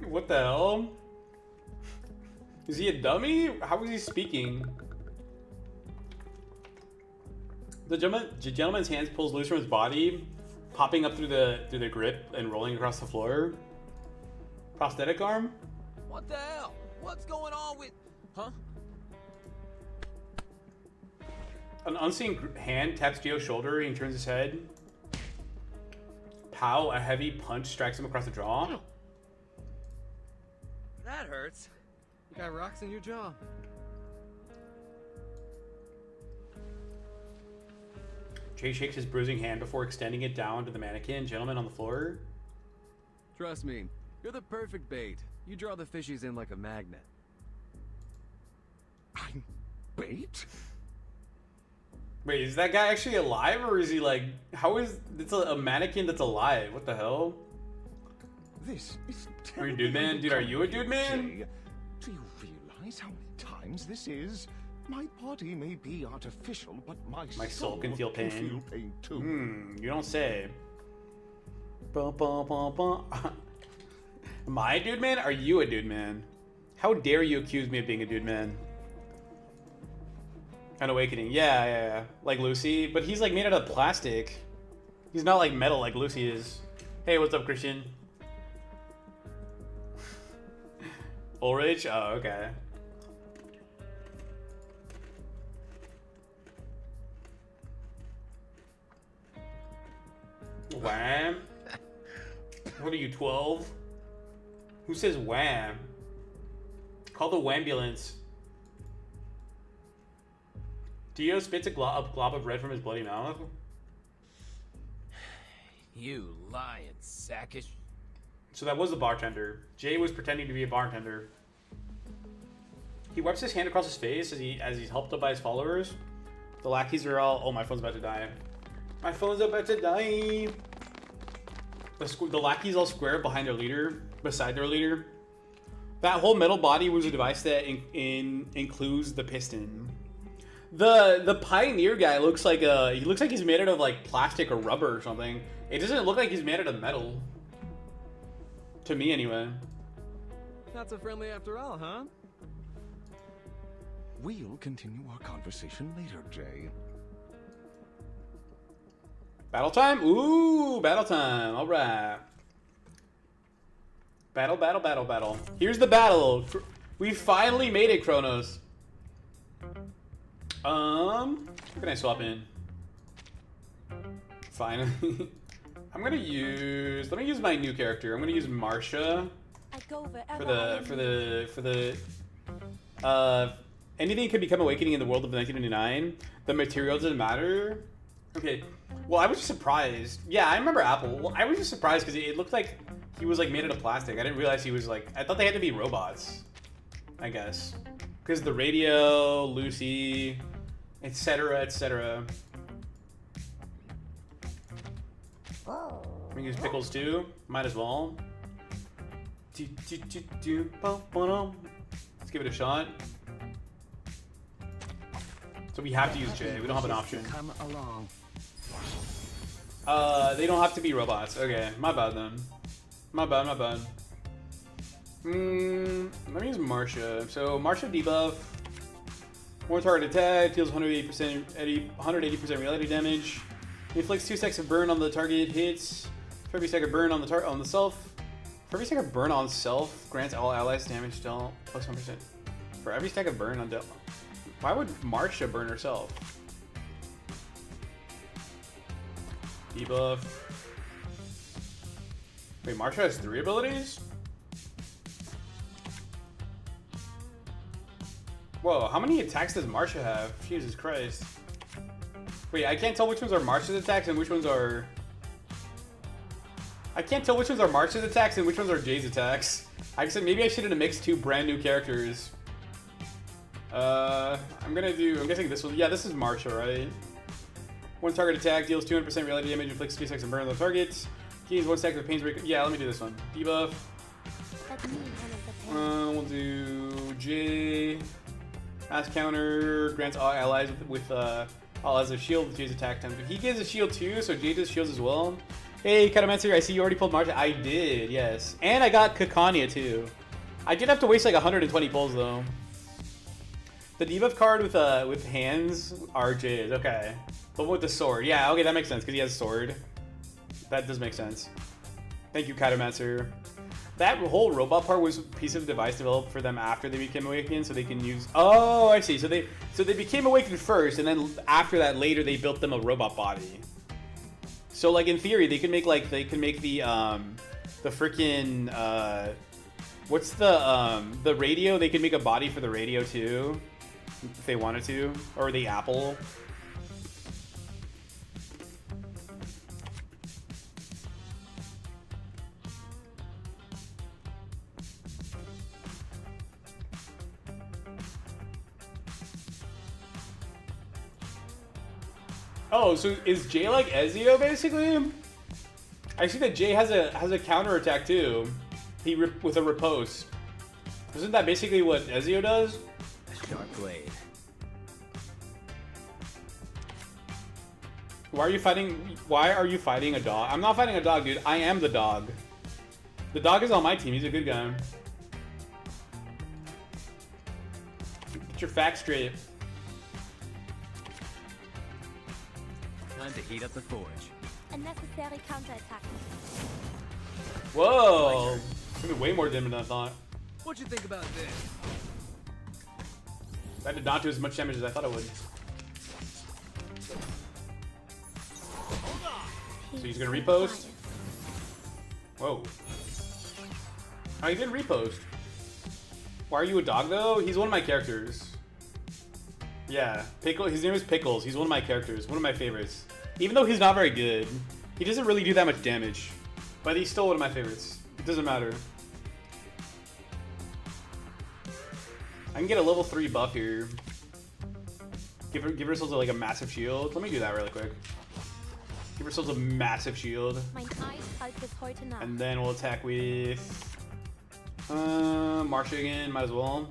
What the hell? Is he a dummy? How is he speaking? The gentleman's hands pulls loose from his body, popping up through the grip and rolling across the floor. Prosthetic arm? What the hell? What's going on with... Huh? An unseen hand taps Geo's shoulder and he turns his head. Pow, a heavy punch strikes him across the jaw. That hurts. You got rocks in your jaw. Jay shakes his bruising hand before extending it down to the mannequin gentleman on the floor. Trust me, you're the perfect bait. You draw the fishies in like a magnet. I'm bait? Wait, is that guy actually alive, or is he like... How is... It's a mannequin that's alive. What the hell? This is terrible. Are you a dude man? Dude, are you a dude man? Jay, do you realize how many times this is? My body may be artificial, but my soul can feel pain. Too. You don't say. Bum, bum, bum, bum. Am I a dude man? Are you a dude man? How dare you accuse me of being a dude man? An awakening. Yeah. Like Lucy. But he's like made out of plastic. He's not like metal like Lucy is. Hey, what's up, Christian? Ulrich? Oh, okay. Wham? What are you, 12? Who says wham? Call the wambulance. Dio spits a glob of red from his bloody mouth. You lying sackish. So that was the bartender. Jay was pretending to be a bartender. He wipes his hand across his face as he's helped up by his followers. The lackeys are all... Oh, my phone's about to die. My phone's about to die. The lackeys all square behind their leader, beside their leader. That whole metal body was a device that includes the piston. The pioneer guy looks like he's made out of like plastic or rubber or something. It doesn't look like he's made out of metal. To me, anyway. Not so friendly after all, huh? We'll continue our conversation later, Jay. Battle time? Ooh, battle time. All right. Battle. Here's the battle. We finally made it, Kronos. Who can I swap in? Finally. Let me use my new character. I'm gonna use Marsha for the Anything could become awakening in the world of 1999. The material doesn't matter. Okay. Well, I was just surprised. Yeah, I remember Apple. Well, I was just surprised because it looked like he was like made out of plastic. I didn't realize he was like. I thought they had to be robots. I guess because the radio, Lucy, etc., etc. We can use pickles too. Might as well. Let's give it a shot. So we have to use J. We don't have an option. Come along. They don't have to be robots. Okay, my bad then. My bad. Let me use Marsha. So Marsha debuff. More target attack, deals 180% reality damage. Inflicts 2 stacks of burn on the target hits. For every stack of burn on the self. For every stack of burn on self, grants all allies damage dealt plus 1%. For every stack of burn on dealt. Why would Marsha burn herself? Debuff. Wait, Marsha has 3 abilities? Whoa, how many attacks does Marsha have? Jesus Christ. Wait, I can't tell which ones are Marsha's attacks and which ones are... I can't tell which ones are Marsha's attacks and which ones are Jay's attacks. I said maybe I should have mixed 2 brand new characters. I'm guessing this one. Yeah, this is Marsha, right? 1 target attack, deals 200% reality damage, inflicts 2 stacks of burn on the target. Gains 1 stack of Pain's Break. Yeah, let me do this one. Debuff. We'll do J. Mass counter, grants all allies with allies a shield with Jay's attack time. He gives a shield too, so Jay does shields as well. Hey, Katamancer, I see you already pulled Marsha. I did, yes. And I got Kakania too. I did have to waste like 120 pulls though. The debuff card with hands are Jay's, okay. But with the sword, yeah, okay, that makes sense because he has a sword. That does make sense. Thank you, Katamancer. That whole robot part was a piece of device developed for them after they became awakened, so they can use. Oh, I see. So they became awakened first, and then after that, later they built them a robot body. So like in theory, they can make the freaking what's the radio? They can make a body for the radio too, if they wanted to, or the apple. Oh, so is Jay like Ezio basically? I see that Jay has a counter attack too. With a riposte. Isn't that basically what Ezio does? A sharp blade. Why are you fighting a dog? I'm not fighting a dog, dude. I am the dog. The dog is on my team. He's a good guy. Get your facts straight. Time to heat up the forge. A necessary counterattack. Whoa! It's gonna be way more dim than I thought. What'd you think about this? That did not do as much damage as I thought it would. So he's gonna repost? Whoa. Oh, he didn't repost. Why are you a dog though? He's one of my characters. Yeah, his name is Pickles. He's one of my characters, one of my favorites. Even though he's not very good, he doesn't really do that much damage. But he's still one of my favorites. It doesn't matter. I can get a level 3 buff here. Give ourselves like a massive shield. Let me do that really quick. Give ourselves a massive shield. And then we'll attack with Marsha again, might as well.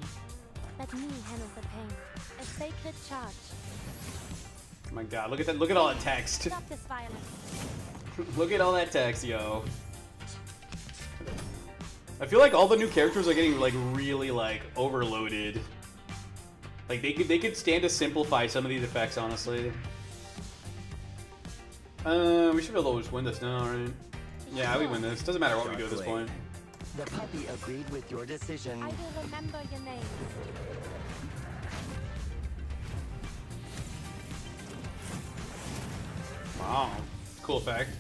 Let me handle the pain. A sacred charge. Oh my god, look at that, look at all that text. Stop this violence. Look at all that text, yo. I feel like all the new characters are getting like really like overloaded. Like they could stand to simplify some of these effects, honestly. We should be able to just win this now, right? Yeah, we win this. Doesn't matter what we do at this point. The puppy agreed with your decision. I will remember your name. Wow, cool effect.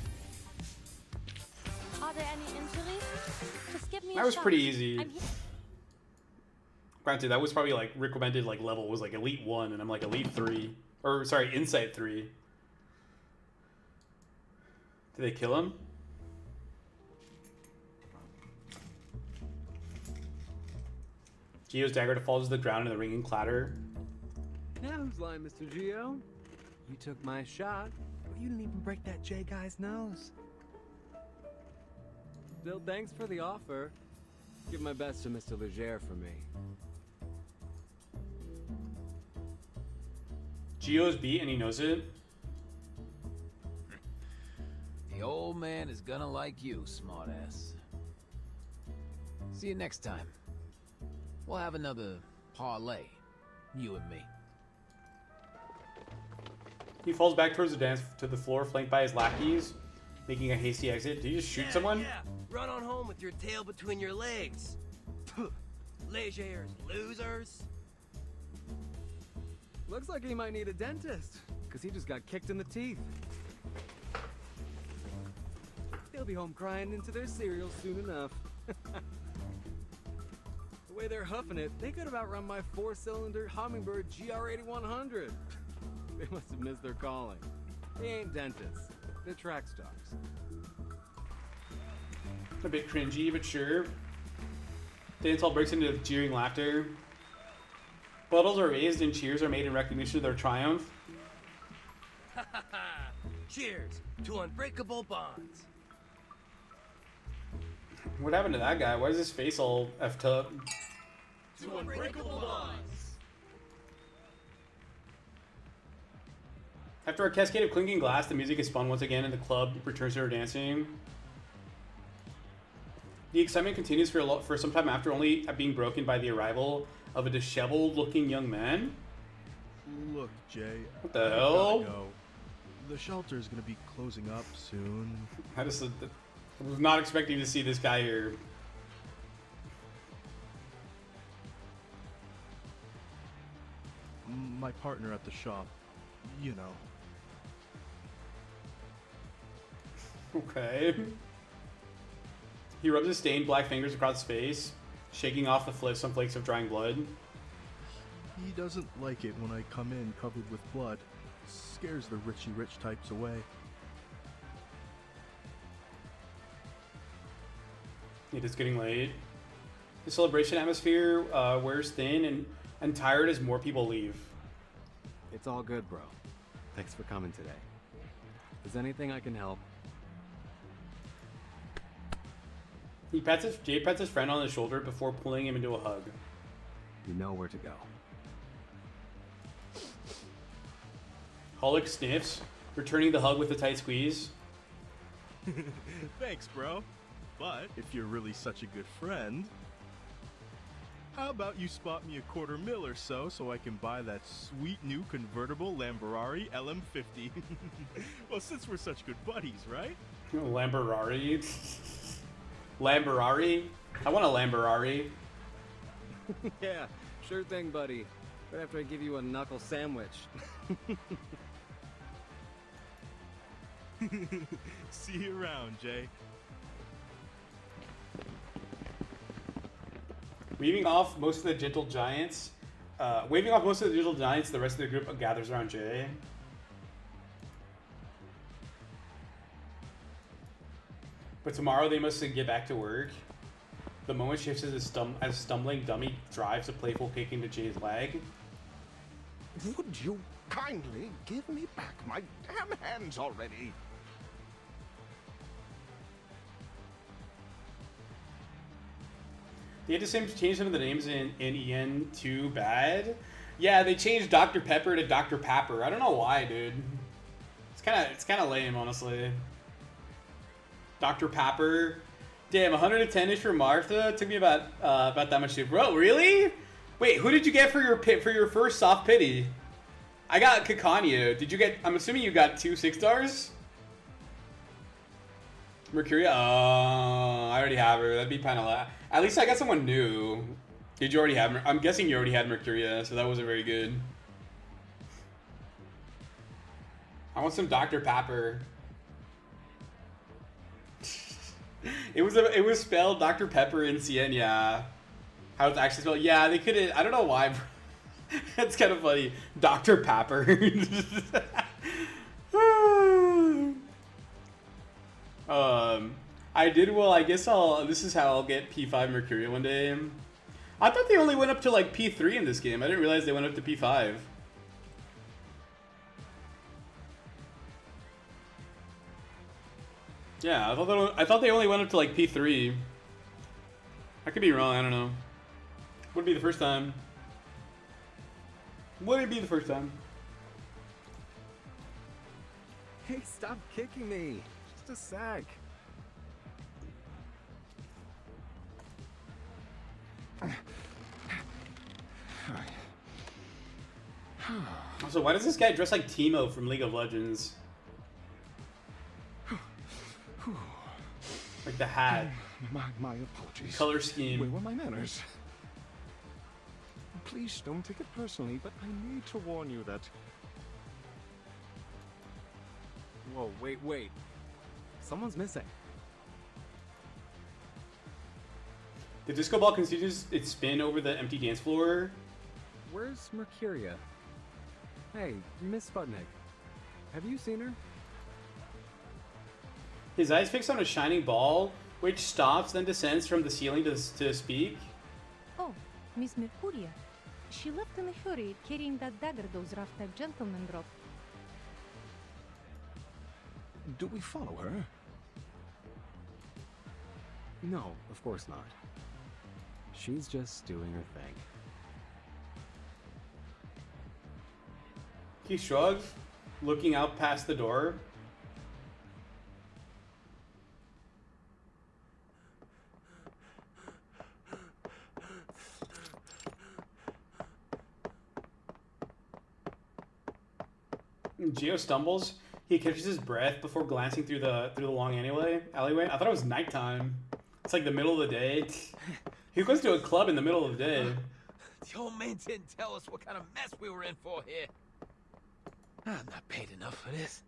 Are there any injuries? Just give me That a was shot. pretty easy. Granted, that was probably like recommended like level was like Elite 1, and I'm like Elite 3. Or sorry, Insight 3. Did they kill him? Gio's dagger falls to the ground in the ringing clatter. Now who's lying, Mr. Gio? You took my shot, but you didn't even break that J guy's nose. Still, thanks for the offer. Give my best to Mr. Leger for me. Gio's beat and he knows it. The old man is gonna like you, smartass. See you next time. We'll have another parlay, you and me. He falls back towards the dance to the floor, flanked by his lackeys, making a hasty exit. Did he just shoot someone? Yeah, run on home with your tail between your legs. Legers, losers. Looks like he might need a dentist, because he just got kicked in the teeth. They'll be home crying into their cereal soon enough. The way they're huffing it, they could have outrun my 4-cylinder Hummingbird GR8100. They must have missed their calling. They ain't dentists. They're track stars. A bit cringy, but sure. Dance hall breaks into jeering laughter. Bottles are raised and cheers are made in recognition of their triumph. Cheers to unbreakable bonds. What happened to that guy? Why is his face all effed up? To unbreakable bonds. After a cascade of clinking glass, the music is spun once again and the club returns to her dancing. The excitement continues for some time after, only being broken by the arrival of a disheveled-looking young man. Look, Jay. What the hell? Go. The shelter's gonna be closing up soon. I was not expecting to see this guy here. My partner at the shop, you know. Okay. He rubs his stained black fingers across his face, shaking off some flakes of drying blood. He doesn't like it when I come in covered with blood. Scares the richy rich types away. It is getting late. The celebration atmosphere wears thin and tired as more people leave. It's all good, bro. Thanks for coming today. Is anything I can help? Jay pats his friend on the shoulder before pulling him into a hug. You know where to go. Hulk sniffs, returning the hug with a tight squeeze. Thanks, bro. But if you're really such a good friend, how about you spot me $250,000 or so I can buy that sweet new convertible Lamborghini LM50? Well, since we're such good buddies, right? Lamborghini? Lamborghini? I want a Lamborghini. Yeah, sure thing, buddy. Right after I give you a knuckle sandwich. See you around, Jay. Waving off most of the gentle giants, the rest of the group gathers around Jay. But tomorrow they must get back to work. The moment shifts as stumbling dummy drives a playful kick into Jay's leg. Would you kindly give me back my damn hands already? They had to change some of the names in EN too bad. Yeah, they changed Dr. Pepper to Dr. Papper. I don't know why, dude. It's kind of lame, honestly. Dr. Papper. Damn, 110-ish for Martha. It took me about that much too. Bro, really? Wait, who did you get for your first soft pity? I got Cacanio. Did you get? I'm assuming you got 2 6-stars. Mercuria. Oh, I already have her. That'd be kind of at least I got someone new. Did you already have? I'm guessing you already had Mercuria, so that wasn't very good. I want some Dr. Pepper. It was spelled Dr. Pepper in CN, yeah. How it's actually spelled? Yeah, they couldn't. I don't know why. That's kind of funny. Dr. Papper. I did well. I guess this is how I'll get P5 Mercuria one day. I thought they only went up to like P3 in this game. I didn't realize they went up to P5. Yeah, I thought they only went up to like P3. I could be wrong. I don't know. Would it be the first time? Would it be the first time? Hey, stop kicking me. Just a sec. So why does this guy dress like Teemo from League of Legends? Like the hat. My apologies. Color scheme. Where were my manners? Please don't take it personally, but I need to warn you that... Whoa, wait. Someone's missing. The disco ball continues its spin over the empty dance floor. Where's Mercuria? Hey, Miss Sputnik. Have you seen her? His eyes fix on a shining ball, which stops, then descends from the ceiling to speak. Oh, Miss Mercuria. She left in a hurry, carrying that dagger those rough-type gentlemen dropped. Do we follow her? No, of course not. She's just doing her thing. He shrugs, looking out past the door. Geo stumbles. He catches his breath before glancing through the long alleyway. I thought it was nighttime. It's like the middle of the day. He goes to a club in the middle of the day. The old man didn't tell us what kind of mess we were in for here. I'm not paid enough for this.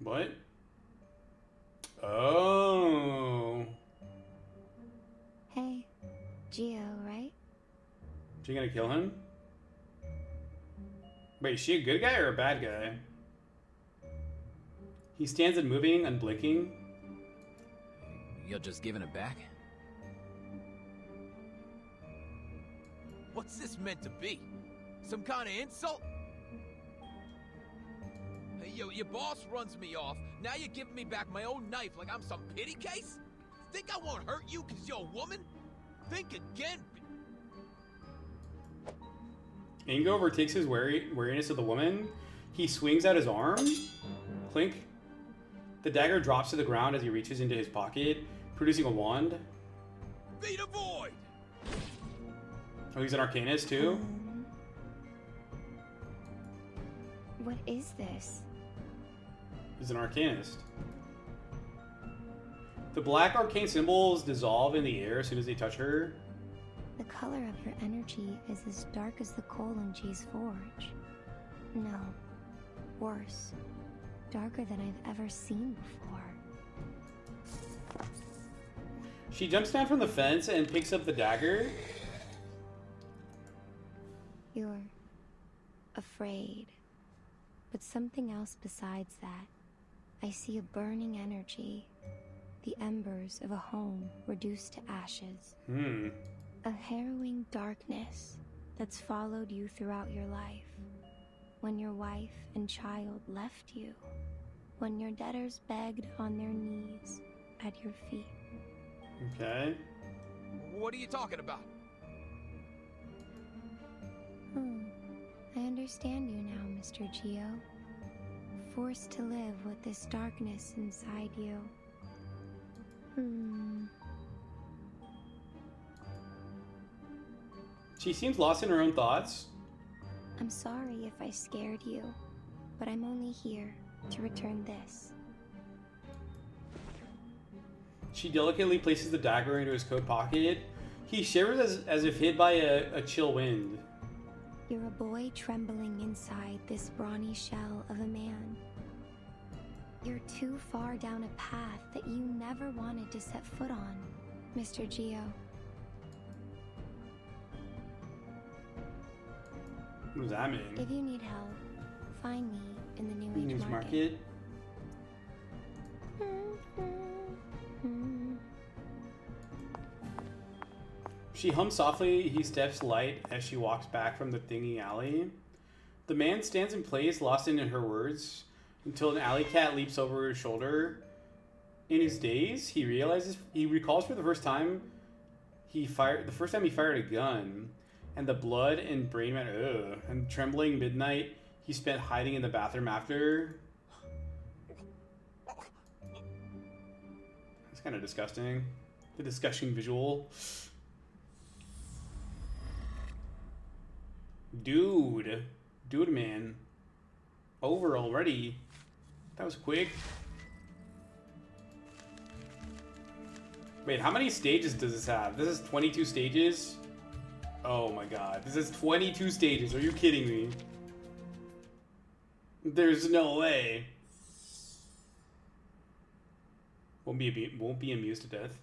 What? Oh. Hey, Geo, right? She gonna kill him? Wait, is she a good guy or a bad guy? He stands unmoving, unblinking. You're just giving it back? What's this meant to be? Some kind of insult? Hey, yo, your boss runs me off. Now you're giving me back my own knife like I'm some pity case? Think I won't hurt you because you're a woman? Think again. Ingo overtakes his wariness of the woman. He swings out his arm. Clink. The dagger drops to the ground as he reaches into his pocket, producing a wand. Be the void! Oh, he's an arcanist too? What is this? He's an arcanist. The black arcane symbols dissolve in the air as soon as they touch her. The color of your energy is as dark as the coal in Jay's forge. No, worse. Darker than I've ever seen before. She jumps down from the fence and picks up the dagger. You're afraid. But something else besides that. I see a burning energy. The embers of a home reduced to ashes. A harrowing darkness that's followed you throughout your life. When your wife and child left you. When your debtors begged on their knees at your feet. Okay. What are you talking about? I understand you now, Mr. Geo. Forced to live with this darkness inside you. She seems lost in her own thoughts. I'm sorry if I scared you, but I'm only here to return this. She delicately places the dagger into his coat pocket. He shivers as if hit by a chill wind. You're a boy trembling inside this brawny shell of a man. You're too far down a path that you never wanted to set foot on, Mr. Geo. What does that mean? If you need help, find me in the New Age News Market. She hums softly, he steps light as she walks back from the thingy alley. The man stands in place, lost in her words, until an alley cat leaps over his shoulder. In his daze, he recalls for the first time he fired a gun, and the blood and brain matter, and trembling midnight he spent hiding in the bathroom after. It's kind of disgusting. The disgusting visual. Dude, man. Over already. That was quick. Wait, how many stages does this have? This is 22 stages? Oh my god. This is 22 stages. Are you kidding me? There's no way. Won't be amused to death.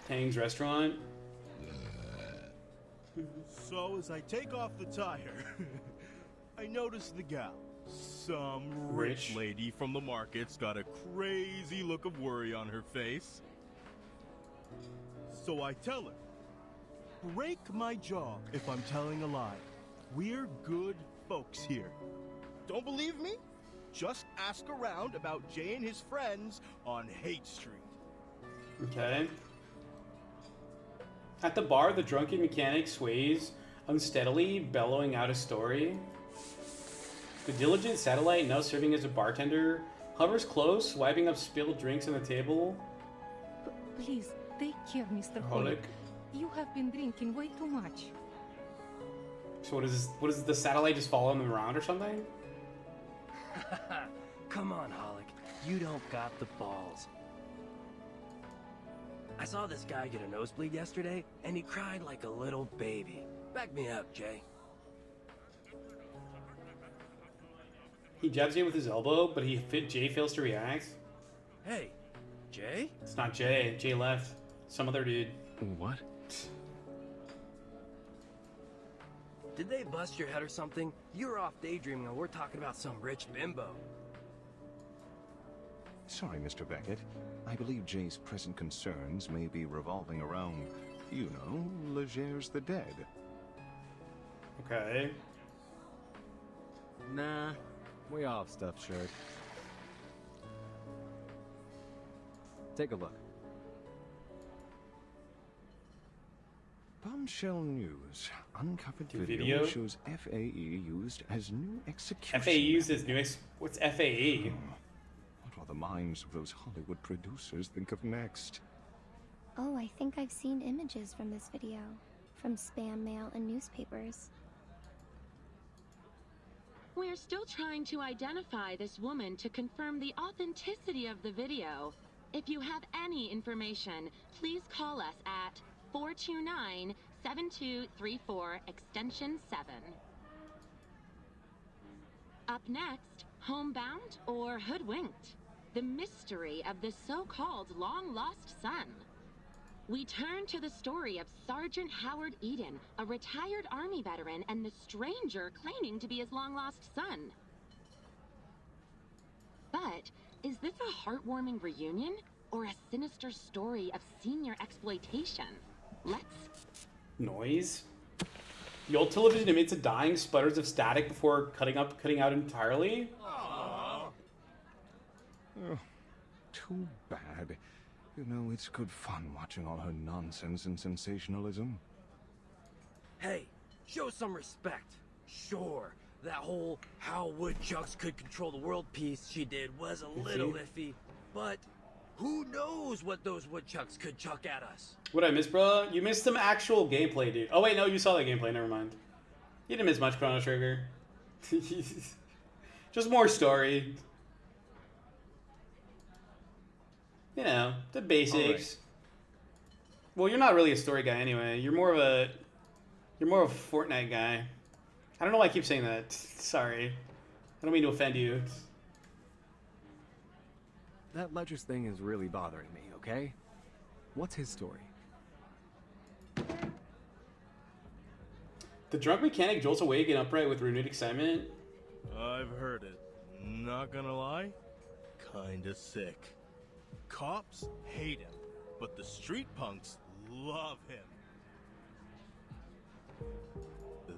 Tang's restaurant. So as I take off the tire, I notice the gal. Some rich lady from the market's got a crazy look of worry on her face. So I tell her, break my jaw if I'm telling a lie. We're good folks here. Don't believe me? Just ask around about Jay and his friends on Hate Street. Okay. At the bar, the drunken mechanic sways unsteadily, bellowing out a story. The diligent satellite, now serving as a bartender, hovers close, wiping up spilled drinks on the table. Please, take care, Mr. Holic. You have been drinking way too much. So what is this? What is the satellite just following them around or something? Come on, Holic. You don't got the balls. I saw this guy get a nosebleed yesterday, and he cried like a little baby. Back me up, Jay. He jabs Jay with his elbow, but Jay fails to react. Hey, Jay? It's not Jay. Jay left. Some other dude. What? Did they bust your head or something? You were off daydreaming and we're talking about some rich bimbo. Sorry, Mr. Beckett. I believe Jay's present concerns may be revolving around, you know, Legers the dead. Okay. Nah, we all have stuff, shirt. Take a look. Bombshell News. Uncovered The video, video? shows FAE used as new execution. FAE used as new what's FAE? What will the minds of those Hollywood producers think of next? Oh, I think I've seen images from this video. From spam mail and newspapers. We're still trying to identify this woman to confirm the authenticity of the video. If you have any information, please call us at 429-7234 extension 7. Up next, homebound or hoodwinked? The mystery of the so-called long-lost son. We turn to the story of Sergeant Howard Eden, a retired Army veteran, and the stranger claiming to be his long-lost son. But is this a heartwarming reunion or a sinister story of senior exploitation? Let's... Noise? The old television emits a dying sputters of static before cutting out entirely? Oh, too bad. You know, it's good fun watching all her nonsense and sensationalism. Hey, show some respect. Sure, that whole how woodchucks could control the world piece she did was a little iffy, but who knows what those woodchucks could chuck at us? What I missed, bro? You missed some actual gameplay, dude. Oh wait, no, you saw that gameplay. Never mind. You didn't miss much, Chrono Trigger. Just more story. You know, the basics. Well, you're not really a story guy anyway. You're more of a Fortnite guy. I don't know why I keep saying that. Sorry. I don't mean to offend you. That Ledger's thing is really bothering me, okay? What's his story? The drunk mechanic jolts awake and upright with renewed excitement. I've heard it. Not gonna lie, kinda sick. Cops hate him, but the street punks love him.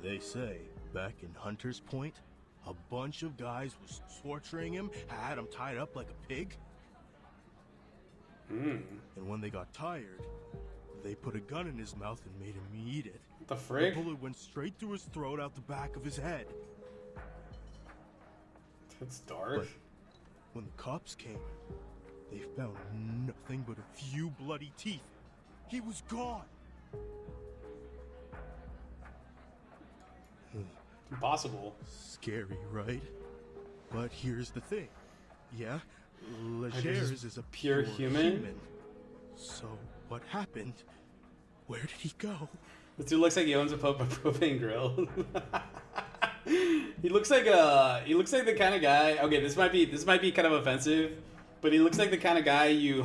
They say, back in Hunter's Point, a bunch of guys was torturing him, had him tied up like a pig. And when they got tired, they put a gun in his mouth and made him eat it. The frig? The bullet went straight through his throat out the back of his head. That's dark. But when the cops came, they found nothing but a few bloody teeth. He was gone. Impossible. Scary, right? But here's the thing. Yeah, Legers is a pure human? So what happened? Where did he go? This dude looks like he owns a propane grill. He looks like the kind of guy. Okay, this might be kind of offensive, but he looks like the kind of guy you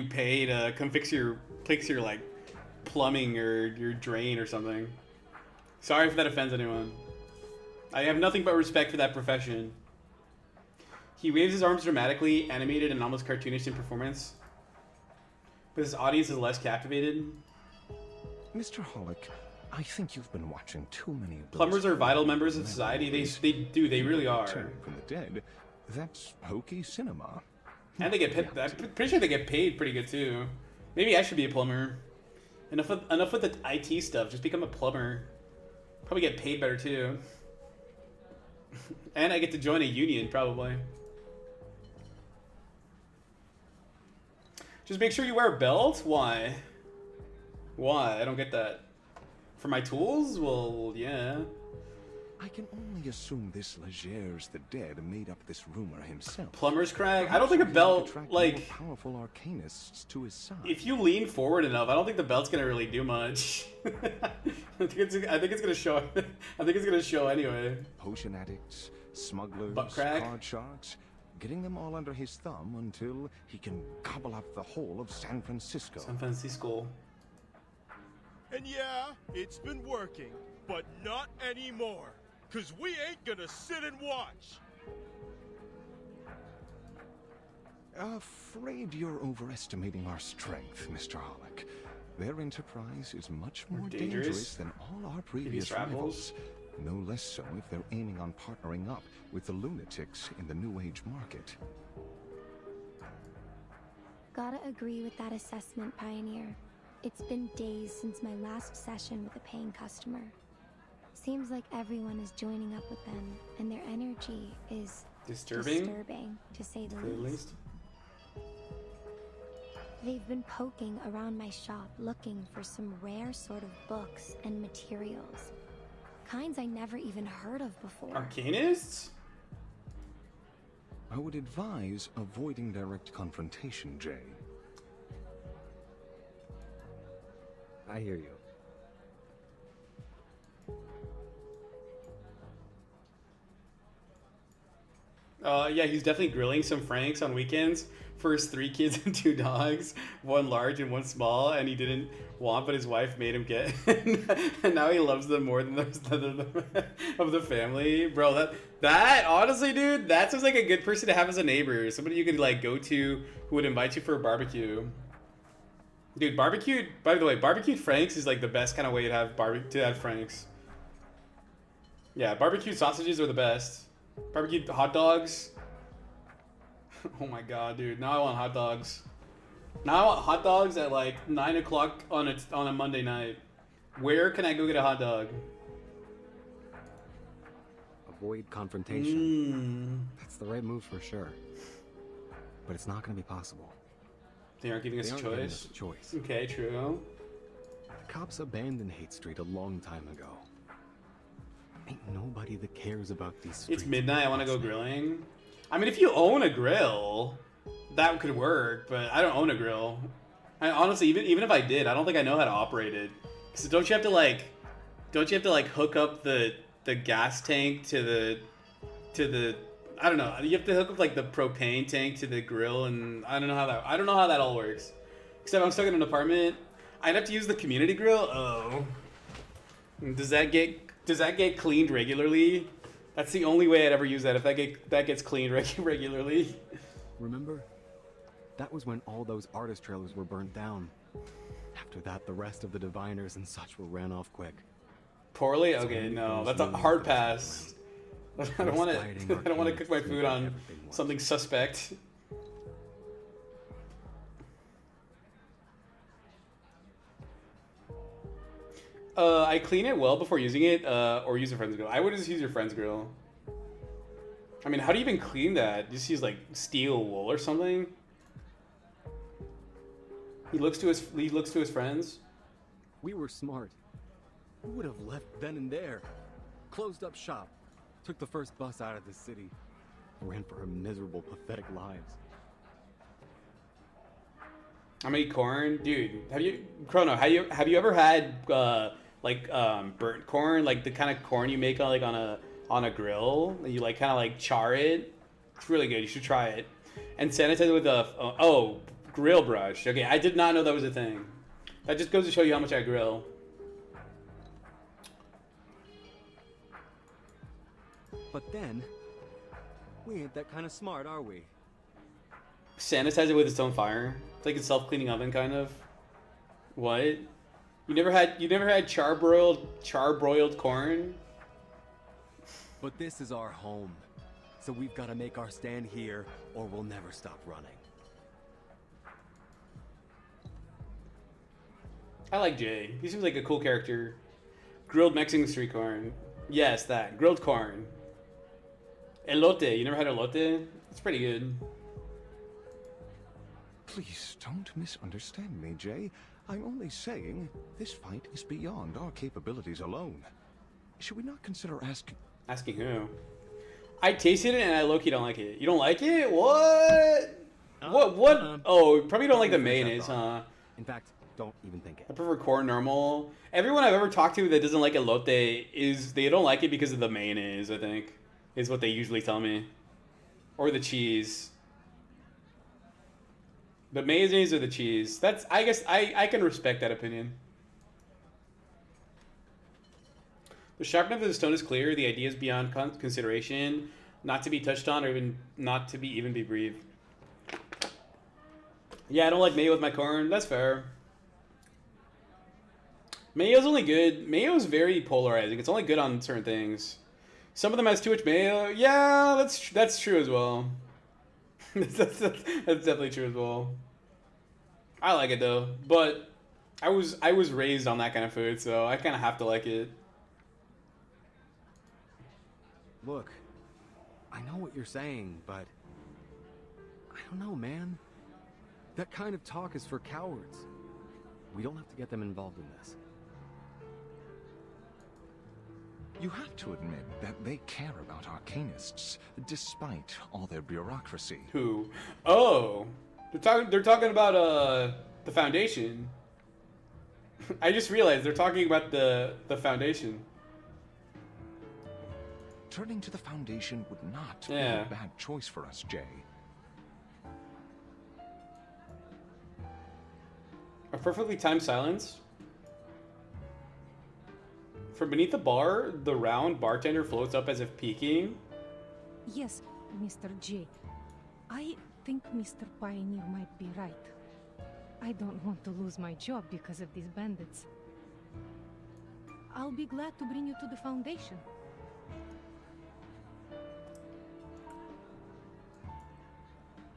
pay to come fix your like plumbing or your drain or something. Sorry if that offends anyone. I have nothing but respect for that profession. He waves his arms dramatically, animated and almost cartoonish in performance, but his audience is less captivated. Mr. Hollick, I think you've been watching too many of those. Plumbers are vital members of society. They really are. Return from the dead. That's hokey cinema. And they get paid. I'm pretty sure they get paid pretty good too. Maybe I should be a plumber. Enough with the IT stuff. Just become a plumber. Probably get paid better too. And I get to join a union probably. Just make sure you wear a belt. Why? Why? I don't get that. For my tools? Well, yeah. I can only assume this Legers the Dead made up this rumor himself. Plumber's crag? I don't think a belt, like, powerful arcanists to his side. If you lean forward enough, I don't think the belt's gonna really do much. I think it's gonna show. I think it's gonna show anyway. Potion addicts, smugglers, Butt crack? card sharks, getting them all under his thumb until he can gobble up the whole of San Francisco. San Francisco. And yeah, it's been working, but not anymore. 'Cause we ain't gonna sit and watch. Afraid you're overestimating our strength, Mr. Hollick. Their enterprise is much more dangerous than all our previous rivals. No less so if they're aiming on partnering up with the lunatics in the New Age market. Gotta agree with that assessment, Pioneer. It's been days since my last session with a paying customer. Seems like everyone is joining up with them, and their energy is disturbing to say the least. They've been poking around my shop looking for some rare sort of books and materials. Kinds I never even heard of before. Arcanists? I would advise avoiding direct confrontation, Jay. I hear you. Yeah, he's definitely grilling some Franks on weekends for his 3 kids and 2 dogs, 1 large and 1 small, and he didn't want, but his wife made him get. And now he loves them more than the rest of the family. Bro, that honestly, dude, that sounds like a good person to have as a neighbor. Somebody you could like go to who would invite you for a barbecue. Dude, by the way, barbecued Franks is like the best kind of way to have Franks. Yeah, barbecued sausages are the best. Barbecued hot dogs. Oh my god, dude. Now I want hot dogs. Now I want hot dogs at like 9 o'clock on a Monday night. Where can I go get a hot dog? Avoid confrontation. That's the right move for sure. But it's not going to be possible. They aren't giving us a choice? Okay, true. The cops abandoned Hate Street a long time ago. Ain't nobody that cares about these streets. It's midnight, I want to go grilling. I mean, if you own a grill, that could work, but I don't own a grill. I honestly, even if I did, I don't think I know how to operate it. So don't you have to like hook up the gas tank to the I don't know. You have to hook up like the propane tank to the grill, and I don't know how that all works. Except I'm stuck in an apartment. I'd have to use the community grill. Oh, does that get cleaned regularly? That's the only way I'd ever use that. If that gets cleaned regularly. Remember? That was when all those artist trailers were burnt down. After that, the rest of the diviners and such were ran off quick. Poorly? Okay, no, that's a hard pass. I don't want to cook my food on something suspect. I clean it well before using it, or use a friend's grill. I would just use your friend's grill. I mean, how do you even clean that? Just use like steel wool or something. He looks to his friends. We were smart. We would have left then and there. Closed up shop. Took the first bus out of the city. Ran for our miserable, pathetic lives. I made corn, dude. Have you ever had burnt corn, like the kind of corn you make on a grill? You like kind of like char it. It's really good. You should try it. And sanitize it with a grill brush. Okay, I did not know that was a thing. That just goes to show you how much I grill. But then, we ain't that kind of smart, are we? Sanitize it with its own fire. It's like a self-cleaning oven, kind of. What? You never had charbroiled corn? But this is our home, so we've got to make our stand here, or we'll never stop running. I like Jay. He seems like a cool character. Grilled Mexican street corn. Yes, that. Grilled corn. Elote. You never had elote? It's pretty good. Please don't misunderstand me, Jay. I'm only saying this fight is beyond our capabilities alone. Should we not consider asking... Asking who? I tasted it and I low-key don't like it. You don't like it? What? What? Oh, probably don't like the mayonnaise, huh? In fact, don't even think it. I prefer corn normal. Everyone I've ever talked to that doesn't like elote they don't like it because of the mayonnaise, I think. Is what they usually tell me. Or the cheese. The mayonnaise or the cheese. I guess I can respect that opinion. The sharpness of the stone is clear. The idea is beyond consideration. Not to be touched on or even not to be even be breathed. Yeah, I don't like mayo with my corn. That's fair. Mayo's only good. Mayo's very polarizing. It's only good on certain things. Some of them has too much mayo. Yeah, that's true as well. that's definitely true as well. I like it though, but I was raised on that kind of food, so I kind of have to like it. Look, I know what you're saying, but I don't know, man. That kind of talk is for cowards. We don't have to get them involved in this. You have to admit that they care about arcanists, despite all their bureaucracy. Who? Oh, they're talking about the Foundation. I just realized they're talking about the Foundation. Turning to the Foundation would not be Yeah. a bad choice for us, Jay. A perfectly timed silence. From beneath the bar, the round bartender floats up as if peeking. Yes, Mr. J. I think Mr. Pioneer might be right. I don't want to lose my job because of these bandits. I'll be glad to bring you to the Foundation.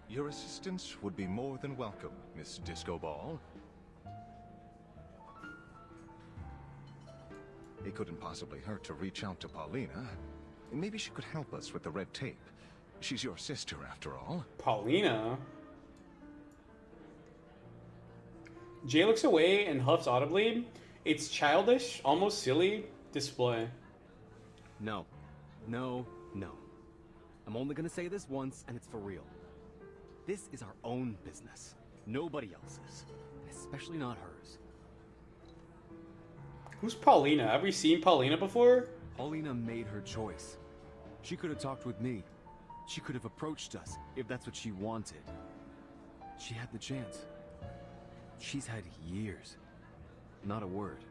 Your assistance would be more than welcome, Miss Disco Ball. It couldn't possibly hurt to reach out to Paulina. Maybe she could help us with the red tape. She's your sister, after all. Paulina? Jay looks away and huffs audibly. It's childish, almost silly display. No. No, no. I'm only gonna say this once, and it's for real. This is our own business. Nobody else's. Especially not hers. Who's Paulina? Have we seen Paulina before? Paulina made her choice. She could have talked with me. She could have approached us if that's what she wanted. She had the chance. She's had years. Not a word.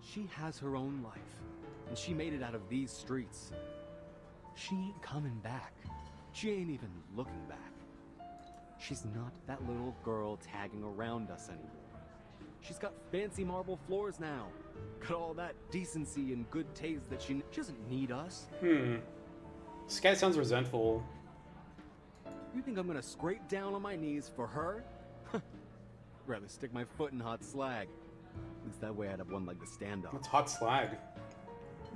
She has her own life, and she made it out of these streets. She ain't coming back. She ain't even looking back. She's not that little girl tagging around us anymore. She's got fancy marble floors now. Got all that decency and good taste that she doesn't need us. This guy sounds resentful. You think I'm gonna scrape down on my knees for her? Rather stick my foot in hot slag. At least that way I'd have one leg to stand on. What's hot slag?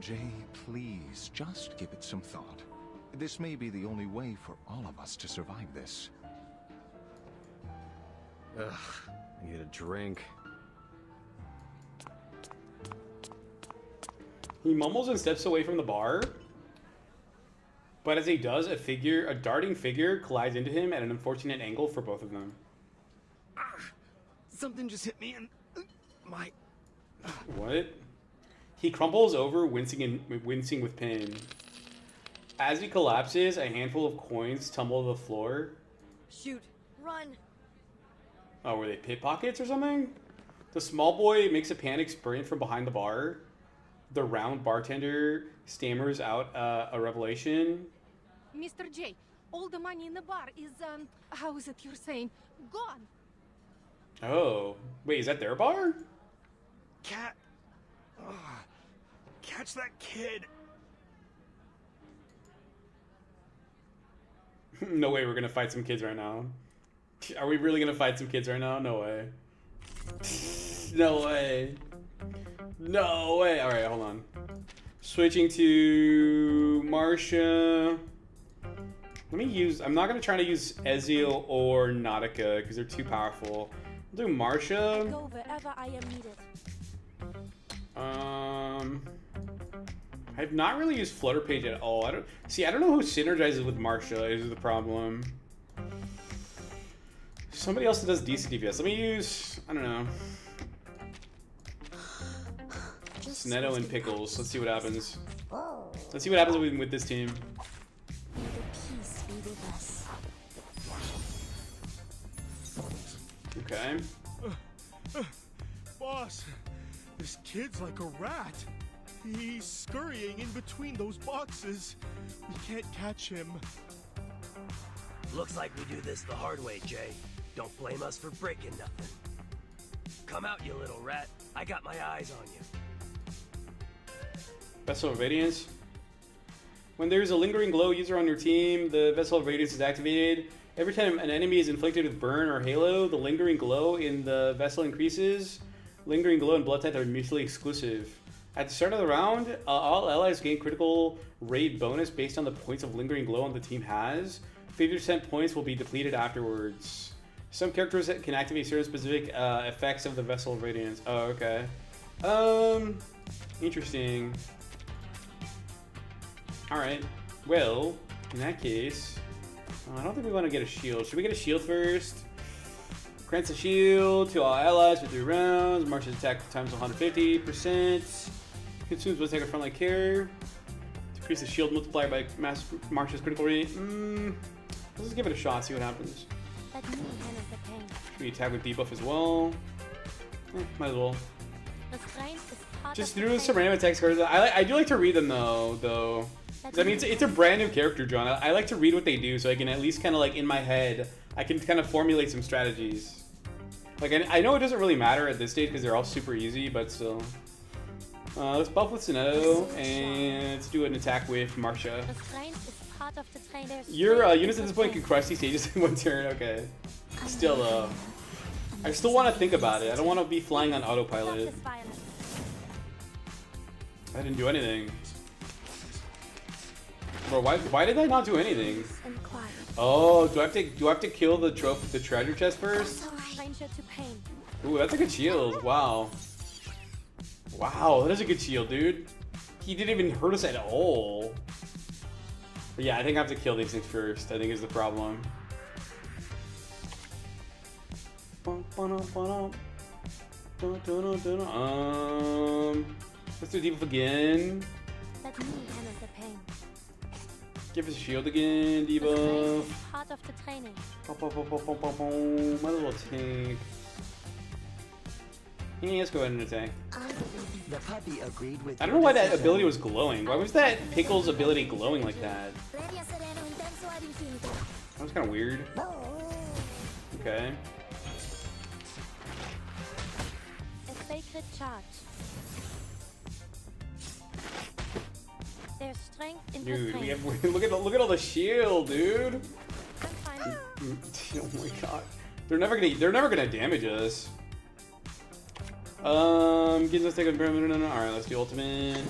Jay, please, just give it some thought. This may be the only way for all of us to survive this. Ugh, I need a drink. He mumbles and steps away from the bar. But as he does, a darting figure collides into him at an unfortunate angle for both of them. Something just hit me in my... What? He crumples over, wincing with pain. As he collapses, a handful of coins tumble to the floor. Shoot. Run. Oh, were they pickpockets or something? The small boy makes a panic sprint from behind the bar. The round bartender stammers out a revelation. Mr. J, all the money in the bar is, how is it you're saying? Gone. Oh. Wait, is that their bar? Cat. Catch that kid. No way we're gonna fight some kids right now. Are we really gonna fight some kids right now? No way. No way. No way. Alright, hold on. Switching to Marcia. Let me use... I'm not gonna try to use Ezreal or Nautica because they're too powerful. I'll do Marcia. Go wherever I am needed. I've not really used Flutter Page at all. I don't know who synergizes with Marcia is the problem. Somebody else that does decent DPS. Let me use, I don't know, Snetto and Pickles. Let's see what happens. Let's see what happens with this team. Okay. Boss, this kid's like a rat. He's scurrying in between those boxes. We can't catch him. Looks like we do this the hard way, Jay. Don't blame us for breaking nothing. Come out, you little rat. I got my eyes on you. Vessel of Radiance. When there's a lingering glow user on your team, the Vessel of Radiance is activated. Every time an enemy is inflicted with burn or halo, the lingering glow in the vessel increases. Lingering glow and blood type are mutually exclusive. At the start of the round, all allies gain critical raid bonus based on the points of lingering glow on the team has. 50% points will be depleted afterwards. Some characters can activate certain specific effects of the Vessel of Radiance. Oh, okay. Interesting. Alright. Well, in that case, I don't think we want to get a shield. Should we get a shield first? Grants a shield to all allies for 3 rounds. Marches attack times 150%. Consumes one second frontline care. Decrease the shield multiplier by March's critical rate. Let's just give it a shot, see what happens. Should we attack with debuff as well? Might as well. Just through some random attacks cards. I do like to read them though. I mean, it's a brand new character, John. I like to read what they do so I can at least kind of like in my head, I can kind of formulate some strategies. Like, I know it doesn't really matter at this stage because they're all super easy, but still. Let's buff with Snetto, and let's do an attack with Marcia. Your units at this point can crush these stages in 1 turn, okay. Still, I still want to think about it. I don't want to be flying on autopilot. I didn't do anything. Bro, why did I not do anything? Oh, do I have to kill the treasure chest first? Ooh, that's a good shield. Wow. Wow, that is a good shield, dude. He didn't even hurt us at all. But yeah, I think I have to kill these things first, I think is the problem. Let's do debuff again. Let me handle the pain. Give us a shield again, The debuff. strength is part of the training. My little tank. Yeah, let's go ahead and attack. The puppy agreed with I don't know why that ability was glowing. Why was that Pickle's ability glowing like that? That was kind of weird. Okay. A sacred charge. There's strength in the Dude, training. we have look at all the shield, dude. I'm fine. Oh my god. They're never gonna damage us. Gives us take a alright, let's do ultimate.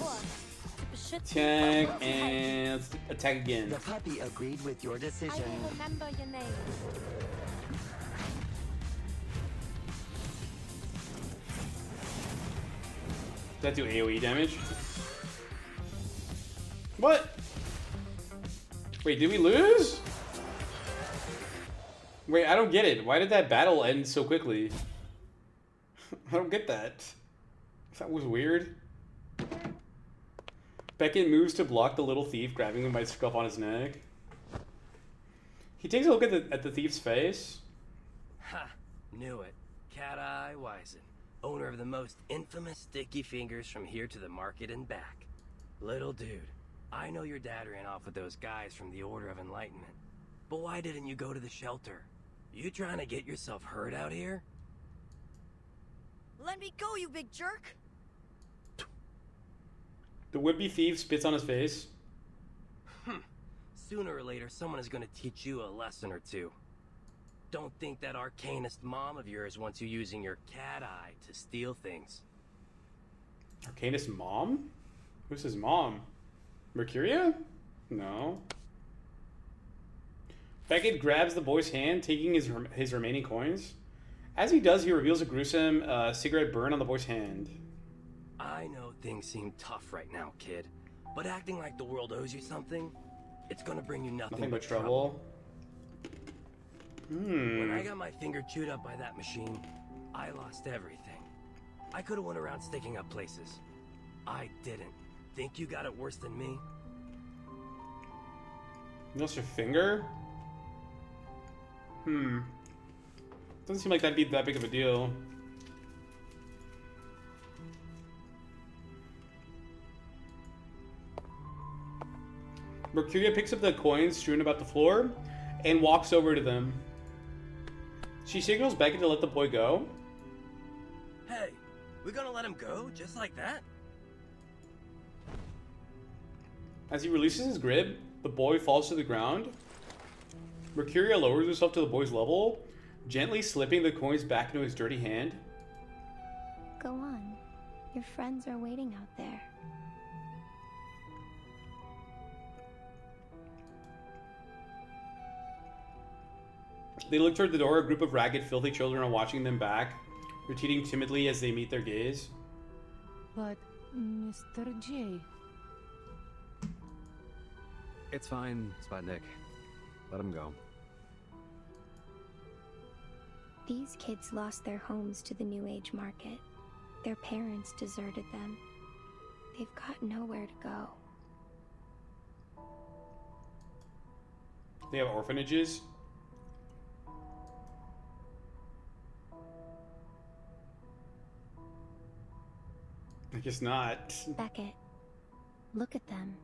Attack and let's attack again. The puppy agreed with your I decision. will remember your name. Does that do AoE damage? What? Wait, did we lose? Wait, I don't get it. Why did that battle end so quickly? I don't get that. That was weird. Beckett moves to block the little thief, grabbing him by the scruff on his neck. He takes a look at the thief's face. Ha! Knew it. Cat-Eye Wisen, owner of the most infamous sticky fingers from here to the market and back. Little dude, I know your dad ran off with those guys from the Order of Enlightenment. But why didn't you go to the shelter? You trying to get yourself hurt out here? Let me go, you big jerk! The would-be thief spits on his face. Sooner or later, someone is going to teach you a lesson or two. Don't think that arcanist mom of yours wants you using your cat eye to steal things. Arcanist mom? Who's his mom? Mercuria? No. Beckett grabs the boy's hand, taking his remaining coins. As he does, he reveals a gruesome cigarette burn on the boy's hand. I know things seem tough right now, kid, but acting like the world owes you something, it's gonna bring you nothing but trouble. When I got my finger chewed up by that machine, I lost everything. I could have went around sticking up places. I didn't. Think you got it worse than me? You lost your finger? Doesn't seem like that'd be that big of a deal. Mercuria picks up the coins strewn about the floor and walks over to them. She signals Beckett to let the boy go. Hey, we gonna let him go just like that? As he releases his grip, the boy falls to the ground. Mercuria lowers herself to the boy's level, gently slipping the coins back into his dirty hand. Go on. Your friends are waiting out there. They look toward the door. A group of ragged, filthy children are watching them back, retreating timidly as they meet their gaze. But, Mr. J... It's fine, Sputnik. Let him go. These kids lost their homes to the New Age market. Their parents deserted them. They've got nowhere to go. They have orphanages. I guess not. Beckett, look at them.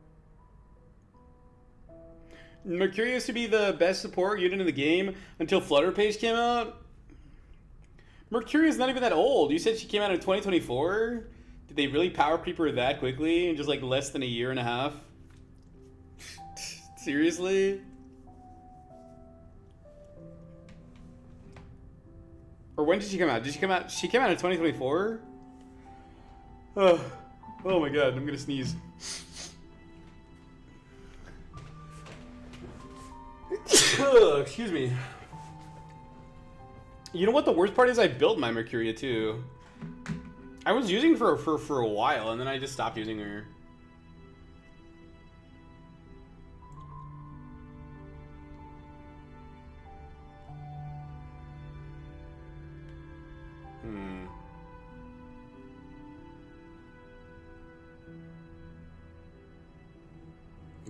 Mercury used to be the best support unit in the game until Flutterpage came out. Mercury is not even that old. You said she came out in 2024? Did they really power creep her that quickly in just like less than a year and a half? Seriously? Or when did she come out? Did she come out? She came out in 2024? Oh my god, I'm gonna sneeze. Excuse me. You know what the worst part is? I built my Mercuria too. I was using her for a while and then I just stopped using her.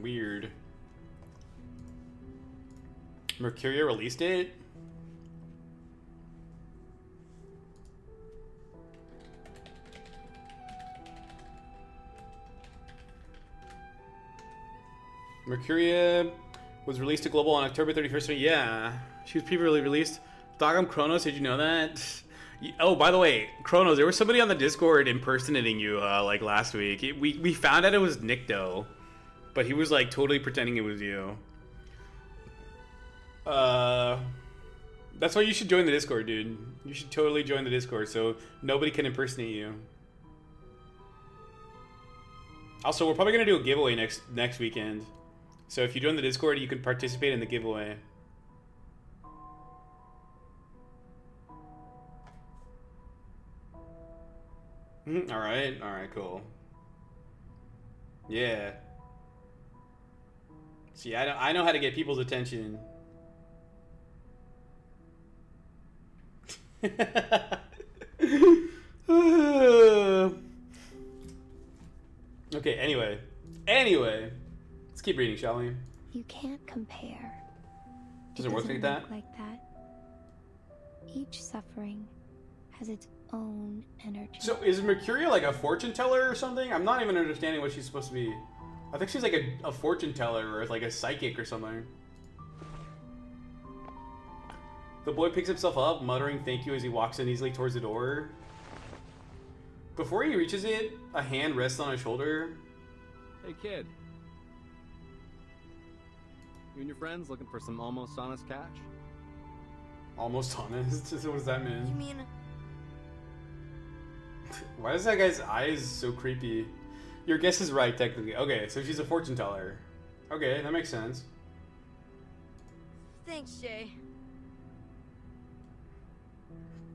Weird. Mercuria released it? Mercuria was released to global on October 31st. Yeah, she was previously released. Dogum Kronos, did you know that? Oh, by the way, Kronos, there was somebody on the Discord impersonating you like last week. We found out it was Nikto, but he was like totally pretending it was you. That's why you should join the Discord, dude. You should totally join the Discord so nobody can impersonate you. Also, we're probably gonna do a giveaway next weekend. So if you join the Discord, you can participate in the giveaway. All right, cool. Yeah. See, I know how to get people's attention. Okay, anyway, let's keep reading, shall we? You can't compare. Does it work like that? Like that. Each suffering has its own energy. So is Mercuria like a fortune teller or something? I'm not even understanding what she's supposed to be. I think she's like a fortune teller or like a psychic or something. The boy picks himself up, muttering thank you as he walks uneasily towards the door. Before he reaches it, a hand rests on his shoulder. Hey kid. You and your friends looking for some almost honest catch? Almost honest? What does that mean? You mean... Why is that guy's eyes so creepy? Your guess is right, technically. Okay, so she's a fortune teller. Okay, that makes sense. Thanks, Jay.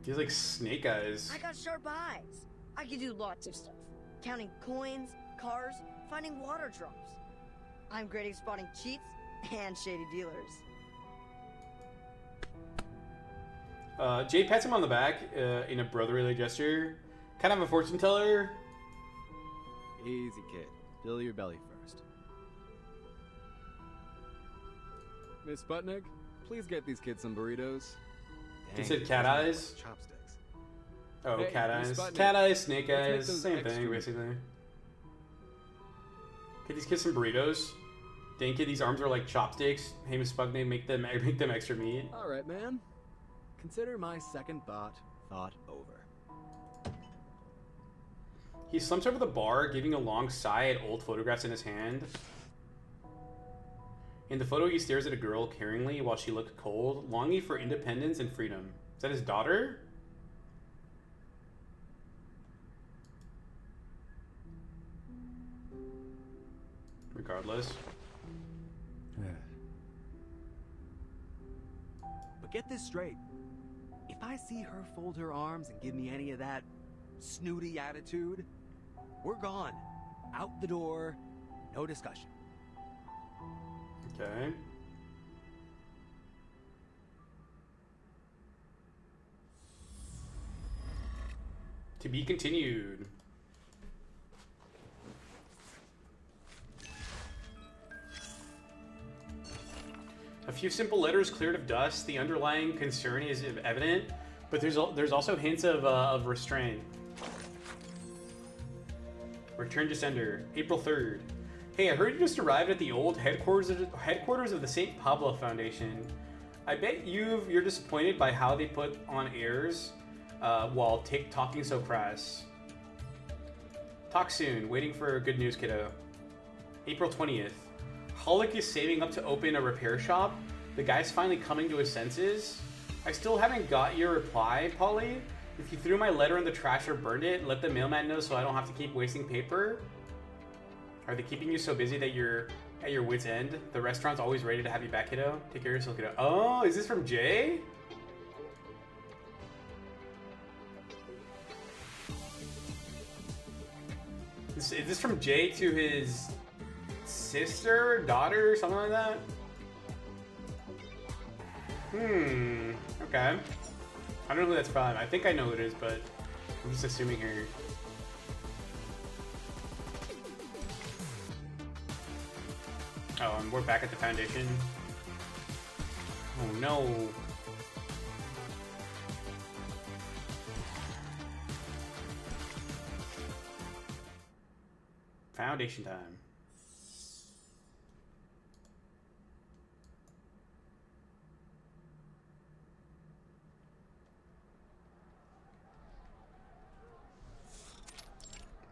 He has like snake eyes. I got sharp eyes. I can do lots of stuff. Counting coins, cars, finding water drops. I'm great at spotting cheats and shady dealers. Jay pats him on the back in a brotherly gesture. Kind of a fortune teller. Easy, kid. Fill your belly first. Miss Sputnik, please get these kids some burritos. He said cat eyes? Chopsticks. Oh, Hey, cat Miss eyes. Sputnik, Cat eyes, snake let's make eyes, those same extra thing, meat. basically. Get these kids some burritos. Dang kid, these arms are like chopsticks. Hey, Miss Sputnik, make them extra meat. All right, man. Consider my second thought over. He slumps over the bar, giving a long sigh at old photographs in his hand. In the photo, he stares at a girl caringly while she looks cold, longing for independence and freedom. Is that his daughter? Regardless. But get this straight. If I see her fold her arms and give me any of that snooty attitude, we're gone. Out the door. No discussion. Okay. To be continued. A few simple letters cleared of dust. The underlying concern is evident, but there's also hints of restraint. Return to sender, April 3rd. Hey, I heard you just arrived at the old headquarters of the St. Pablo Foundation. I bet you're disappointed by how they put on airs while talking so crass. Talk soon. Waiting for good news, kiddo. April 20th. Hollick is saving up to open a repair shop. The guy's finally coming to his senses. I still haven't got your reply, Polly. If you threw my letter in the trash or burned it, let the mailman know so I don't have to keep wasting paper. Are they keeping you so busy that you're at your wit's end? The restaurant's always ready to have you back, kiddo. Take care of yourself, kiddo. Oh, is this from Jay? Is this from Jay to his sister, daughter, something like that? Okay. I don't know who that's from. I think I know who it is, but I'm just assuming here. Oh, and we're back at the Foundation. Oh no. Foundation time.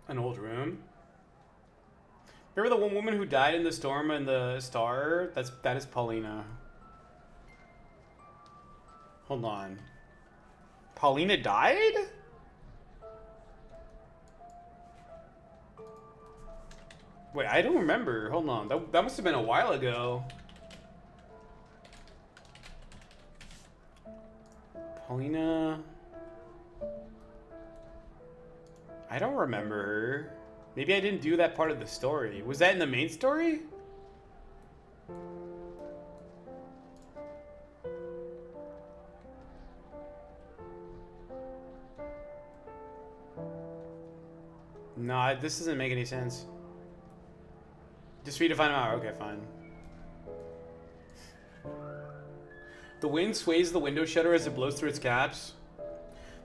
An old room. Remember the one woman who died in the storm and the star? That is Paulina. Hold on. Paulina died? Wait, I don't remember. Hold on. That must have been a while ago. Paulina. I don't remember her. Maybe I didn't do that part of the story. Was that in the main story? No, this doesn't make any sense. Just for you to find out. Okay, fine. The wind sways the window shutter as it blows through its caps.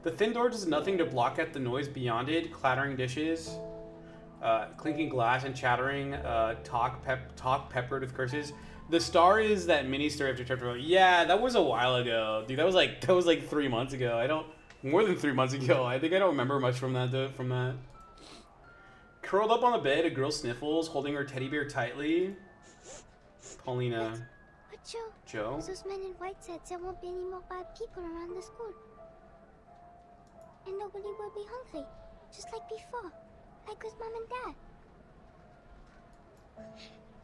The thin door does nothing to block out the noise beyond it. Clattering dishes, clinking glass, and chattering talk peppered with curses. The star is that mini story after chapter 1. Yeah, that was a while ago, dude. That was like 3 months ago. More than 3 months ago. I think I don't remember much from that. Curled up on the bed, a girl sniffles, holding her teddy bear tightly. Paulina. But Joe. Joe? Those men in white said there won't be any more bad people around the school. And nobody will be hungry, just like before, like with Mom and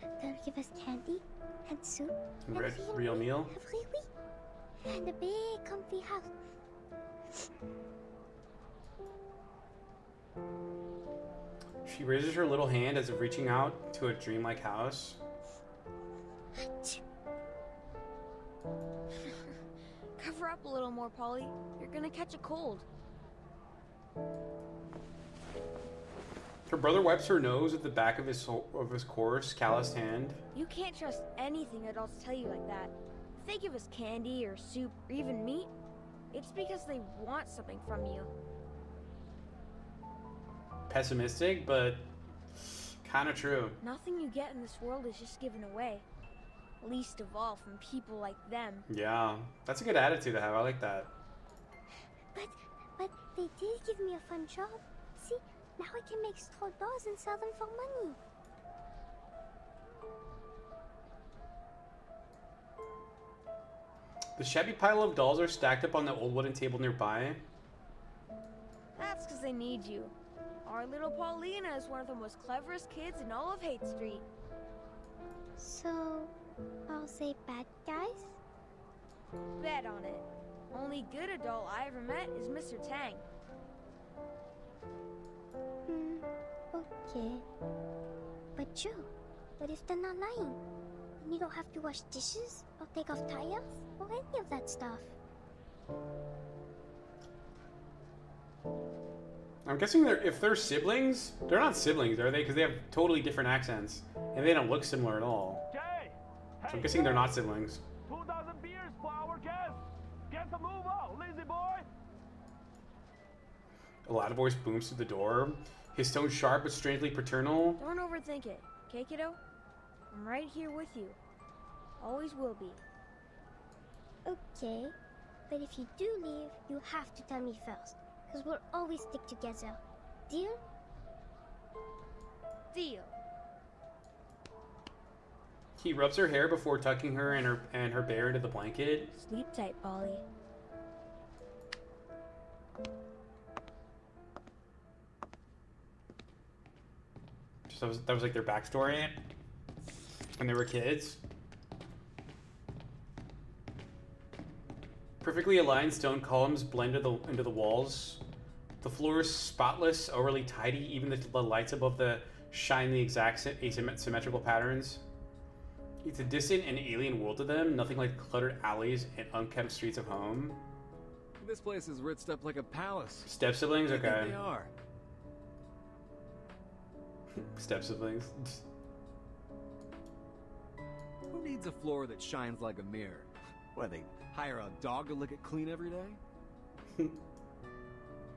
Dad. They'll give us candy and soup and real meal every week, and a big comfy house. She raises her little hand as if reaching out to a dreamlike house. Cover up a little more, Polly. You're gonna catch a cold. Her brother wipes her nose with the back of his coarse, calloused hand. You can't trust anything adults tell you like that. If they give us candy or soup or even meat, it's because they want something from you. Pessimistic, but kind of true. Nothing you get in this world is just given away. Least of all from people like them. Yeah, that's a good attitude to have. I like that. But they did give me a fun job. See, now I can make straw dolls and sell them for money. The shabby pile of dolls are stacked up on the old wooden table nearby. That's because they need you. Our little Paulina is one of the most cleverest kids in all of Hate Street. So, I'll say bad guys? Bet on it. Only good adult I ever met is Mr. Tang. Okay. But Joe, what if they're not lying? And you don't have to wash dishes, or take off tires, or any of that stuff? I'm guessing if they're siblings, they're not siblings, are they? Because they have totally different accents, and they don't look similar at all. So I'm guessing they're not siblings. 2,000 beers for our guests. Get the move on, lazy boy. A loud voice booms through the door, his tone sharp but strangely paternal. Don't overthink it, okay, kiddo? I'm right here with you. Always will be. Okay, but if you do leave, you have to tell me first, because we'll always stick together. Deal? Deal. He rubs her hair before tucking her and her bear into the blanket. Sleep tight, Polly. So that was like their backstory when they were kids. Perfectly aligned stone columns blend into the walls. The floor is spotless, overly tidy. Even the lights above shine the exact asymmetrical patterns. It's a distant and alien world to them, nothing like cluttered alleys and unkempt streets of home. This place is ritzed up like a palace. Step siblings? I think Okay. they are. Step siblings. Who needs a floor that shines like a mirror? What, they hire a dog to lick it clean every day?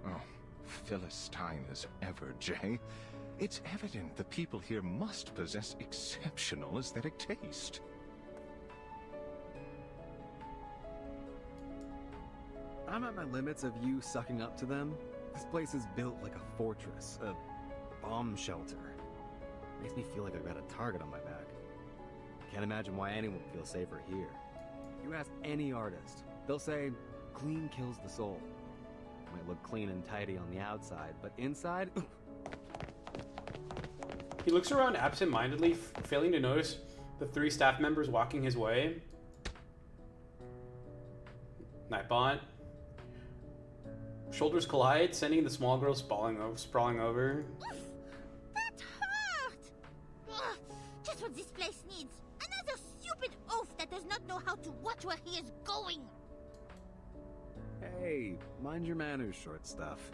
Oh, Philistine as ever, Jay. It's evident the people here must possess exceptional aesthetic taste. I'm at my limits of you sucking up to them. This place is built like a fortress, a bomb shelter. Makes me feel like I've got a target on my back. Can't imagine why anyone would feel safer here. You ask any artist, they'll say, clean kills the soul. Might look clean and tidy on the outside, but inside... He looks around absent-mindedly, failing to notice the 3 staff members walking his way. Nightbot. Shoulders collide, sending the small girl sprawling over. That hurt! Ugh, just what this place needs. Another stupid oaf that does not know how to watch where he is going. Hey, mind your manners, short stuff.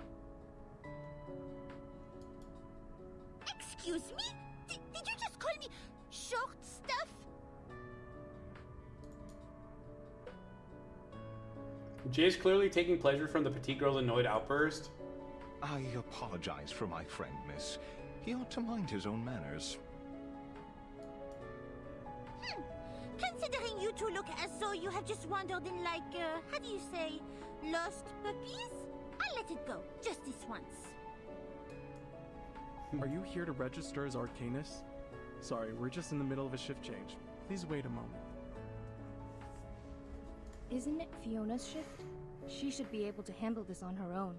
Excuse me? Did you just call me short stuff? Jay is clearly taking pleasure from the petite girl's annoyed outburst. I apologize for my friend, miss. He ought to mind his own manners. Considering you two look as though you have just wandered in like, how do you say, lost puppies? I'll let it go, just this once. Are you here to register as Arcanus? Sorry, we're just in the middle of a shift change. Please wait a moment. Isn't it Fiona's shift? She should be able to handle this on her own.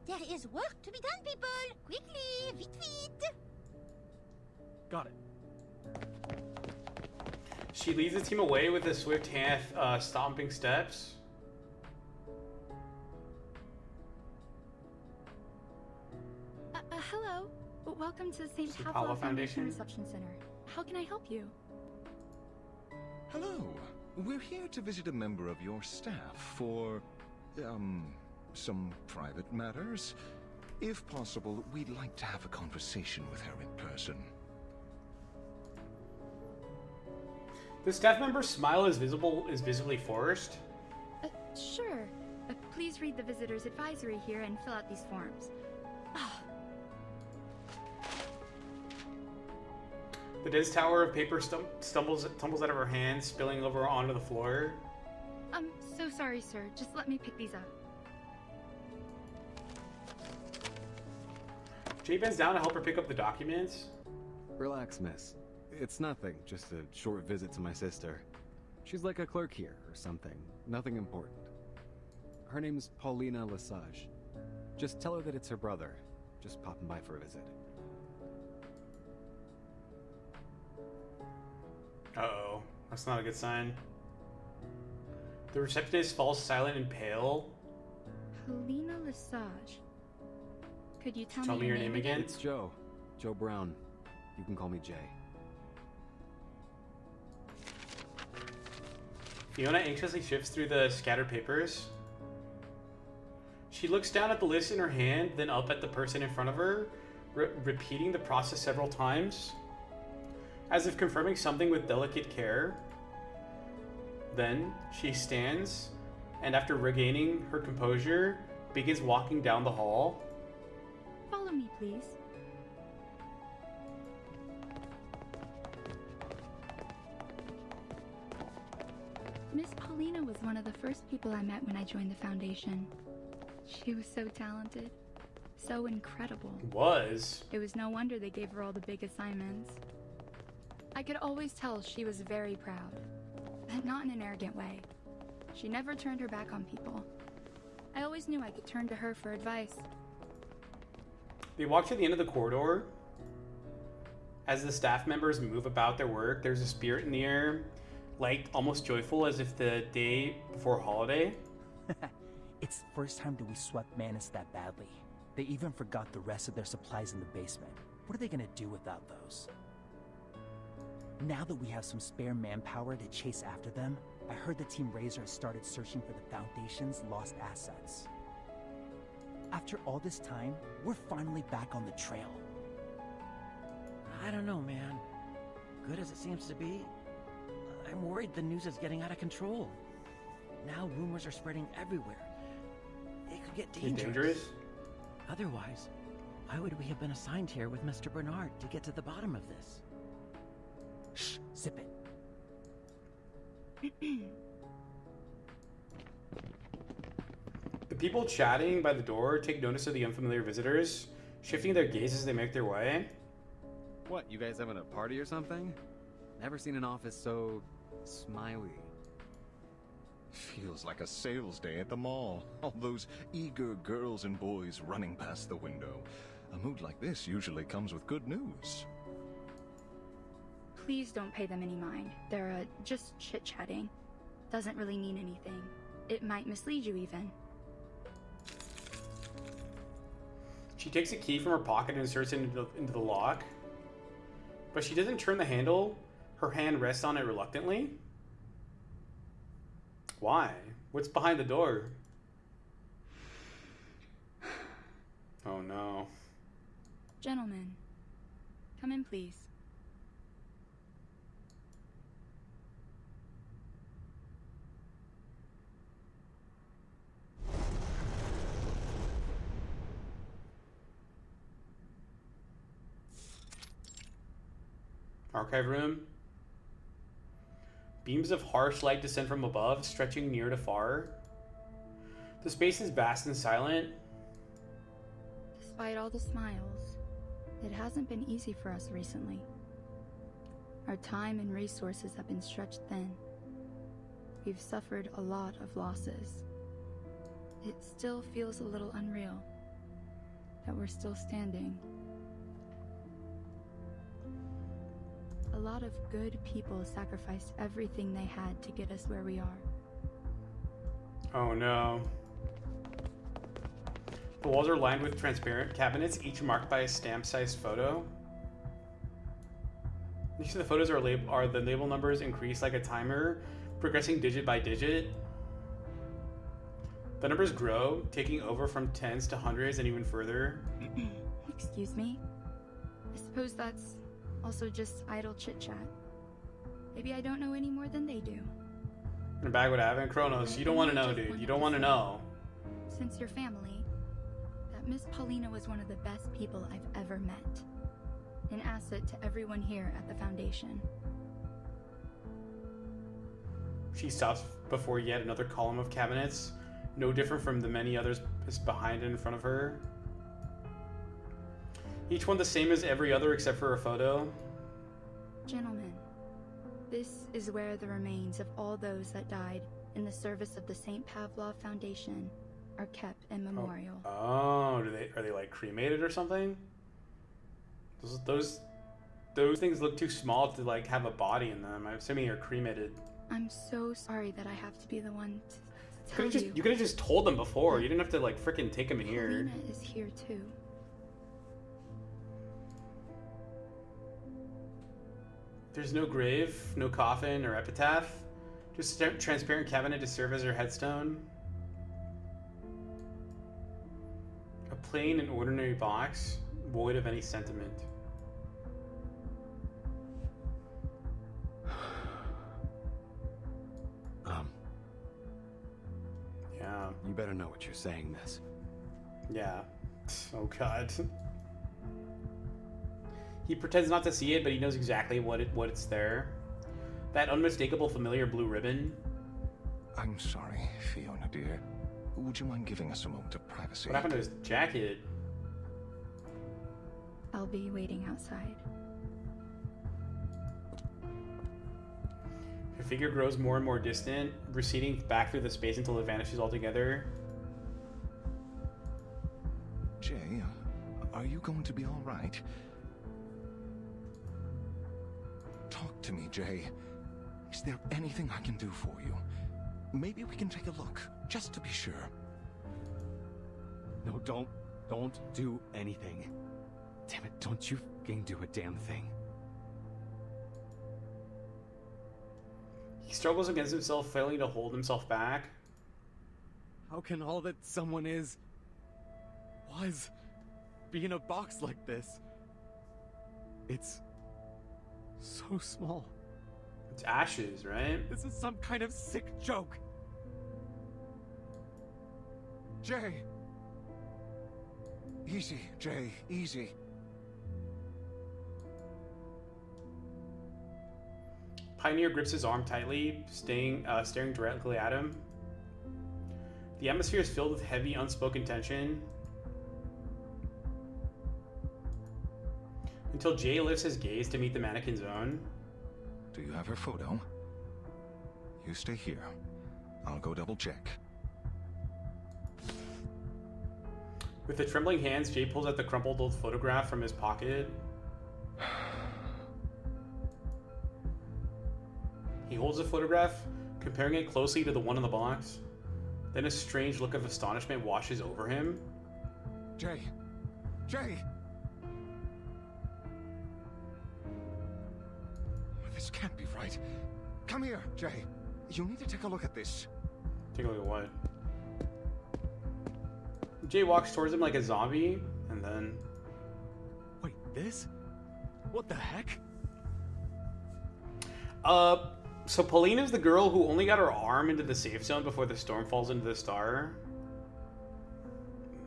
There is work to be done, people! Quickly, vite vite! Got it. She leads the team away with a swift hand stomping steps. Hello. Welcome to the St. Pablo Pablo Foundation. Foundation Reception Center. How can I help you? Hello. We're here to visit a member of your staff for, some private matters. If possible, we'd like to have a conversation with her in person. The staff member's smile is visibly forced. Sure. Please read the visitor's advisory here and fill out these forms. The dense tower of paper tumbles out of her hand, spilling over onto the floor. I'm so sorry, sir. Just let me pick these up. Jay bends down to help her pick up the documents. Relax, miss. It's nothing, just a short visit to my sister. She's like a clerk here, or something. Nothing important. Her name's Paulina Lesage. Just tell her that it's her brother. Just popping by for a visit. Uh-oh. That's not a good sign. The receptionist falls silent and pale. Paulina Lesage. Could you tell Tell me your name again? It's Joe. Joe Brown. You can call me Jay. Fiona anxiously shifts through the scattered papers. She looks down at the list in her hand, then up at the person in front of her, repeating the process several times, as if confirming something with delicate care. Then she stands, and after regaining her composure, begins walking down the hall. Follow me, please. Miss Paulina was one of the first people I met when I joined the Foundation. She was so talented. So incredible. It was no wonder they gave her all the big assignments. I could always tell she was very proud, but not in an arrogant way. She never turned her back on people. I always knew I could turn to her for advice. They walk to the end of the corridor. As the staff members move about their work, there's a spirit in the air, light, almost joyful, as if the day before a holiday. It's the first time that we swept Manus that badly. They even forgot the rest of their supplies in the basement. What are they gonna do without those? Now that we have some spare manpower to chase after them, I heard the Team Razor has started searching for the Foundation's lost assets. After all this time, we're finally back on the trail. I don't know, man. Good as it seems to be, I'm worried the news is getting out of control. Now rumors are spreading everywhere. It could get dangerous. Otherwise, why would we have been assigned here with Mr. Bernard to get to the bottom of this? Shh, sip it. The people chatting by the door take notice of the unfamiliar visitors, shifting their gaze as they make their way. What, you guys having a party or something? Never seen an office so smiley. Feels like a sales day at the mall. All those eager girls and boys running past the window. A mood like this usually comes with good news. Please don't pay them any mind. They're just chit-chatting. Doesn't really mean anything. It might mislead you even. She takes a key from her pocket and inserts it into the lock. But she doesn't turn the handle. Her hand rests on it reluctantly. Why? What's behind the door? Oh no. Gentlemen, come in please. Archive room. Beams of harsh light descend from above, stretching near to far. The space is vast and silent. Despite all the smiles, it hasn't been easy for us recently. Our time and resources have been stretched thin. We've suffered a lot of losses. It still feels a little unreal that we're still standing. A lot of good people sacrificed everything they had to get us where we are. Oh no. The walls are lined with transparent cabinets, each marked by a stamp-sized photo. Each of the photos are the label numbers increase like a timer, progressing digit by digit. The numbers grow, taking over from tens to hundreds and even further. Excuse me? I suppose that's also just idle chit-chat. Maybe I don't know any more than they do. In a bag would have it. Kronos, you don't want to know, dude. You don't want to know. Since your family, that Miss Paulina was one of the best people I've ever met. An asset to everyone here at the Foundation. She stops before yet another column of cabinets, no different from the many others behind and in front of her. Each one the same as every other except for a photo. Gentlemen, this is where the remains of all those that died in the service of the St. Pavlov Foundation are kept in memorial. Oh, are they like cremated or something? Those things look too small to like have a body in them. I'm assuming they're cremated. I'm so sorry that I have to be the one to tell you. You could have just told them before. You didn't have to like frickin' take them here. Paulina is here too. There's no grave, no coffin or epitaph. Just a transparent cabinet to serve as her headstone. A plain and ordinary box, void of any sentiment. Yeah. You better know what you're saying, miss. Yeah. Oh god. He pretends not to see it, but he knows exactly what it's there. That unmistakable familiar blue ribbon. I'm sorry, Fiona dear. Would you mind giving us a moment of privacy? What happened to his jacket? I'll be waiting outside. Her figure grows more and more distant, receding back through the space until it vanishes altogether. Jay, are you going to be all right? Talk to me, Jay. Is there anything I can do for you? Maybe we can take a look, just to be sure. No, don't do anything. Damn it, don't you fucking do a damn thing. He struggles against himself, failing to hold himself back. How can all that someone was be in a box like this? It's so small. It's ashes, right? This is some kind of sick joke. Jay! Easy, Jay, easy. Pioneer grips his arm tightly, staring directly at him. The atmosphere is filled with heavy, unspoken tension. Until Jay lifts his gaze to meet the mannequin's own. Do you have her photo? You stay here. I'll go double check. With the trembling hands, Jay pulls out the crumpled old photograph from his pocket. He holds the photograph, comparing it closely to the one in the box. Then a strange look of astonishment washes over him. Jay! Jay! This can't be right. Come here, Jay. You need to take a look at this. Take a look at what? Jay walks towards him like a zombie, and then... Wait, this? What the heck? So Paulina's the girl who only got her arm into the safe zone before the storm falls into the star?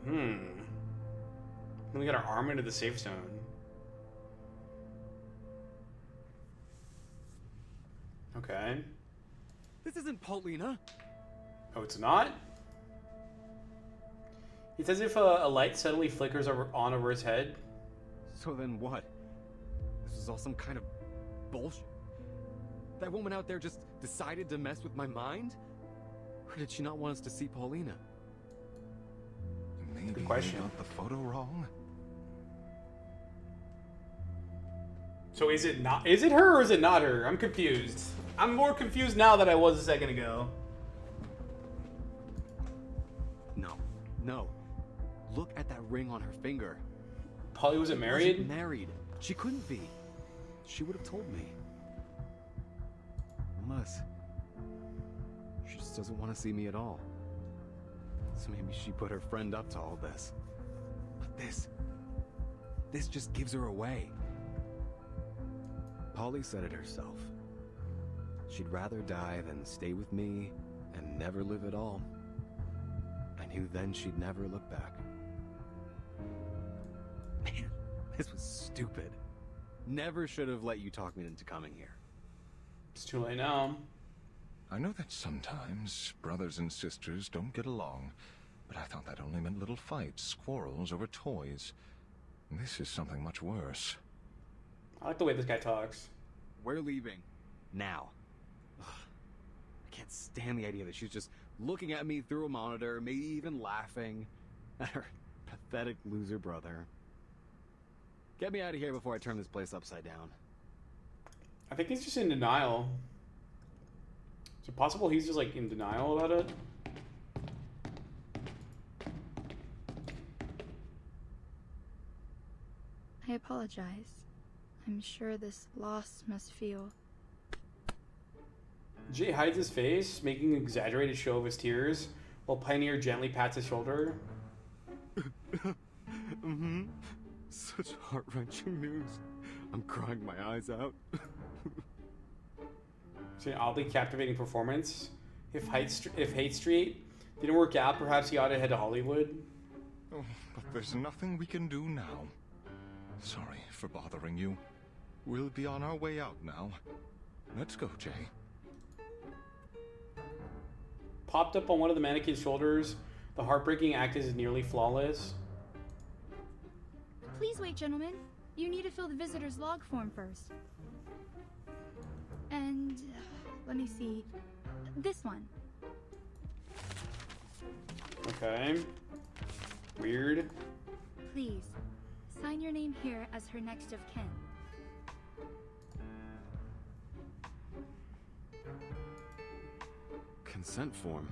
Only got her arm into the safe zone. Okay. This isn't Paulina. Oh, it's not? It's as if a light suddenly flickers on over his head. So then what? This is all some kind of bullshit? That woman out there just decided to mess with my mind? Or did she not want us to see Paulina? Maybe they got the photo wrong? So is it her or is it not her? I'm confused. I'm more confused now than I was a second ago. No. Look at that ring on her finger. Polly wasn't married? Wasn't married. She couldn't be. She would have told me. Unless she just doesn't want to see me at all. So maybe she put her friend up to all this. But this just gives her away. Polly said it herself. She'd rather die than stay with me and never live at all. I knew then she'd never look back. Man, this was stupid. Never should have let you talk me into coming here. It's too late now. I know that sometimes brothers and sisters don't get along, but I thought that only meant little fights, quarrels over toys. This is something much worse. I like the way this guy talks. We're leaving. Now. Ugh. I can't stand the idea that she's just looking at me through a monitor, maybe even laughing at her pathetic loser brother. Get me out of here before I turn this place upside down. I think he's just in denial. Is it possible he's just like in denial about it? I apologize. I'm sure this loss must feel... Jay hides his face, making an exaggerated show of his tears, while Pioneer gently pats his shoulder. Such heart-wrenching news. I'm crying my eyes out. It's an oddly captivating performance. If Hate Street didn't work out, perhaps he ought to head to Hollywood. Oh, but there's nothing we can do now. Sorry for bothering you. We'll be on our way out now. Let's go, Jay. Popped up on one of the mannequin's shoulders, the heartbreaking act is nearly flawless. Please wait, gentlemen. You need to fill the visitor's log form first. And... let me see. This one. Okay. Weird. Please, sign your name here as her next of kin. Consent form.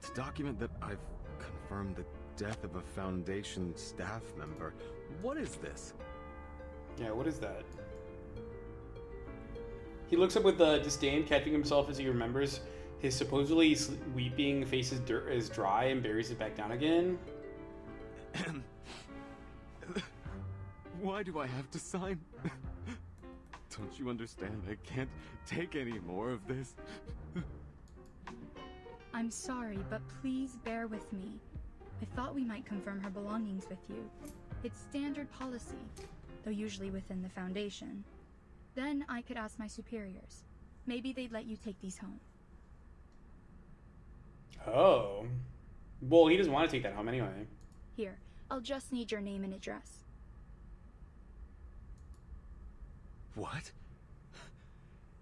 To document that I've confirmed the death of a Foundation staff member. What is this? Yeah, what is that? He looks up with disdain, catching himself as he remembers his supposedly weeping face is dry and buries it back down again. Why do I have to sign? Don't you understand? I can't take any more of this. I'm sorry, but please bear with me. I thought we might confirm her belongings with you. It's standard policy, though usually within the Foundation. Then I could ask my superiors. Maybe they'd let you take these home. Oh. Well, he doesn't want to take that home anyway. Here, I'll just need your name and address. What?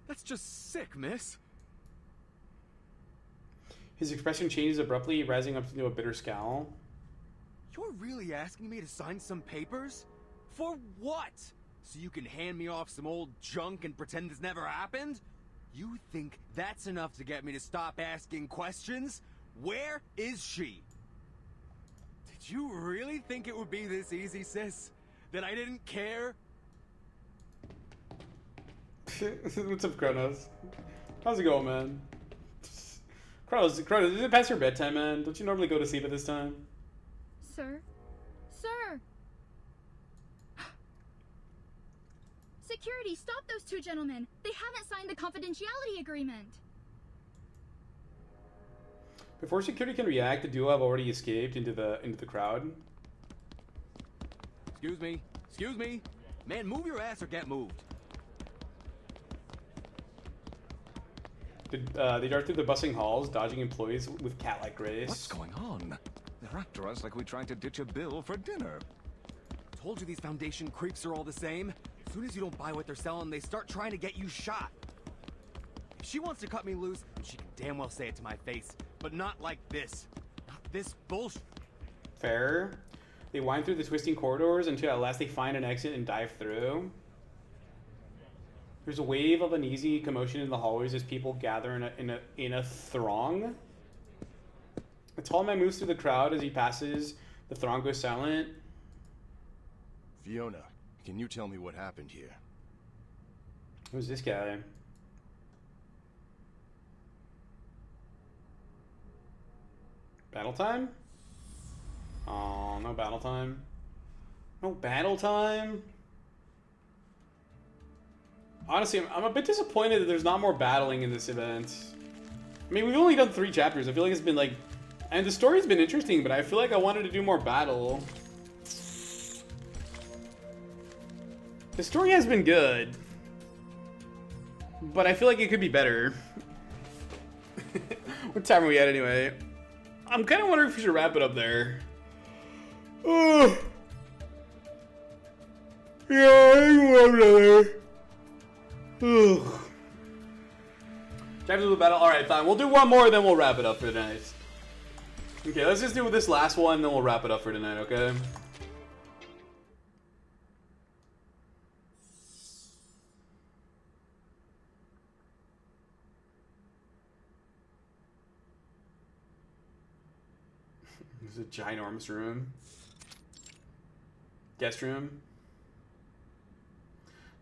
That's just sick, miss. His expression changes abruptly, rising up into a bitter scowl. You're really asking me to sign some papers? For what? So you can hand me off some old junk and pretend this never happened? You think that's enough to get me to stop asking questions? Where is she? Did you really think it would be this easy, sis? That I didn't care? What's up, Kronos? How's it going, man? Kronos, is it past your bedtime, man? Don't you normally go to sleep at this time? Sir? Sir! Security, stop those two gentlemen! They haven't signed the confidentiality agreement! Before security can react, the duo have already escaped into the crowd. Excuse me. Excuse me. Man, move your ass or get moved. They dart through the bustling halls, dodging employees with cat-like grace. What's going on? They're after us like we tried to ditch a bill for dinner. Told you these Foundation creeps are all the same. As soon as you don't buy what they're selling, they start trying to get you shot. If she wants to cut me loose, she can damn well say it to my face. But not like this. Not this bullshit. Fair. They wind through the twisting corridors until at last they find an exit and dive through. There's a wave of uneasy commotion in the hallways as people gather in a throng. A tall man moves through the crowd as he passes. The throng goes silent. Fiona, can you tell me what happened here? Who's this guy? Battle time? Oh, no battle time. No battle time? Honestly, I'm a bit disappointed that there's not more battling in this event. I mean, we've only done 3 chapters. I feel like it's been like... And the story's been interesting, but I feel like I wanted to do more battle. The story has been good. But I feel like it could be better. What time are we at anyway? I'm kind of wondering if we should wrap it up there. Oh. Yeah, I think we'll wrap it there. Chapters of the battle. Alright, fine. We'll do one more, then we'll wrap it up for tonight. Okay, let's just do this last one, then we'll wrap it up for tonight, okay? This is a ginormous room. Guest room.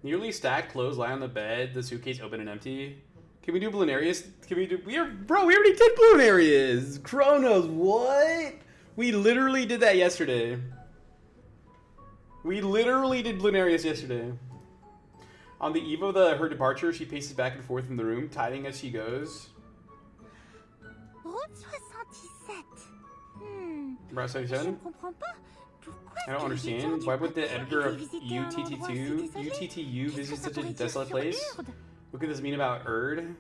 Nearly stacked clothes lie on the bed, the suitcase open and empty. Can we do Bloonarius? Can we do... Bro, we already did Bloonarius! Kronos, what? We literally did that yesterday. We literally did Bloonarius yesterday. On the eve of her departure, she paces back and forth in the room, tidying as she goes. Route 77. Route 77? I don't understand. Why would the editor of UTTU visit such a desolate place? What could this mean about Erd?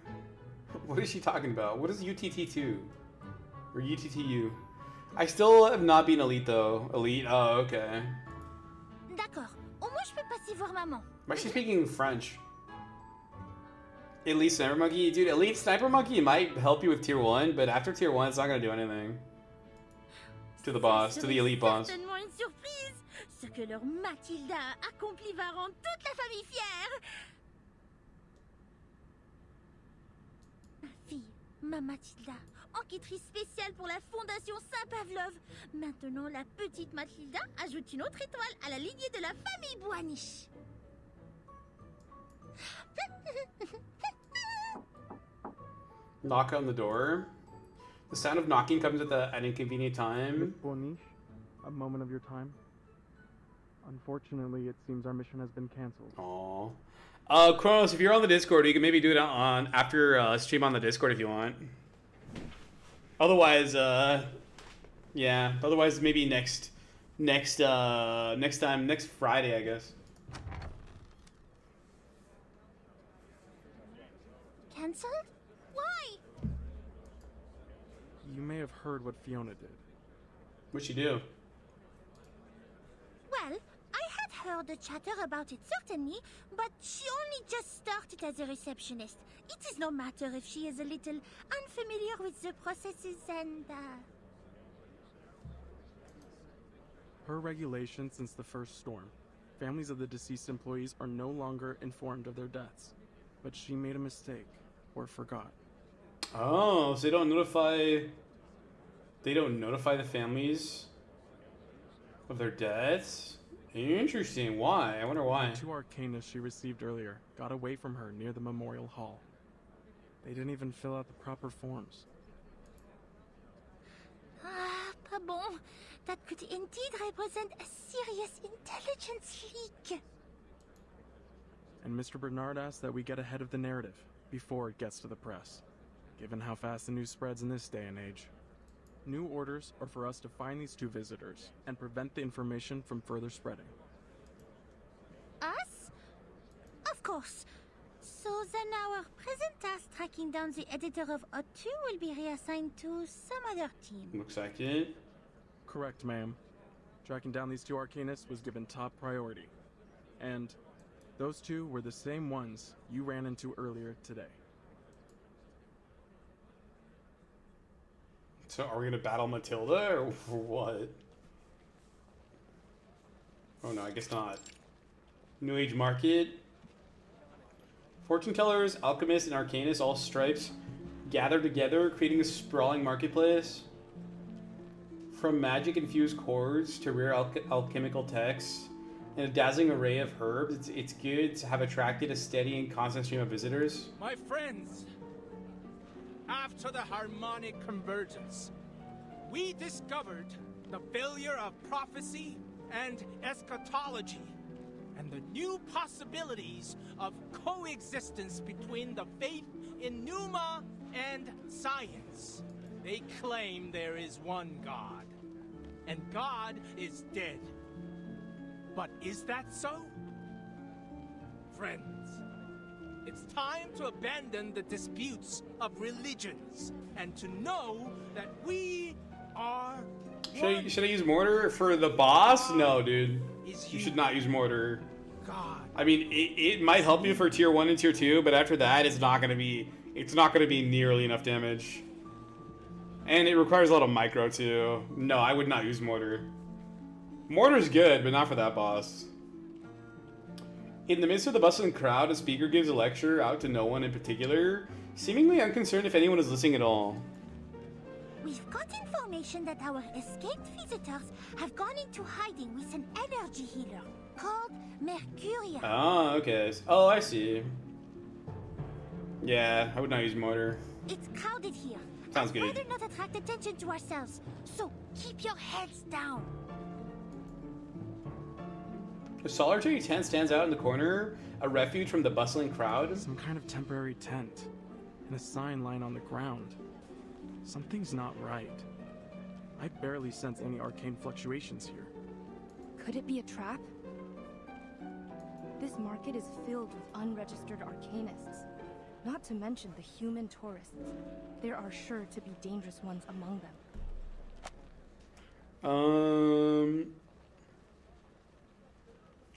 What is she talking about? What is UTT2? Or UTTU? I still have not been elite though. Elite? Oh, okay. D'accord. Au moins je peux passer voir maman. Why is she speaking French? Elite Sniper Monkey? Dude, Elite Sniper Monkey might help you with tier 1, but after tier 1 it's not gonna do anything. To the boss, to the elite boss. Certainement une surprise. Ce que leur Mathilda a accompli va rendre toute la famille fière. Ma fille, ma Mathilda, enquêtrice spéciale pour la Fondation Saint-Pavlov. Maintenant, la petite Mathilda ajoute une autre étoile à la lignée de la famille Boaniche. Knock on the door. The sound of knocking comes at an inconvenient time. Miss Boniche, a moment of your time. Unfortunately, it seems our mission has been canceled. Aww. Kronos, if you're on the Discord, you can maybe do it on after stream on the Discord if you want. Otherwise, yeah. Otherwise, maybe next Friday, I guess. Cancelled? Why? You may have heard what Fiona did. What'd she do? Well, I had heard the chatter about it, certainly, but she only just started as a receptionist. It is no matter if she is a little unfamiliar with the processes and, Per regulation since the first storm, families of the deceased employees are no longer informed of their deaths. But she made a mistake, or forgot. Oh, so they don't notify the families of their deaths? Interesting. Why? I wonder why. The 2 arcanists she received earlier got away from her near the memorial hall. They didn't even fill out the proper forms. pas bon. That could indeed represent a serious intelligence leak. And Mr. Bernard asked that we get ahead of the narrative before it gets to the press, given how fast the news spreads in this day and age. New orders are for us to find these 2 visitors and prevent the information from further spreading. Us? Of course. So then our present task tracking down the editor of O2 will be reassigned to some other team. Looks like it. Correct, ma'am. Tracking down these 2 arcanists was given top priority. And those 2 were the same ones you ran into earlier today. So are we gonna battle Matilda or what? Oh no, I guess not. New Age Market. Fortune tellers, alchemists, and arcanists, all stripes, gather together, creating a sprawling marketplace. From magic-infused chords to rare alchemical texts and a dazzling array of herbs, it's good to have attracted a steady and constant stream of visitors. My friends, after the harmonic convergence, we discovered the failure of prophecy and eschatology, and the new possibilities of coexistence between the faith in Pneuma and science. They claim there is one God, and God is dead. But is that so? Friends, it's time to abandon the disputes of religions and to know that we are Should I use mortar for the boss? No, dude. You should not use mortar. God. I mean, it might help you for tier 1 and tier 2, but after that, it's not gonna be nearly enough damage. And it requires a lot of micro too. No, I would not use mortar. Mortar's good, but not for that boss. In the midst of the bustling crowd, a speaker gives a lecture out to no one in particular, seemingly unconcerned if anyone is listening at all. We've got information that our escaped visitors have gone into hiding with an energy healer called Mercuria. Oh, okay. Oh, I see. Yeah, I would not use mortar. It's crowded here. Sounds I'd good. rather not attract attention to ourselves, so keep your heads down. A solitary tent stands out in the corner, a refuge from the bustling crowd. Some kind of temporary tent, and a sign lying on the ground. Something's not right. I barely sense any arcane fluctuations here. Could it be a trap? This market is filled with unregistered arcanists. Not to mention the human tourists. There are sure to be dangerous ones among them.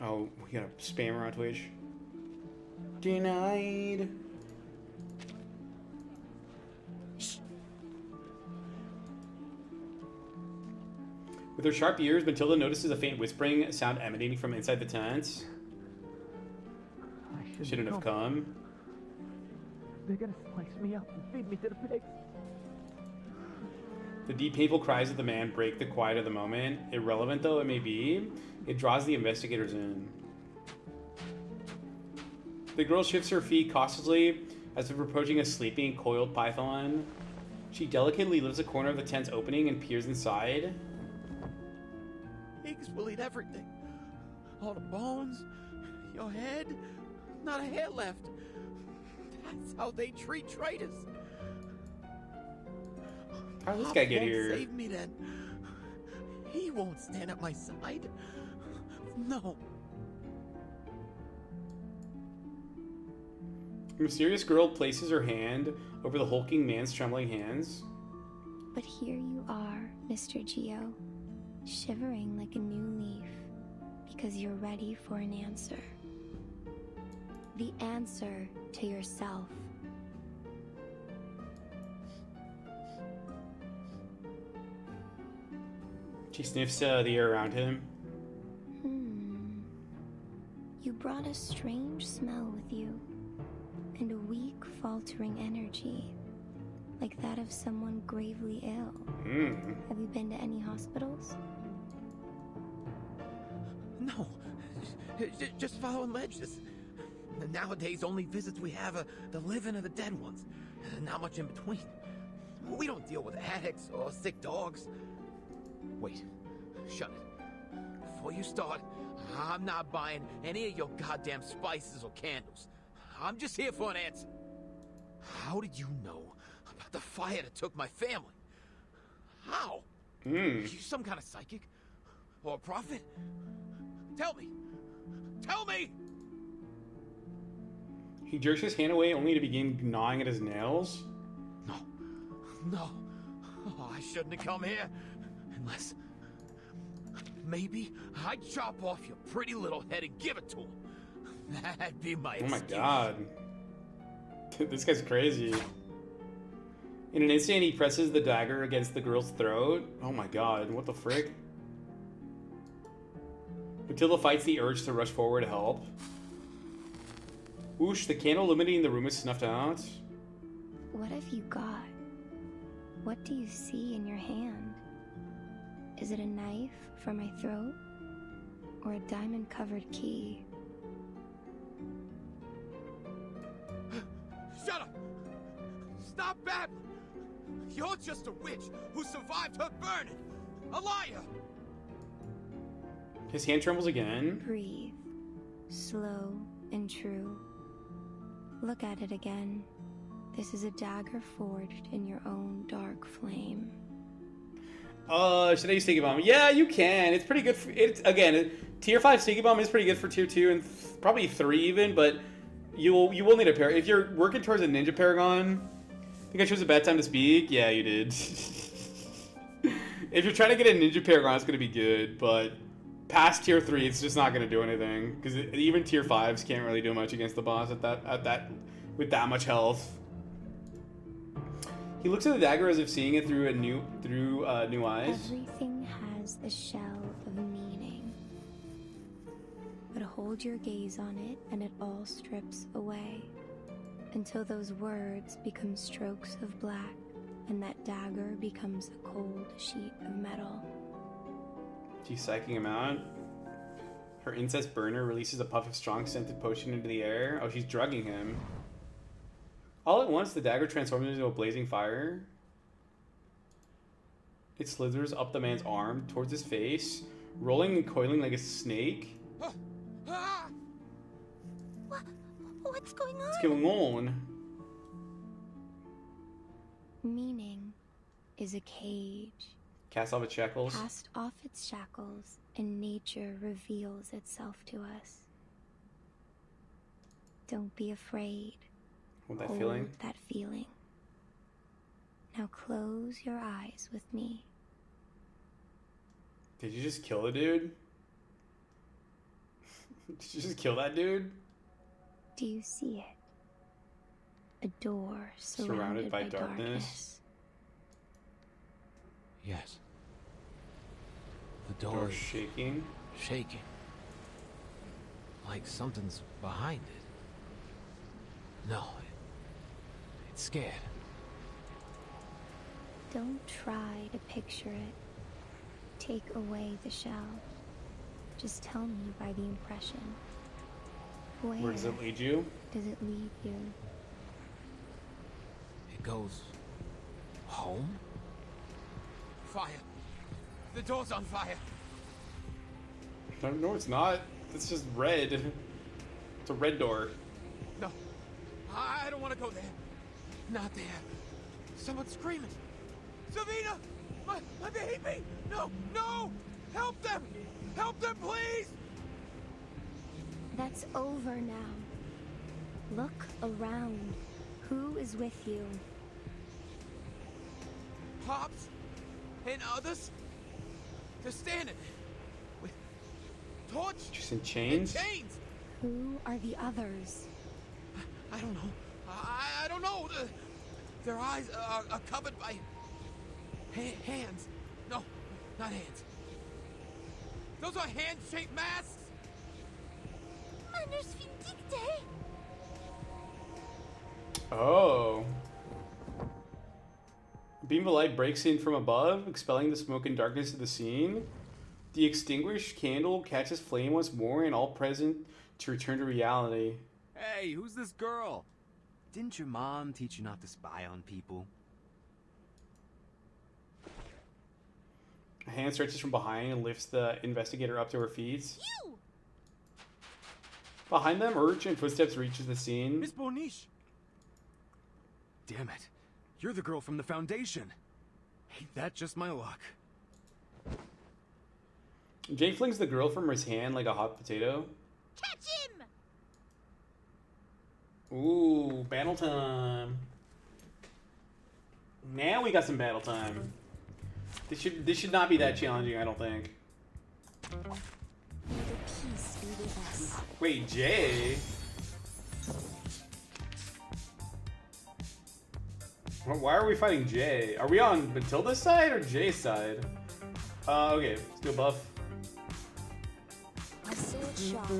Oh, we got a spammer on Twitch. Denied. With her sharp ears, Matilda notices a faint whispering sound emanating from inside the tent. Shouldn't have come. They're gonna slice me up and feed me to the pigs. The deep, painful cries of the man break the quiet of the moment. Irrelevant though it may be, it draws the investigators in. The girl shifts her feet cautiously, As if approaching a sleeping, coiled python. She delicately lifts a corner of the tent's opening and peers inside. Pigs will eat everything. All the bones, your head, not a hair left. That's how they treat traitors. How did this guy get here? Save me then. He won't stand at my side. No. The mysterious girl places her hand over the hulking man's trembling hands. But here you are, Mr. Geo, shivering like a new leaf, because you're ready for an answer. The answer to yourself. She sniffs the air around him. You brought a strange smell with you, and a weak, faltering energy, like that of someone gravely ill. Have you been to any hospitals? No. Just following ledges. Nowadays, only visits we have are the living or the dead ones. Not much in between. We don't deal with addicts or sick dogs. Wait. Shut it. Before you start, I'm not buying any of your goddamn spices or candles. I'm just here for an answer. How did you know about the fire that took my family? How? Are you some kind of psychic? Or a prophet? Tell me! Tell me! He jerks his hand away only to begin gnawing at his nails. No. Oh, I shouldn't have come here. Unless... maybe I'd chop off your pretty little head and give it to him. That'd be my excuse. Oh my god. This guy's crazy. In an instant, he presses the dagger against the girl's throat. Oh my god, what the frick? Matilda fights the urge to rush forward to help. Whoosh, the candle illuminating the room is snuffed out. What have you got? What do you see in your hand? Is it a knife for my throat? Or a diamond-covered key? Shut up! Stop babbling! You're just a witch who survived her burning! A liar! His hand trembles again. Breathe. Slow and true. Look at it again. This is a dagger forged in your own dark flame. Should I use Sticky Bomb? Yeah, you can. It's pretty good for... Again, Tier 5 Sticky Bomb is pretty good for Tier 2 and probably 3 even, but you will need a pair. If you're working towards a Ninja Paragon... I think I chose a bad time to speak. Yeah, you did. If you're trying to get a Ninja Paragon, it's going to be good, but... Past Tier 3, it's just not going to do anything. Because even Tier 5s can't really do much against the boss with that much health. He looks at the dagger as if seeing it through new eyes. Everything has a shell of meaning. But hold your gaze on it and it all strips away. Until those words become strokes of black and that dagger becomes a cold sheet of metal. She's psyching him out. Her incest burner releases a puff of strong scented potion into the air. Oh, she's drugging him. All at once, the dagger transforms into a blazing fire. It slithers up the man's arm towards his face, rolling and coiling like a snake. What's going on? What's going on? Meaning is a cage. Cast off its shackles. Cast off its shackles, and nature reveals itself to us. Don't be afraid. Hold that Hold feeling. that feeling. Now close your eyes with me. Did you just kill the dude? Did you just kill that dude? Do you see it? A door surrounded by darkness. Yes. The Door shaking. Shaking. Like something's behind it. No. It's scared. Don't try to picture it. Take away the shell. Just tell me by the impression. Where does it lead you? Does it lead you? That goes home? Fire. The door's on fire. No, it's not. It's just red. It's a red door. No, I don't want to go there. Not there. Someone's screaming. Savina! My baby! No, no! Help them! Help them, please! That's over now. Look around. Who is with you? Pops and others. They're standing with torches. Just in chains? In chains. Who are the others? I don't know. I don't know. Their eyes are covered by hands. No, not hands. Those are hand-shaped masks. Manners vindicte. Oh. A beam of light breaks in from above, expelling the smoke and darkness of the scene. The extinguished candle catches flame once more, and all present to return to reality. Hey, who's this girl? Didn't your mom teach you not to spy on people? A hand stretches from behind and lifts the investigator up to her feet. You! Behind them, urgent footsteps reaches the scene. Miss Boniche! Damn it. You're the girl from the Foundation. Ain't that just my luck? Jay flings the girl from his hand like a hot potato. Catch him! Ooh, battle time. Now we got some battle time. This should not be that challenging, I don't think. Wait, Jay? Why are we fighting Jay? Are we on Matilda's side or Jay's side? Okay, let's do a buff. A sword shot.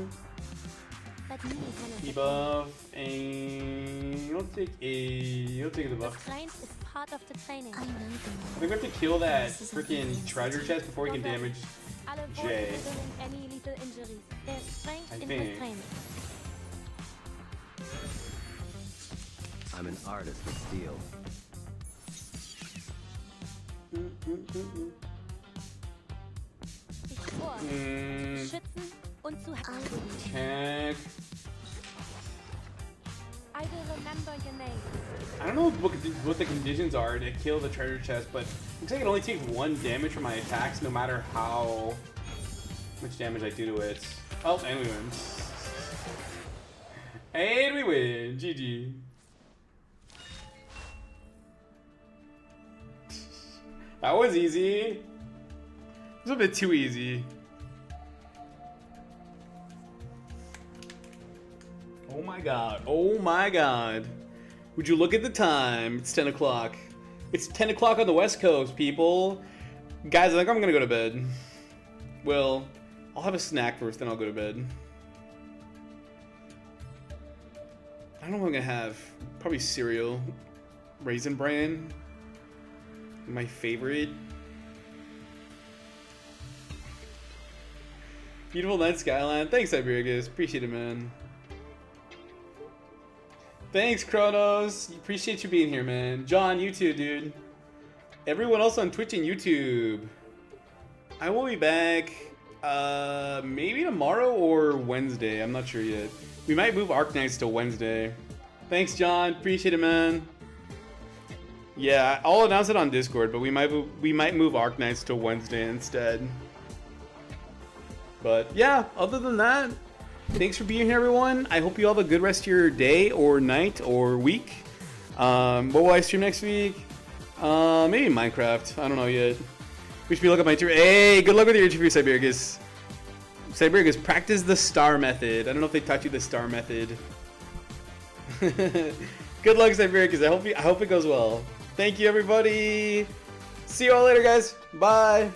But me, Debuff, and you'll take the buff. Grind is part of the training. I think we have to kill that freaking treasure chest before we can damage Jay. Any little injuries. There's strength in think. restraint. I'm an artist with steel. Ich vor. Schützen und zu Check. I will remember your name. I don't know what the conditions are to kill the treasure chest, but looks like it only takes 1 damage from my attacks, no matter how much damage I do to it. Oh, and we win. And we win. GG. That was easy. It was a bit too easy. Oh my god. Oh my god. Would you look at the time? It's 10 o'clock. It's 10 o'clock on the West Coast, people. Guys, I think I'm gonna go to bed. Well, I'll have a snack first, then I'll go to bed. I don't know what I'm gonna have. Probably cereal. Raisin Bran. My favorite. Beautiful night skyline. Thanks, Iberigus. Appreciate it, man. Thanks, Kronos. Appreciate you being here, man. John, you too, dude. Everyone else on Twitch and YouTube. I will be back maybe tomorrow or Wednesday. I'm not sure yet. We might move Arc Nights to Wednesday. Thanks, John. Appreciate it, man. Yeah, I'll announce it on Discord, but we might move Arc Nights to Wednesday instead. But yeah, other than that, thanks for being here, everyone. I hope you all have a good rest of your day or night or week. What will I stream next week? Maybe Minecraft. I don't know yet. We should be looking at my interview. Hey, good luck with your interview, Siberius. Siberius, practice the star method. I don't know if they taught you the star method. Good luck, Siberius. I hope it goes well. Thank you, everybody. See you all later, guys. Bye.